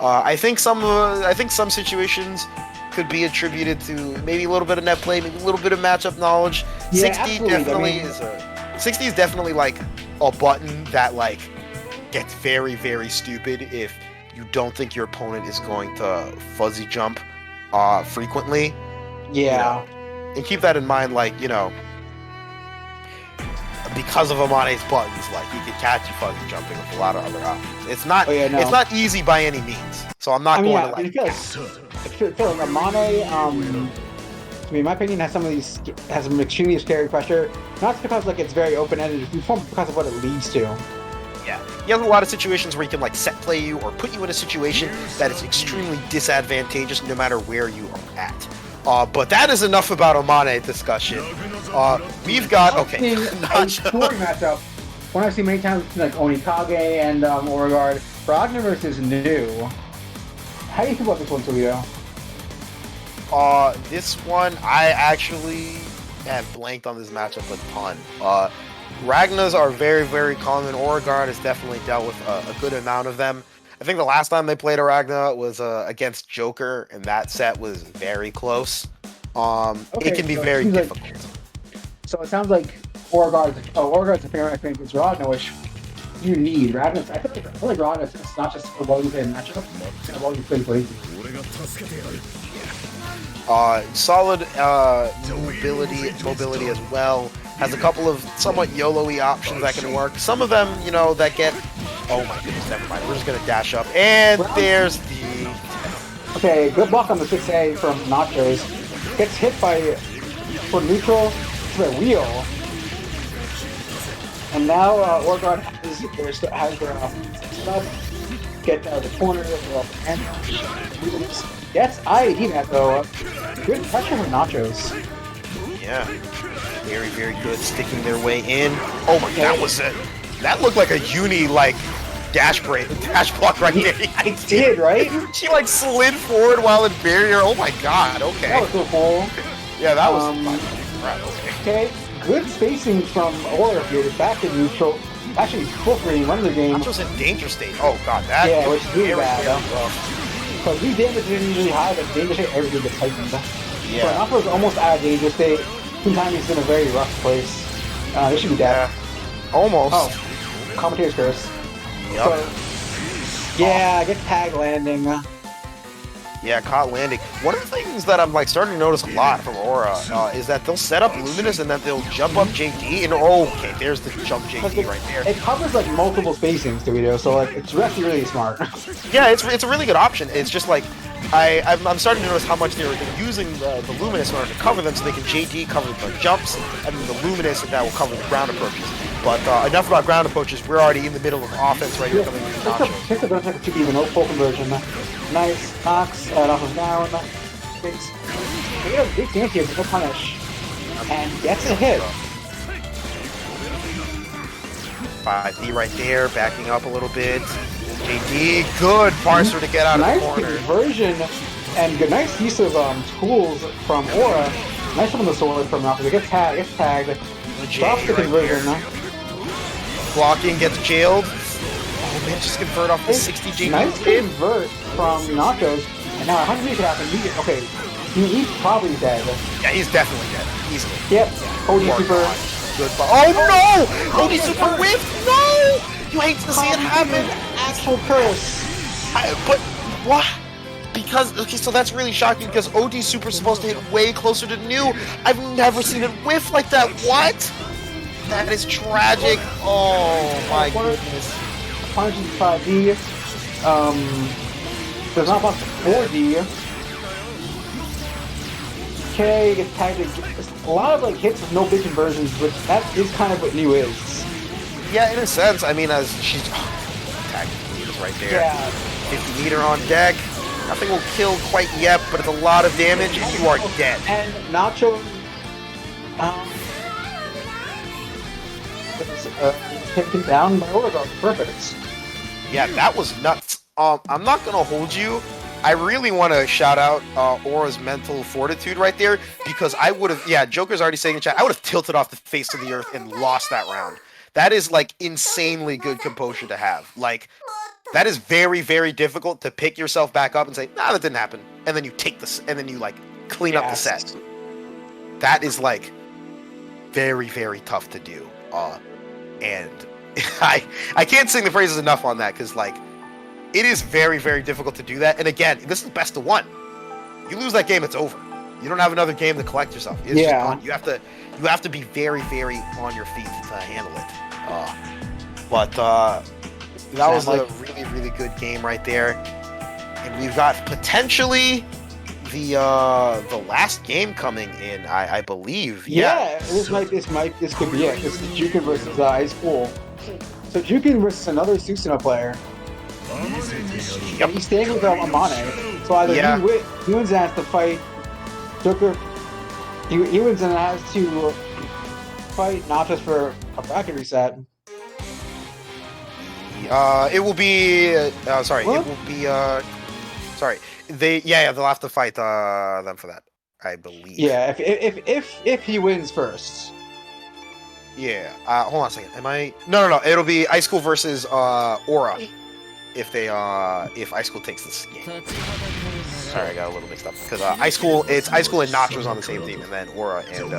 I think some situations could be attributed to maybe a little bit of net play, maybe a little bit of matchup knowledge. Yeah, 60 definitely is definitely like a button that like gets very, very stupid if you don't think your opponent is going to fuzzy jump frequently. Yeah. You know? And keep that in mind, like, you know, because of Amane's buttons, like, he can catch you fuzzy jumping with a lot of other options. It's not it's not easy by any means. So I'm not going to like... I feel like Amane, in my opinion, has some extremely scary pressure. Not because like it's very open-ended, it's because of what it leads to. Yeah, he has a lot of situations where he can like set play you or put you in a situation that is extremely disadvantageous no matter where you are at. But that is enough about Amane discussion. We've got a scoring matchup. One I've seen many times like Onikage and Beauregard. Ragnar versus New. How do you feel about this one, Toledo? This one, I actually have blanked on this matchup a ton. Ragnars are very, very common. Beauregard has definitely dealt with a good amount of them. I think the last time they played a Ragnar was against Joker, and that set was very close. It can be very difficult. So it sounds like Beauregard's a fair match against Ragnar, which you need. Ragnar, I feel like Ragnar is not just a well you play in matchup, it's a well you play crazy. Solid mobility as well. Has a couple of somewhat YOLO-y options that can work. Some of them, you know, that get... Oh my goodness, never mind. We're just going to dash up. And there's the... Okay, good block on the 6A from Nachos. Gets hit for neutral to the wheel. And now Beauregard has their stuff. Get the corner and gets IAD that though. Good pressure from Nachos. Yeah. Very, very good. Sticking their way in. Oh my god, that looked like a uni like dash block right there. It did, right? She like slid forward while in barrier. Oh my god, okay. That was so cool. Yeah, that was okay. Good spacing from Aura here. Back in neutral. Actually full screen, run the game. Nacho's in danger state. Oh god, that which is really bad. Because these damage isn't usually high, but danger state everything gets heightened. Yeah. So Nacho's almost out of danger state. Sometimes he's in a very rough place. This should be dead. Almost. Oh. Commentator's curse. Yep. So, I get tag landing. Yeah, caught landing. One of the things that I'm like starting to notice a lot from Aura is that they'll set up Luminous and then they'll jump up JD and okay, there's the jump JD right there. It covers like multiple spacings, Dorito, so like it's actually really smart. Yeah, it's a really good option. It's just like I'm starting to notice how much they're using the Luminous in order to cover them, so they can JD cover the jumps and then the Luminous that will cover the ground approaches. But enough about ground approaches. We're already in the middle of offense right here. Take the benefit to be even full conversion. Nice knocks. Knocks down. Big chance here to punish, and gets a hit. 5D right there, backing up a little bit. JD, good parser to get out of the corner. Nice conversion and good, nice use of tools from Aura. Nice one on the sword from Malcolm. Gets tagged. Drops the conversion. Blocking, gets jailed. Oh man, just convert off the 60 JD. Nice convert from Nachos. And now 100 could happen. Okay, he's probably dead. Yeah, he's definitely dead. Easily. Yep. OD Super. Good. Oh no! OD Super whiff! No! You hate to see it happen. Actual curse. But what? Because okay, so that's really shocking because OD Super's supposed to hit way closer to New. I've never seen it whiff like that. What? That is tragic. Oh my goodness. Punches 5D. Does not block 4D. Okay, gets tagged. A lot of like hits with no big conversions, but that is kind of what New is. Yeah, in a sense. I mean, as she's tagged right there. Yeah. 50 meter on deck. Nothing will kill quite yet, but it's a lot of damage, and you are dead. And Nacho, taken down by Oregon. Perfect. Yeah, that was nuts. I'm not gonna hold you. I really want to shout out Aura's mental fortitude right there, because I would have, yeah, Joker's already saying in chat, I would have tilted off the face of the earth and lost that round. That is, like, insanely good composure to have. Like, that is very, very difficult to pick yourself back up and say, nah, that didn't happen. And then you take this, and then you, like, clean up the set. That is, like, very, very tough to do. And I can't sing the praises enough on that, because, like, it is very, very difficult to do that. And again, this is best of one. You lose that game, it's over. You don't have another game to collect yourself. It's just gone. You have to be very, very on your feet to handle it. But that was a really, really good game right there. And we've got potentially the last game coming in, I believe. Yeah, this could be it. This is Jukin versus High School. So Jukin versus another Susanoo player. Yep. He's staying with Amane. So either he wins and has to fight Joker. He wins and has to fight not just for a bracket reset. It will be. Sorry. What? It will be. Sorry. They'll have to fight them for that, I believe. Yeah, if he wins first. Yeah. Hold on a second. Am I? No. It'll be High School versus Aura. If High School takes this game. Sorry, I got a little mixed up because High School and Nacho's on the same team, and then Aura and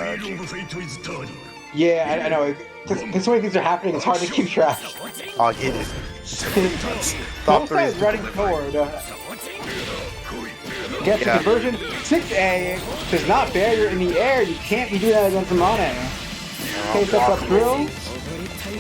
Yeah, I know. There's so many things are happening. It's hard to keep track. It is. Both sides running forward. Get the conversion. 6A does not barrier in the air. You can't be doing that against Amane. Okay, sets up through.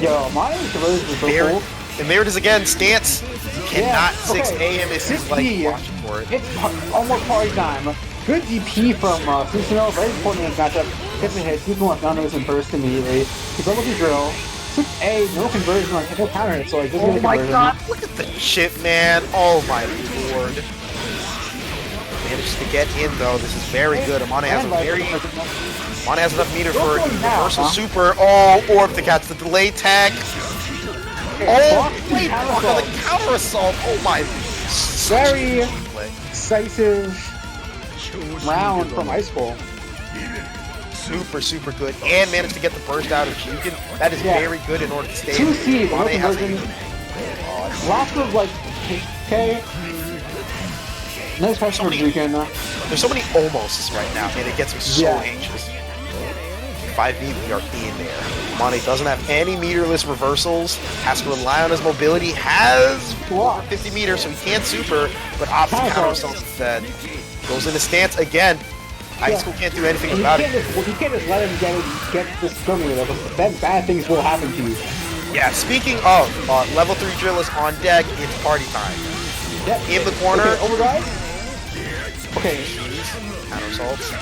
Yo, Amane's conversion is so cool. And there it is again, stance. Cannot 6A him if he's like watching for it. It's almost party time. Good DP from Susanoo, very important in this matchup. Gets a hit, Susanoo left on and burst immediately. He's almost a drill. 6A, no conversion, like no counter hit, so like oh my god, look at the chip, man. Oh my lord. Managed to get in though. This is very good. Amane has enough meter for a reversal super. Oh, orb to catch the delay tag. Oh, wait, the counter assault. Oh my. Very decisive round from High School. Super, super good. And managed to get the burst out of Jukin. That is very good in order to stay. 2C, no conversion. Lots of like, okay. Nice pressure for Jukin. There's so many almosts right now, and it gets me so anxious. 5V, we are in there. Amane doesn't have any meterless reversals, has to rely on his mobility, has 50 meters, so he can't super, but opts to counter assault instead. Goes into stance again. High School can't do anything about it. You can't just let him get this scrummy with it. Then bad things will happen to you. Yeah, speaking of, level 3 drill is on deck, it's party time. Yep. In the corner. Okay, overdrive? Okay. Counter assaults.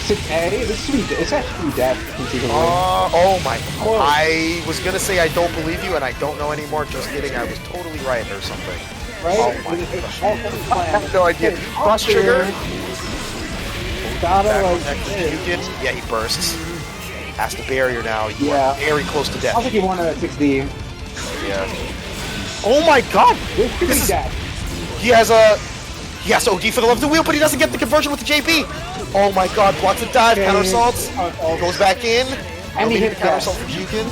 6A, this actually death. Oh my god. I was gonna say I don't believe you and I don't know anymore, just kidding, I was totally right or something. Right? Oh my god. I have no idea. Cross trigger. Gotta yeah, he bursts. Has the barrier now. You are very close to death. I think he won at 6D. Yeah. Oh my god! This is death. He has OD for the left of the wheel, but he doesn't get the conversion with the JP. Oh my god, blocks the dive, counter assaults, goes back in, and he hit the counter assault from Jukin.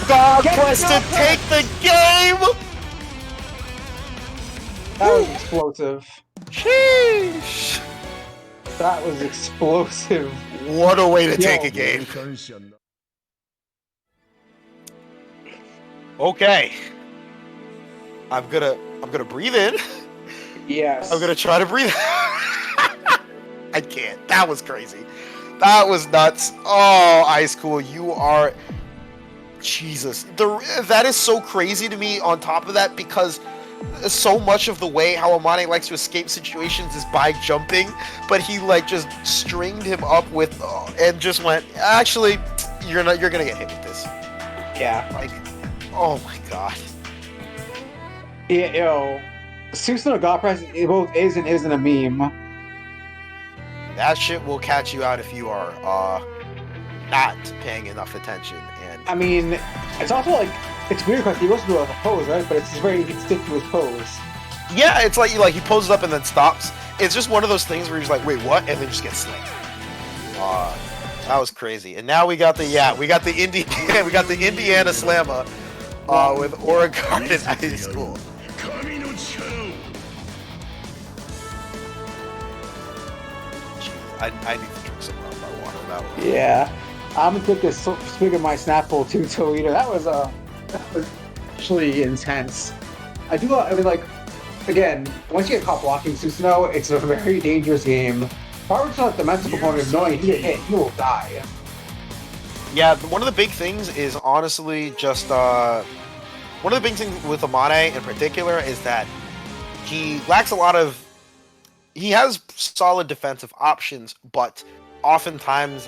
God press to take the game! That was explosive. Sheesh. That was explosive. What a way to take a game. Okay. I'm gonna breathe in. Yes. I'm gonna try to breathe. I can't. That was crazy. That was nuts. Oh, High School, you are... Jesus. That is so crazy to me on top of that, because so much of the way how Amane likes to escape situations is by jumping, but he like just stringed him up with and just went, actually, you're gonna get hit with this. Yeah. Like, oh my god. Yeah, Susanoo God Press both is and isn't a meme. That shit will catch you out if you are not paying enough attention. And I mean, it's also like it's weird because he goes to do like a pose, right? But it's a very conspicuous pose. yeah, it's like he poses up and then stops. It's just one of those things where he's like, wait, what? And then just gets slammed. That was crazy. And now we got the Indiana Slammer with Oregon in high school. I need to drink some of my water. That was... Yeah, I'm gonna take this swig of my Snapple too, Toledo. That was actually intense. I mean, like, again, once you get caught blocking Susanoo, it's a very dangerous game. Harvard's not the mental component of knowing if you get hit, you will die. Yeah, one of the big things is honestly just one of the big things with Amane in particular is that he lacks a lot of. He has solid defensive options, but oftentimes,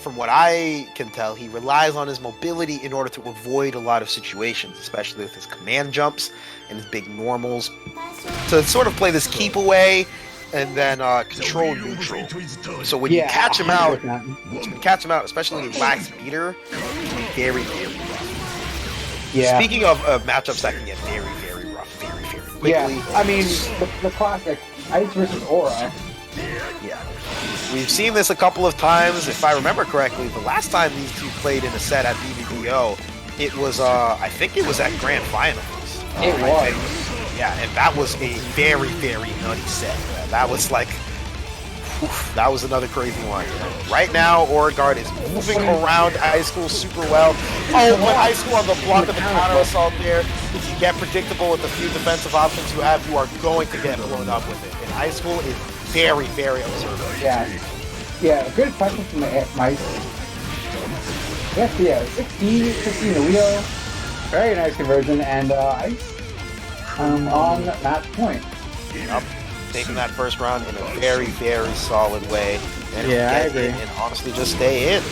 from what I can tell, he relies on his mobility in order to avoid a lot of situations, especially with his command jumps and his big normals, to sort of play this keep away and then control neutral. So when you catch him out, especially when he lacks meter, it can be very, very rough. Yeah. Speaking of matchups that can get very, very rough, very, very quickly. Yeah, I mean, the classic Ice versus Aura. Yeah. We've seen this a couple of times. If I remember correctly, the last time these two played in a set at BBBO, it was, I think it was at Grand Finals. It was. Yeah, and that was a very, very nutty set. That was like, that was another crazy one. Right now, Oregard is moving around High School super well. Oh, but High School on the block of the counter assault there. If you get predictable with the few defensive options you have, you are going to get blown up with it. And High School is very, very observant. Yeah. Yeah, good question from the Mice. Yes, yeah, 16 Leo. Very nice conversion, and Ice on match point. Yep. Taking that first round in a very, very solid way. And yeah, I agree. And honestly, just stay in.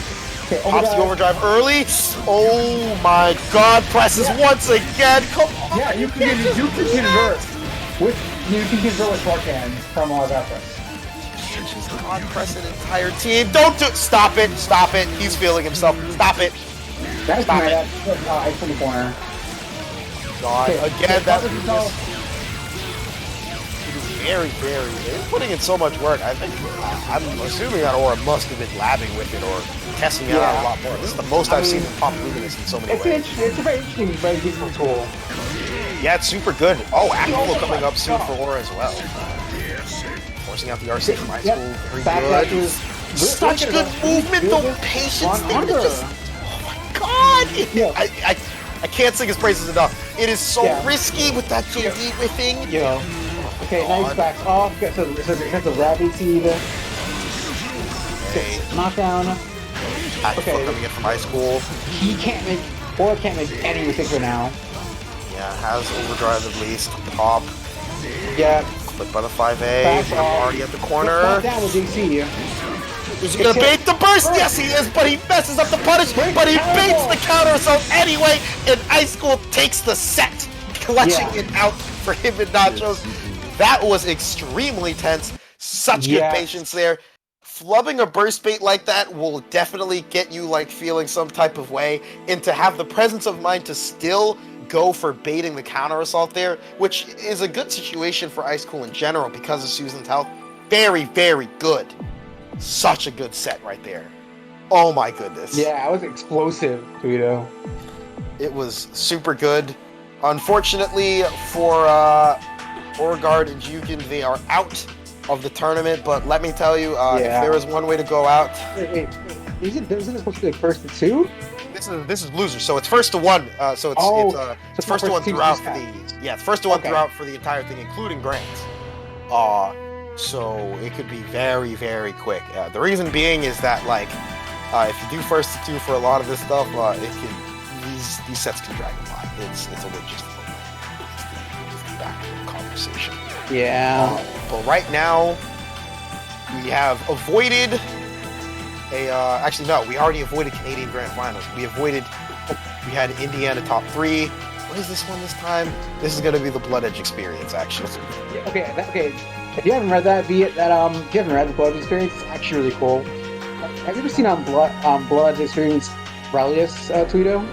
Okay, Pops the overdrive early. Oh my God! Presses once again. Come on. Yeah, you can convert with shorthand from Press. She's God press an entire team. Don't do it. Stop it. Stop it. He's feeling himself. Stop it. That's Stop it. Ice in the corner. God, okay, again, that was very, very. They're putting in so much work. I'm assuming that Aura must have been labbing with it or testing it out a lot more. This is the most I've seen him pop Luminous in so many ways. It's a very interesting, very useful tool. Yeah, it's super good. Oh, Active coming up soon for Aura as well. Forcing out the RC from High School. Very good. Such good movement, though. Patience. Oh my God. Yeah. I can't sing his praises enough. It is so risky with that JD whiffing. Yeah. Okay, now he's back off. Gets a rabbit seed. Okay. Knockdown. Okay. Coming in from High School. He can't make any mistake right now. Yeah, has overdrive at least. Pop. Yeah. Clip by the 5A. We're already at the corner. Down with DC. Is he gonna bait the burst? Yes, he is, but he messes up the punish, but he baits the counter assault anyway, and High School takes the set, clutching it out for him and Nachos. That was extremely tense. Such good patience there. Flubbing a burst bait like that will definitely get you like feeling some type of way, and to have the presence of mind to still go for baiting the counter assault there, which is a good situation for High School in general because of Susan's health. Very, very good. Such a good set right there. Oh my goodness. Yeah, it was explosive, Guido. It was super good. Unfortunately for Oregard and Jukin, they are out of the tournament, but let me tell you, if there is one way to go out... Wait. Isn't it supposed to be like first to two? This is loser, so it's first to one. So it's first to one throughout for the first to one throughout for the entire thing, including grants. So it could be very, very quick. The reason being is that like if you do first to two for a lot of this stuff, these sets can drag a lot. It's a logistical back conversation. Yeah. But right now we have avoided we already avoided Canadian Grand Finals. We had Indiana top 3, what is this one this time? This is gonna be the Blood Edge experience, actually. Yeah, okay. If you haven't read that, if you haven't read the Blood Experience, it's actually really cool. Have you ever seen on Blood Experience Relius Tweedo?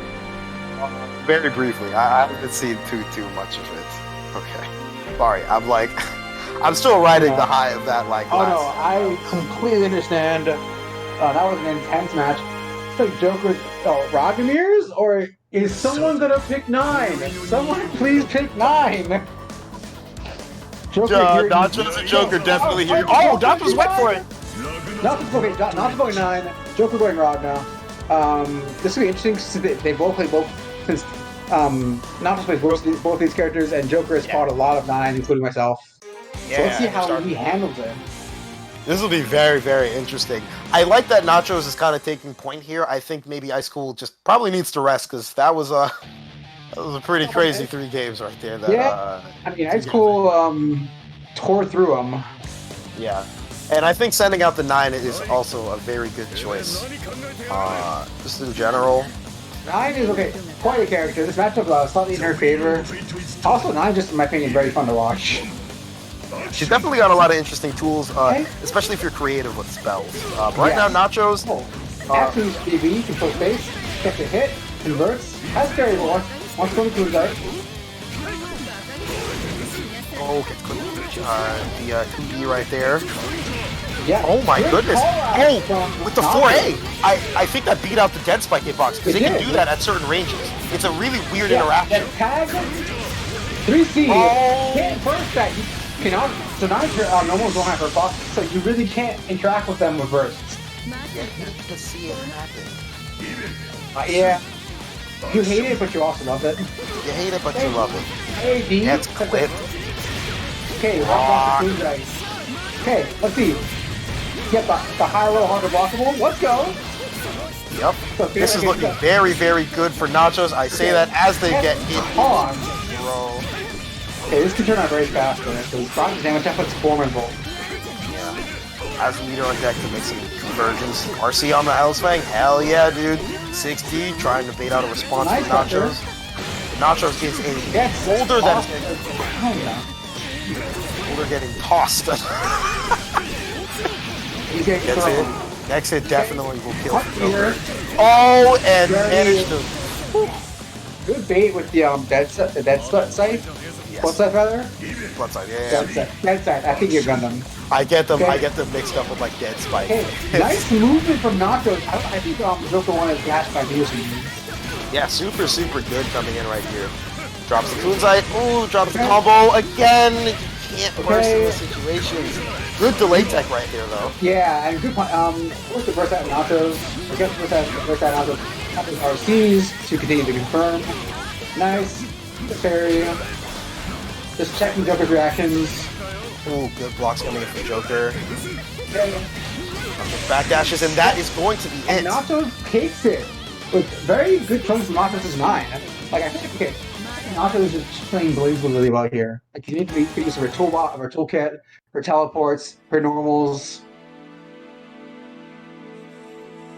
Very briefly. I haven't seen too much of it. Okay. Sorry, I'm still riding the high of that like. Oh no, I completely understand. That was an intense match. It's like Joker's Radomir's, or is someone gonna pick 9? Someone please pick 9. Joker, Nacho's and Joker definitely here. Oh, Nacho's went for it. Nacho's going 9. Joker going Rod now. This will be interesting since they both play both. Since Nacho plays both these characters, and Joker has fought a lot of 9, including myself. Yeah, so let's see how he handles it. This will be very, very interesting. I like that Nachos is kind of taking point here. I think maybe Ice Cool just probably needs to rest because that was a pretty crazy 3 games right there. That, I mean, Ice Cool tore through them. Yeah, and I think sending out the 9 is also a very good choice. Just in general. 9 is quite a character. This matchup slightly in her favor. Also, 9 just in my opinion very fun to watch. She's definitely got a lot of interesting tools, especially if you're creative with spells. Right now, Nachos... Absolute BB, control space, gets a hit, converts, has carry more, wants to go to the Okay, the 2D right there. Yeah. Oh my goodness. Oh, with the 4A. I think that beat out the Dead Spike hitbox, because they can do that at certain ranges. It's a really weird interaction. Tag 3C. Can't burst that. You cannot. So now your normals don't have her box, so you really can't interact with them with bursts. Yeah, you can see it happen. Yeah. You hate it, but you also love it. You hate it, but you love it. Hey, D. That's clipped. Okay, rock the dice. Okay, let's see. Get the high-low 100 blockable. Let's go. Yep. This is looking very, very good for Nachos. I say that as they get hit. Bro. Okay, this can turn out very fast for us, because Rock's damage puts formidable. Yeah. As a leader on deck to make some conversions. RC on the Hellsfang. Hell yeah, dude. 60, trying to bait out a response from Nachos. Nachos gets a older than getting tossed. He's getting Gets it. Next hit definitely will kill Joker. Oh, and managed to. Good bait with the dead scythe. Yes. What's that, rather? Blood side, yeah. Dead scythe. I think you're Gundam. I get them mixed up with like Dead Spike. Hey, nice movement from Nachos. I think Joker wanted to dash by Nielsen. Yeah, super, super good coming in right here. Drops the Kunzite. Ooh, drops the combo again. Can't burst in this situation. Good delay tech right here, though. Yeah, and good point. What's the burst out Nachos? I guess burst out Nachos. RCs to continue to confirm. Nice. Parry. Just checking Joker's reactions. Ooh, good blocks coming in from Joker. Okay. Backdashes, and that is going to be it. And Nachos takes it with very good choice from Nachos' 9. Like, I think, okay, Nachos is just playing Blaze really well here. Like, you need to make use of her toolkit, her teleports, her normals.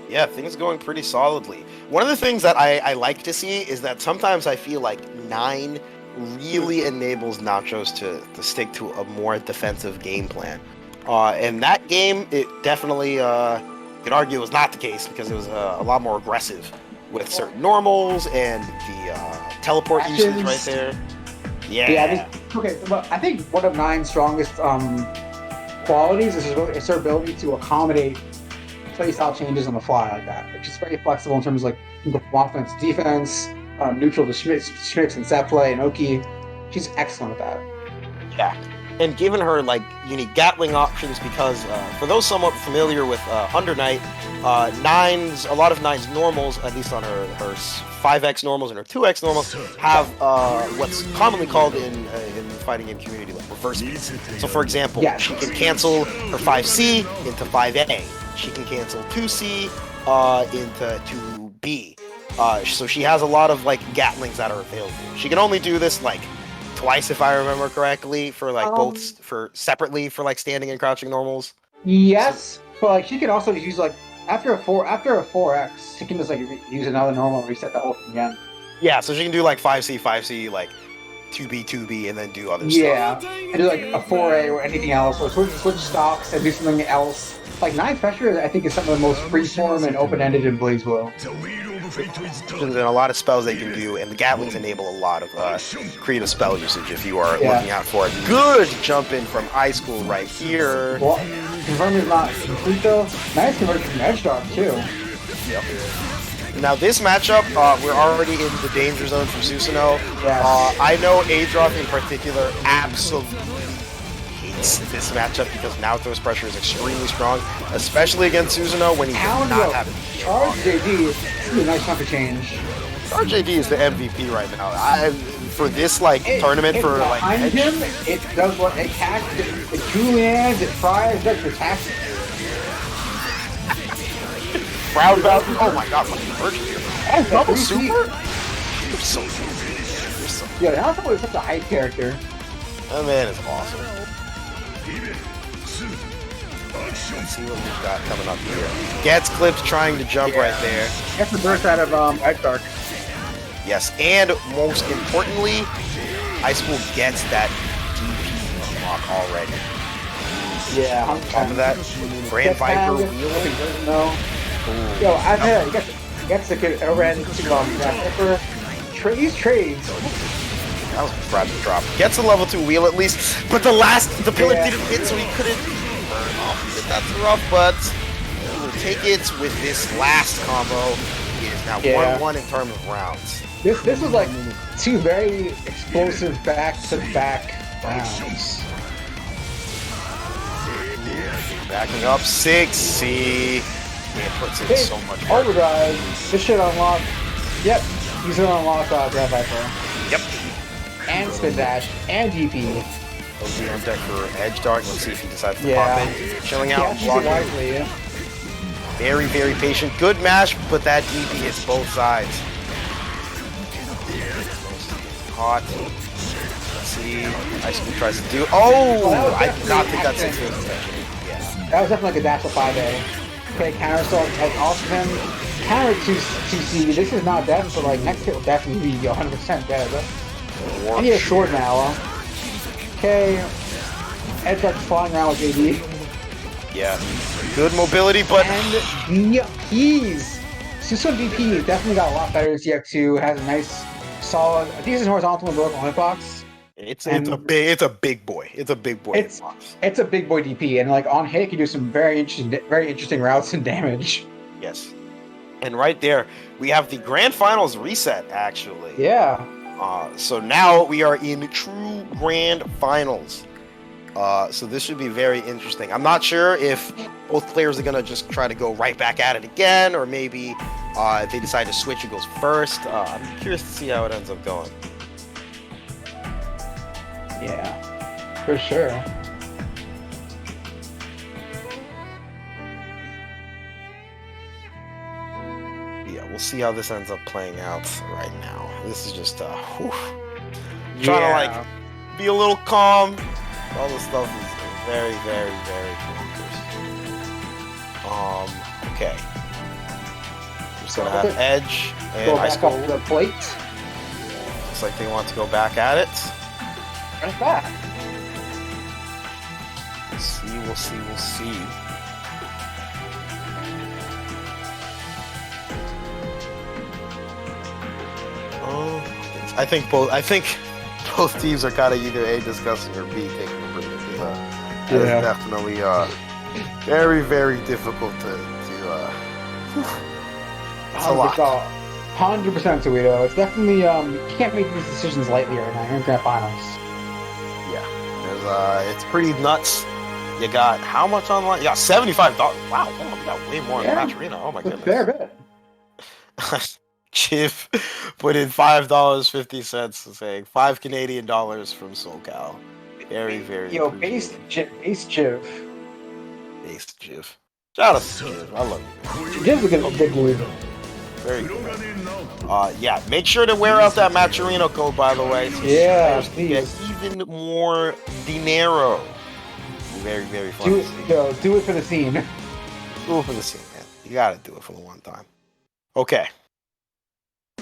Yeah, things going pretty solidly. One of the things that I like to see is that sometimes I feel like 9 really enables Nachos to stick to a more defensive game plan. And that game, it definitely, you could argue was not the case because it was a lot more aggressive with certain normals and the teleport usage right there. Yeah. Okay, well, I think one of 9's strongest qualities is her ability to accommodate playstyle changes on the fly like that. Which is very flexible in terms of like you can go from offense to defense, neutral to Schmitz and set play and Oki. She's excellent at that. Yeah. And given her like unique Gatling options, because for those somewhat familiar with Under Night, a lot of 9's normals, at least on her 5x normals and her 2x normals, have what's commonly called in the fighting game community like reverse beats. So for example, she can cancel her 5C into 5A. She can cancel 2C into 2B. So she has a lot of like Gatlings that are available. She can only do this like twice, if I remember correctly, for like both separately for like standing and crouching normals. Yes, but like she can also use like after a 4x, she can just like use another normal and reset the whole thing again. Yeah, so she can do like 5C, 5C, like 2B, 2B, and then do other Yeah, stuff. and do like a 4A or anything else, or switch stocks and do something else. Like Ninth Pressure, I think is some of the most freeform and open-ended in BlazBlue. And a lot of spells they can do, and the Gatlings enable a lot of creative spell usage if you are looking out for a good jump in from High School right here. Well, confirm is not complete though. Nice conversion from Edge Dog too. Yep. Now this matchup, we're already in the danger zone from Susanoo. Yes. I know Adroth in particular absolutely hates this matchup because now Throws Pressure is extremely strong, especially against Susanoo when he does not have it. Charge JD is a nice chunk of change. RJD is the MVP right now. For this like tournament for like behind him, it does what it attacks, it Julians, it fries, it does protect. Proud about. Oh my god, fucking virgin here. Oh, double super? You're so good. You're so good. Yeah, Alpha is such a hype character. That man is awesome. Let's see what we've got coming up here. Gets clipped trying to jump right there. That's the burst out of Edge Dark. Yes, and most importantly, High School gets that DP unlock already. Yeah, On top of that, Grand Viper wheel. Yo, I've had you got to get overhead to Grand These trades. That was a fragile drop. Gets a level 2 wheel at least, but the pillar didn't hit, so he couldn't burn off. That's rough, but he will take it with this last combo. He is now 1-1 in terms of rounds. This was like two very explosive back-to-back rounds. Backing up 6C. It puts in so much work. Overdrive. This should unlock. Yep, he's gonna unlock Grand Viper. Yep. And Spin Dash and DP. He'll be on deck for Edge Dart. Let's see if he decides to pop in. Chilling out, blocking. Wisely, Very, very patient. Good mash, but that DP hits both sides. Hot. Let's see. High School tries to do. Oh! I did not think that's into his intention. Yeah. That was definitely like a dash of 5A. Okay, counter assault, like off of him. Counter 2C. This is not dead, so like next hit will definitely be 100% dead. And he has sword now. Okay. Edge Dark's flying around with JD. Yeah. Good mobility, but. And he's. Susanoo DP definitely got a lot better this CF2. Has a nice, solid, a decent horizontal and vertical hitbox. It's a big boy. It's a big boy. It's a big boy DP, and like on hit, he can do some very interesting routes and damage. Yes. And right there, we have the Grand Finals reset, actually. Yeah. So now we are in true Grand Finals. So this should be very interesting. I'm not sure if both players are going to just try to go right back at it again, or maybe if they decide to switch, who goes first. I'm curious to see how it ends up going. Yeah, for sure. Yeah, we'll see how this ends up playing out right now. This is just trying to like be a little calm. All this stuff is very, very, very cool. Okay. We're just gonna have Edge and High School. Go back up the plate. Looks like they want to go back at it. Right back. We'll see. I think both teams are kind of either A, discussing, or B, taking a break. That is definitely very, very difficult to it's a lot. 100% Toledo. It's definitely you can't make these decisions lightly right now. You're in Grand Finals. Yeah, it's pretty nuts. You got how much online? You got $75. Wow, you got way more than Katrina. Oh my goodness. Fair bit. Chiv put in $5.50, saying $5 Canadian from SoCal. Very, very. Yo, base Chiv. Base Chiv. Shout out to Chiv. I love you. Chiv's a big dude. Very good. Yeah, make sure to wear out that Maturino code, by the way. So yeah, please. Get even more dinero. Very, very fun. Do it for the scene. Do it for the scene, man. You gotta do it for the one time. Okay.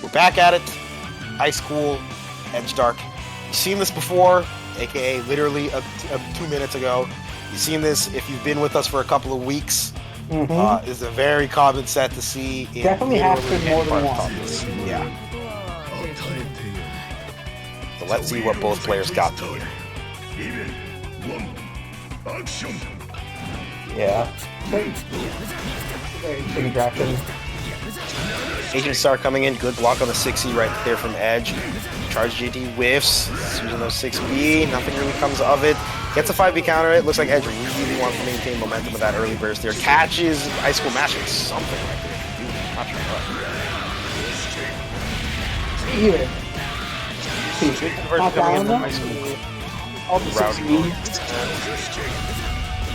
We're back at it. High School, Edge Dark. You've seen this before, aka literally 2 minutes ago. You've seen this if you've been with us for a couple of weeks. Is a very common set to see. In Definitely happened more than once. Yeah. So let's see what both players got to here. Yeah. Very big interaction. Agent Star coming in, good block on the 6E right there from Edge. Charge GT whiffs, using those 6B, nothing really comes of it. Gets a 5B counter, it looks like Edge really wants to maintain momentum with that early burst there. Catches High School mashing something right there. Not sure what. Not down them. All the 6B.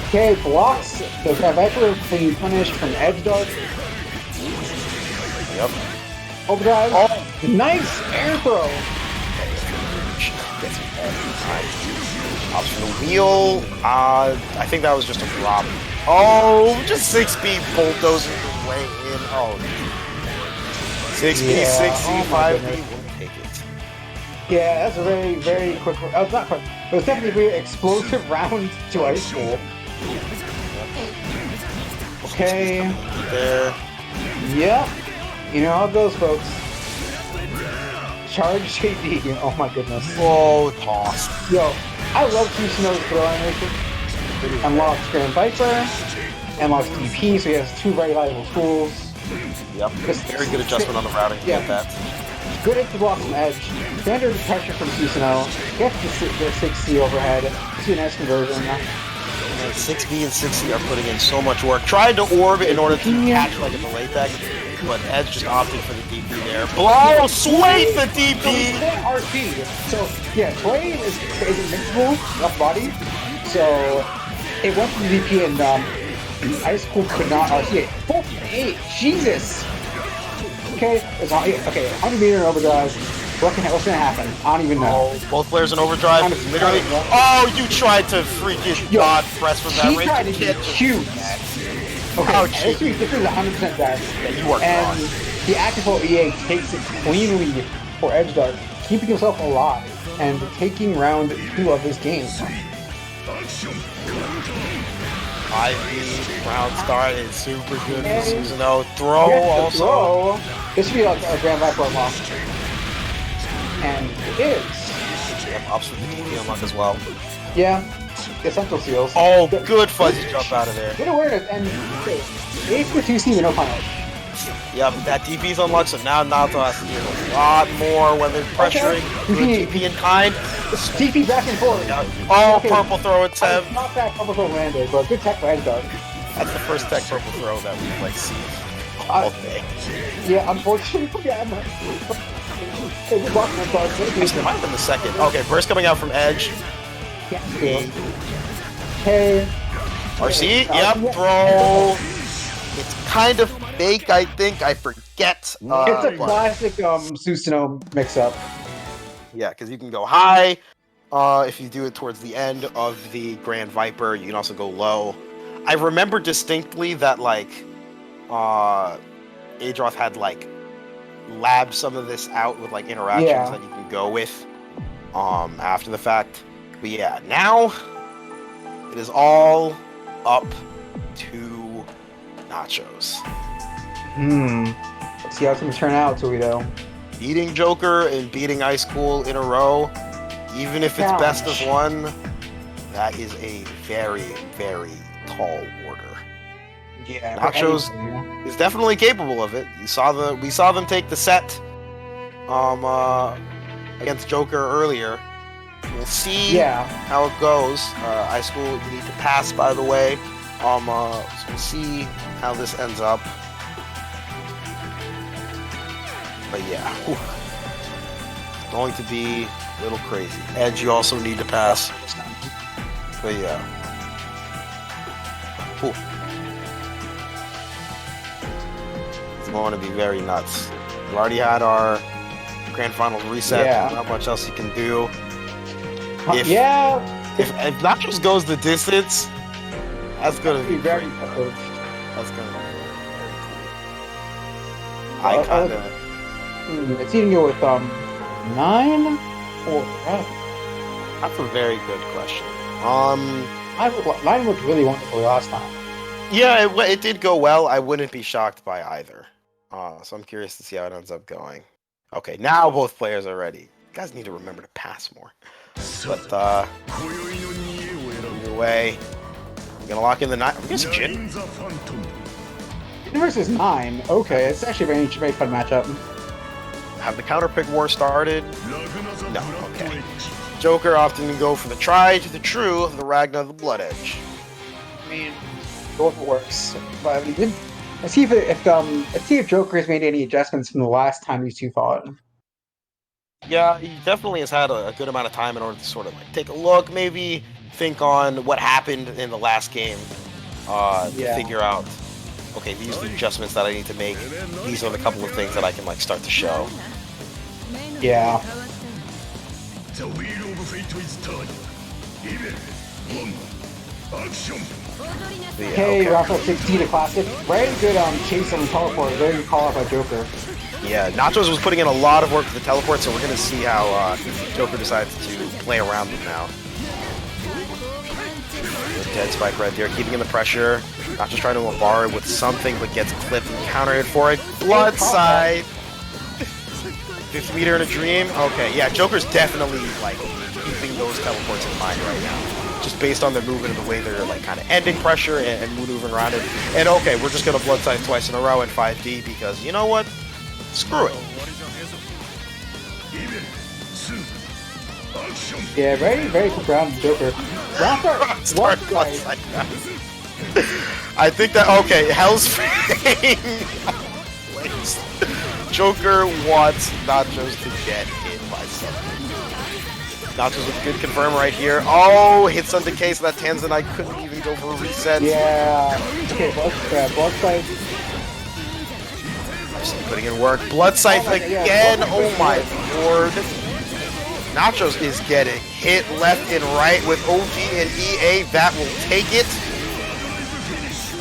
Okay, blocks the Viper being punished from Edge Dark. Yep. Overdrive. Oh, nice air throw. Pops from the wheel. I think that was just a drop. Oh, just 6B bulldozing the way in. Oh, 6B, yeah. 6C, 5B. We'll take it. Yeah, that's a very, very quick. Not quick. It was definitely a very explosive round to High School. Okay. There. Yep. You know how it goes, folks. Charge JD. Oh my goodness. Oh, tossed. Yo, I love Susano's throw animation. Unlocks Grand Viper, unlocks DP, so he has 2 very valuable tools. Yep. Very good adjustment on the routing to get that. Good into block from Edge. Standard pressure from Susano. Gets the 6C overhead. See a nice conversion. 6B and 6C are putting in so much work. Tried to orb in order to catch like a delay tech, but Edge just opted for the DP there. Blow! Sway the DP! RP. So, yeah, Sway is invincible, rough body. So, it went to the DP and High School could not RC it. 4-8! Jesus! Okay, okay, 100 meter in overdrive. What's gonna happen? I don't even know. Oh, both players in overdrive. Literally. Oh, you tried to freaking God press from that range. He tried to get cute. Okay, this is 100% that. Yeah, you are and the Active EA takes it cleanly for Edge Dark, keeping himself alive and taking round 2 of this game. 5B round start is super good for Susano. Throw also. This should be like a Grand Viper unlock. And it is. Yep, ups with the DP unlock as well. Yeah, essential seals. Oh, good fuzzy jump out of there. Good awareness and 8 for 2C with no punish. Yep, that DP's unlocked, so now Naruto has to do a lot more when they're pressuring. Good DP in kind. DP back and forth. Oh, purple throw at Sev. Not that purple throw landed, but good tech for Edge Dark. That's the first tech purple throw that we've like seen all day. Yeah, unfortunately, yeah. It might have been the second. Okay, burst coming out from Edge. Okay. RC, yep, throw. It's kind of fake, I think. I forget. It's a classic Susano mix-up. Yeah, because you can go high. If you do it towards the end of the Grand Viper, you can also go low. I remember distinctly that, like, Adroth had, like, labbed some of this out with, like, interactions that you can go with after the fact. But yeah, now it is all up to Nachos. Let's see how it's going to turn out, Toledo. Beating Joker and beating High School in a row, even if it's best of one, that is a very, very tall order. Yeah, Nachos is definitely capable of it. We saw them take the set against Joker earlier. We'll see how it goes. High School need to pass, by the way. So we'll see how this ends up. But yeah, it's going to be a little crazy. Edge, you also need to pass. But yeah. It's going to be very nuts. We've already had our grand final reset. There's not much else you can do. If Nachos goes the distance, that's gonna be very cool. That's gonna be very cool. I kinda. It's eating it with 9 or 11? That's a very good question. 9 looked really wonderful last time. Yeah, it did go well. I wouldn't be shocked by either. So I'm curious to see how it ends up going. Okay, now both players are ready. You guys need to remember to pass more. But either way, I'm gonna lock in the 9. I'm guessing Jin. Versus 9. Okay, it's actually a very fun matchup. Have the counter pick war started? No. Okay. Joker opting to go for the tried, the true, the Ragna, the Blood Edge. I mean, both works. But I mean, let's see if Joker has made any adjustments from the last time these two fought. Yeah, he definitely has had a good amount of time in order to sort of like take a look, maybe think on what happened in the last game, to figure out, okay, these are the adjustments that I need to make. These are the couple of things that I can like start to show. Yeah. Okay, Rafa 16 to classic. Very good chase on the teleport. Very good call out by Joker. Yeah, Nachos was putting in a lot of work for the teleport, so we're going to see how Joker decides to play around them now. Dead spike right there, keeping in the pressure. Nachos trying to bar it with something, but gets clipped and counter it for it. Blood side. 50 meter in a dream. Okay, yeah, Joker's definitely like keeping those teleports in mind right now, just based on their movement and the way they're like kind of ending pressure and maneuvering around it. And okay, we're just gonna blood side twice in a row in 5D because you know what? Screw it. Yeah, very good round, Joker. What? I think that okay, Hell's Fang. Joker wants Nachos to get hit by something. Nachos with a good confirm right here. Oh, hits on decay, so that Tanzanite couldn't even go for a reset. Yeah. Okay, blood sight. Putting in work. Blood Scythe again. Oh my lord. Nachos is getting hit left and right with OG and EA. That will take it.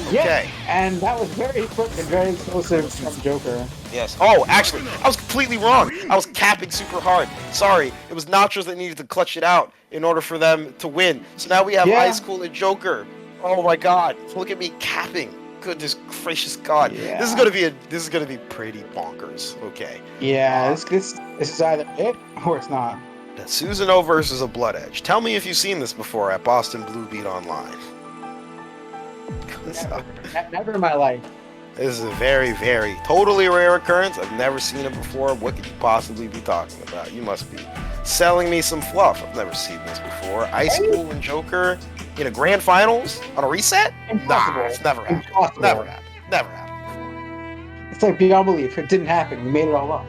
Okay. Yeah, and that was very quick and very explosive from Joker. Yes. Oh, actually, I was completely wrong. I was capping super hard. Sorry. It was Nachos that needed to clutch it out in order for them to win. So now we have Ice Cool and Joker. Oh my god. Look at me capping. Goodness gracious God. Yeah. This is gonna be pretty bonkers. Okay. Yeah, this is either it or it's not. Susanoo versus a Blood Edge. Tell me if you've seen this before at Boston Blue Beat Online. Never in my life. This is a very, very, totally rare occurrence. I've never seen it before. What could you possibly be talking about? You must be selling me some fluff. I've never seen this before. Ice Cool and Joker in a grand finals on a reset? Impossible. Nah, it's never happened. Impossible. Never happened. Never happened. It's like beyond belief. It didn't happen. We made it all up.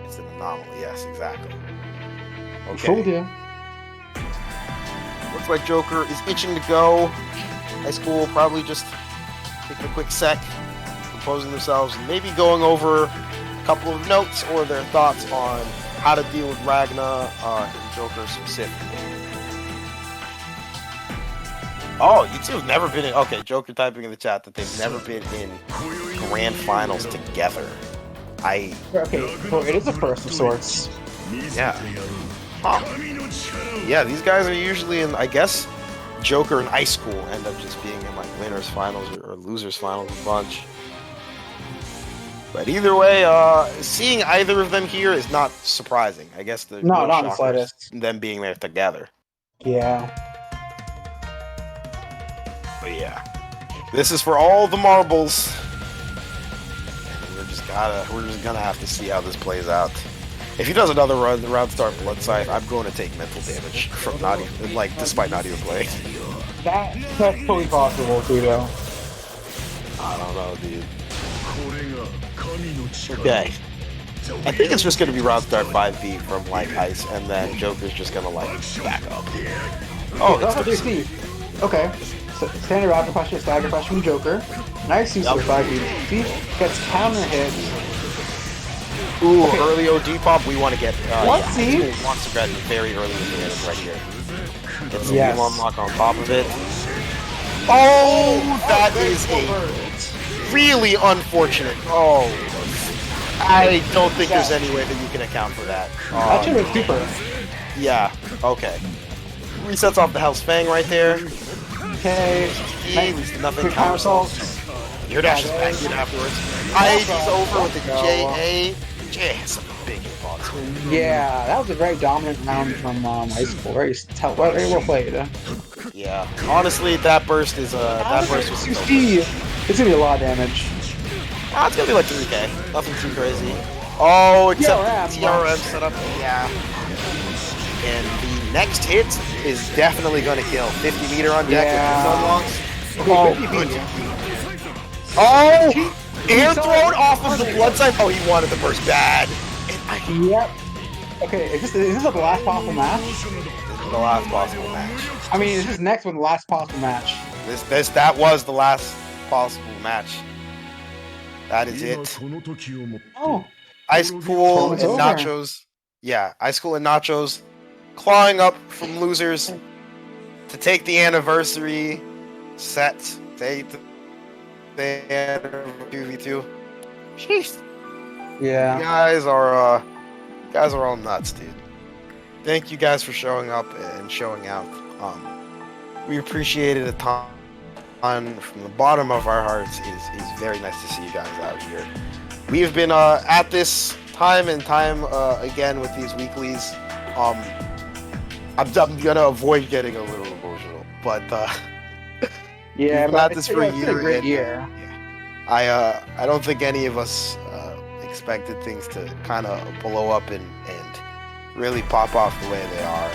It's an anomaly. Yes, exactly. Okay. Fooled you. Looks like Joker is itching to go. High School probably just taking a quick sec, composing themselves, and maybe going over a couple of notes or their thoughts on how to deal with Ragna and Joker specifically. Oh, you two have never been in... Okay, Joker typing in the chat that they've never been in grand finals together. Okay, well, it is a first of sorts. Yeah. Huh. Yeah, these guys are usually in, I guess, Joker and Ice School end up just being in like winners finals or losers finals a bunch. But either way, seeing either of them here is not surprising. I guess the not the slightest. Them being there together. Yeah. But yeah, this is for all the marbles. And we're just gonna have to see how this plays out. If he does another round start Blood Scythe, I'm going to take mental damage from not even, like, despite not even playing. That's totally possible too, though. I don't know, dude. Okay. I think it's just going to be round start 5B from, like, Ice, and then Joker's just going to, like, back up. Oh, that's what they see. Okay. So, standard rapid pressure, stagger pressure from Joker. Nice use of 5B. See, gets counter hit. Ooh, early OD pop, we want to get... Let's see. Wants to grab very early in the game right here. Get some yes. unlock on top of it. Oh, that is a really unfortunate. Oh. I don't think there's any way that you can account for that. That should have been super. Yeah, okay. Resets off the Hell's Fang right there. Okay. At least nothing Quick counter assault. Your dash is back in afterwards. IAG's over with the JA. JA has some big hitbox. Yeah, that was a very dominant round from high school. Very well played. Yeah, honestly, that burst is that burst was. It's gonna be a lot of damage. It's gonna be like 3K. Nothing too crazy. Oh, except the TRM setup. Yeah. And the next hit is definitely gonna kill. 50 meter on deck with these unlocks. Oh, air thrown off of the blood sign. Oh, he wanted the burst bad. Yep. Okay, is this the last possible match? This is the last possible match. I mean, is this next one the last possible match? That was the last possible match. That is it. Oh. Ice Cool and Nachos. Yeah, Ice Cool and Nachos clawing up from losers to take the anniversary set. Take the 2v2. Jeez. Yeah. You guys are all nuts, dude. Thank you guys for showing up and showing out. We appreciate it a ton. From the bottom of our hearts. It's very nice to see you guys out here. We have been at this time and time again with these weeklies. I'm gonna avoid getting a little emotional, but yeah, we've been at this for a year. year. It's been a great year. I don't think any of us expected things to kind of blow up and really pop off the way they are.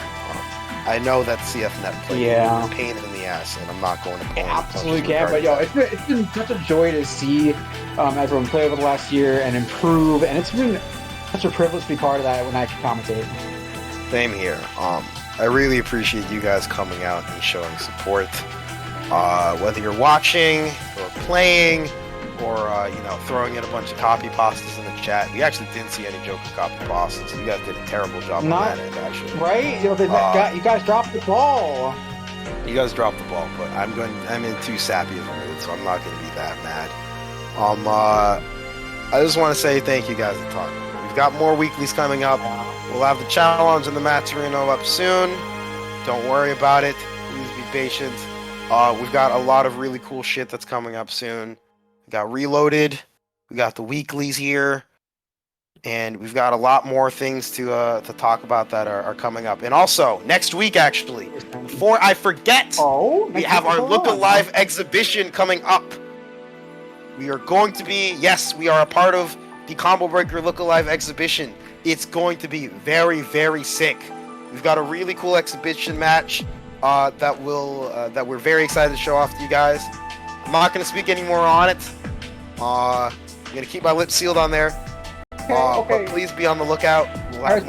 I know that CFNet played a pain in the ass, and I'm not going to pull absolutely can. But yo, it's been such a joy to see everyone play over the last year and improve, and it's been such a privilege to be part of that when I can commentate. Same here. I really appreciate you guys coming out and showing support. Whether you're watching or playing, or throwing in a bunch of copy pastas in the chat. We actually didn't see any Joker copy pastas. You guys did a terrible job on that end, actually. Right? You guys dropped the ball. You guys dropped the ball, but I'm in too sappy of a mood, so I'm not going to be that mad. I just want to say thank you guys a ton. We've got more weeklies coming up. We'll have the challenge and the Matsurino up soon. Don't worry about it. Please be patient. We've got a lot of really cool shit that's coming up soon. We got Reloaded. We got the weeklies here. And we've got a lot more things to talk about that are coming up. And also, next week, actually, before I forget, we have our Look Alive exhibition coming up. We are going to be, we are a part of the Combo Breaker Look Alive exhibition. It's going to be very, very sick. We've got a really cool exhibition match that we're very excited to show off to you guys. I'm not going to speak any more on it. I'm going to keep my lips sealed on there. But please be on the lookout. We'll have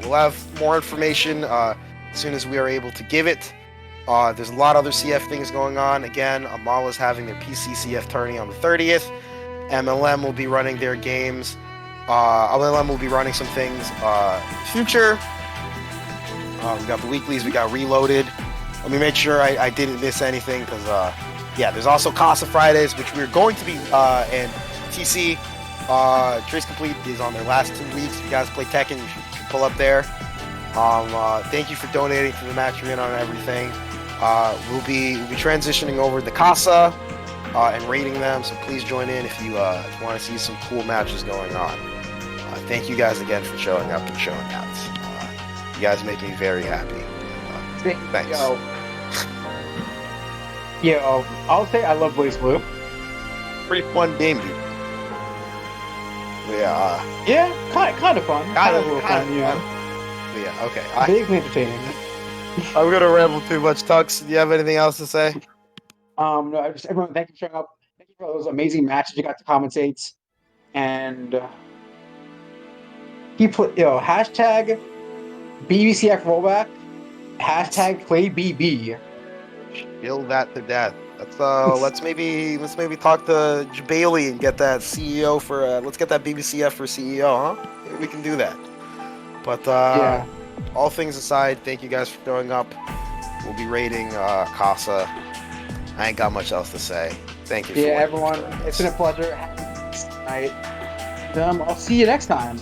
we'll have more information as soon as we are able to give it. There's a lot of other CF things going on. Again, Amal is having their PC CF tourney on the 30th. MLM will be running their games. MLM will be running some things future. We got the weeklies. We got Reloaded. Let me make sure I didn't miss anything because there's also Casa Fridays, which we're going to be and TC. Trace Complete is on their last 2 weeks. If you guys play Tekken, you should pull up there. Thank you for donating to the match arena and everything. We'll be transitioning over to Casa and rating them, so please join in if you want to see some cool matches going on. Thank you guys again for showing up and showing out. You guys make me very happy. Thanks. I'll say I love Blaze Blue. Pretty fun game, dude. Kind of fun. Kind of fun, yeah, okay. Vaguely entertaining. I'm gonna ramble too much, Tux. Do you have anything else to say? No, just everyone, thank you for showing up. Thank you for those amazing matches you got to commentate. And hashtag BBCF rollback, hashtag play BB. Shill that to death. Let's maybe talk to Bailey and get that CEO for let's get that BBCF for CEO, huh? Maybe we can do that. But all things aside, thank you guys for showing up. We'll be rating Casa. I ain't got much else to say. Thank you. Everyone, it's been a pleasure. Have a nice night. I'll see you next time.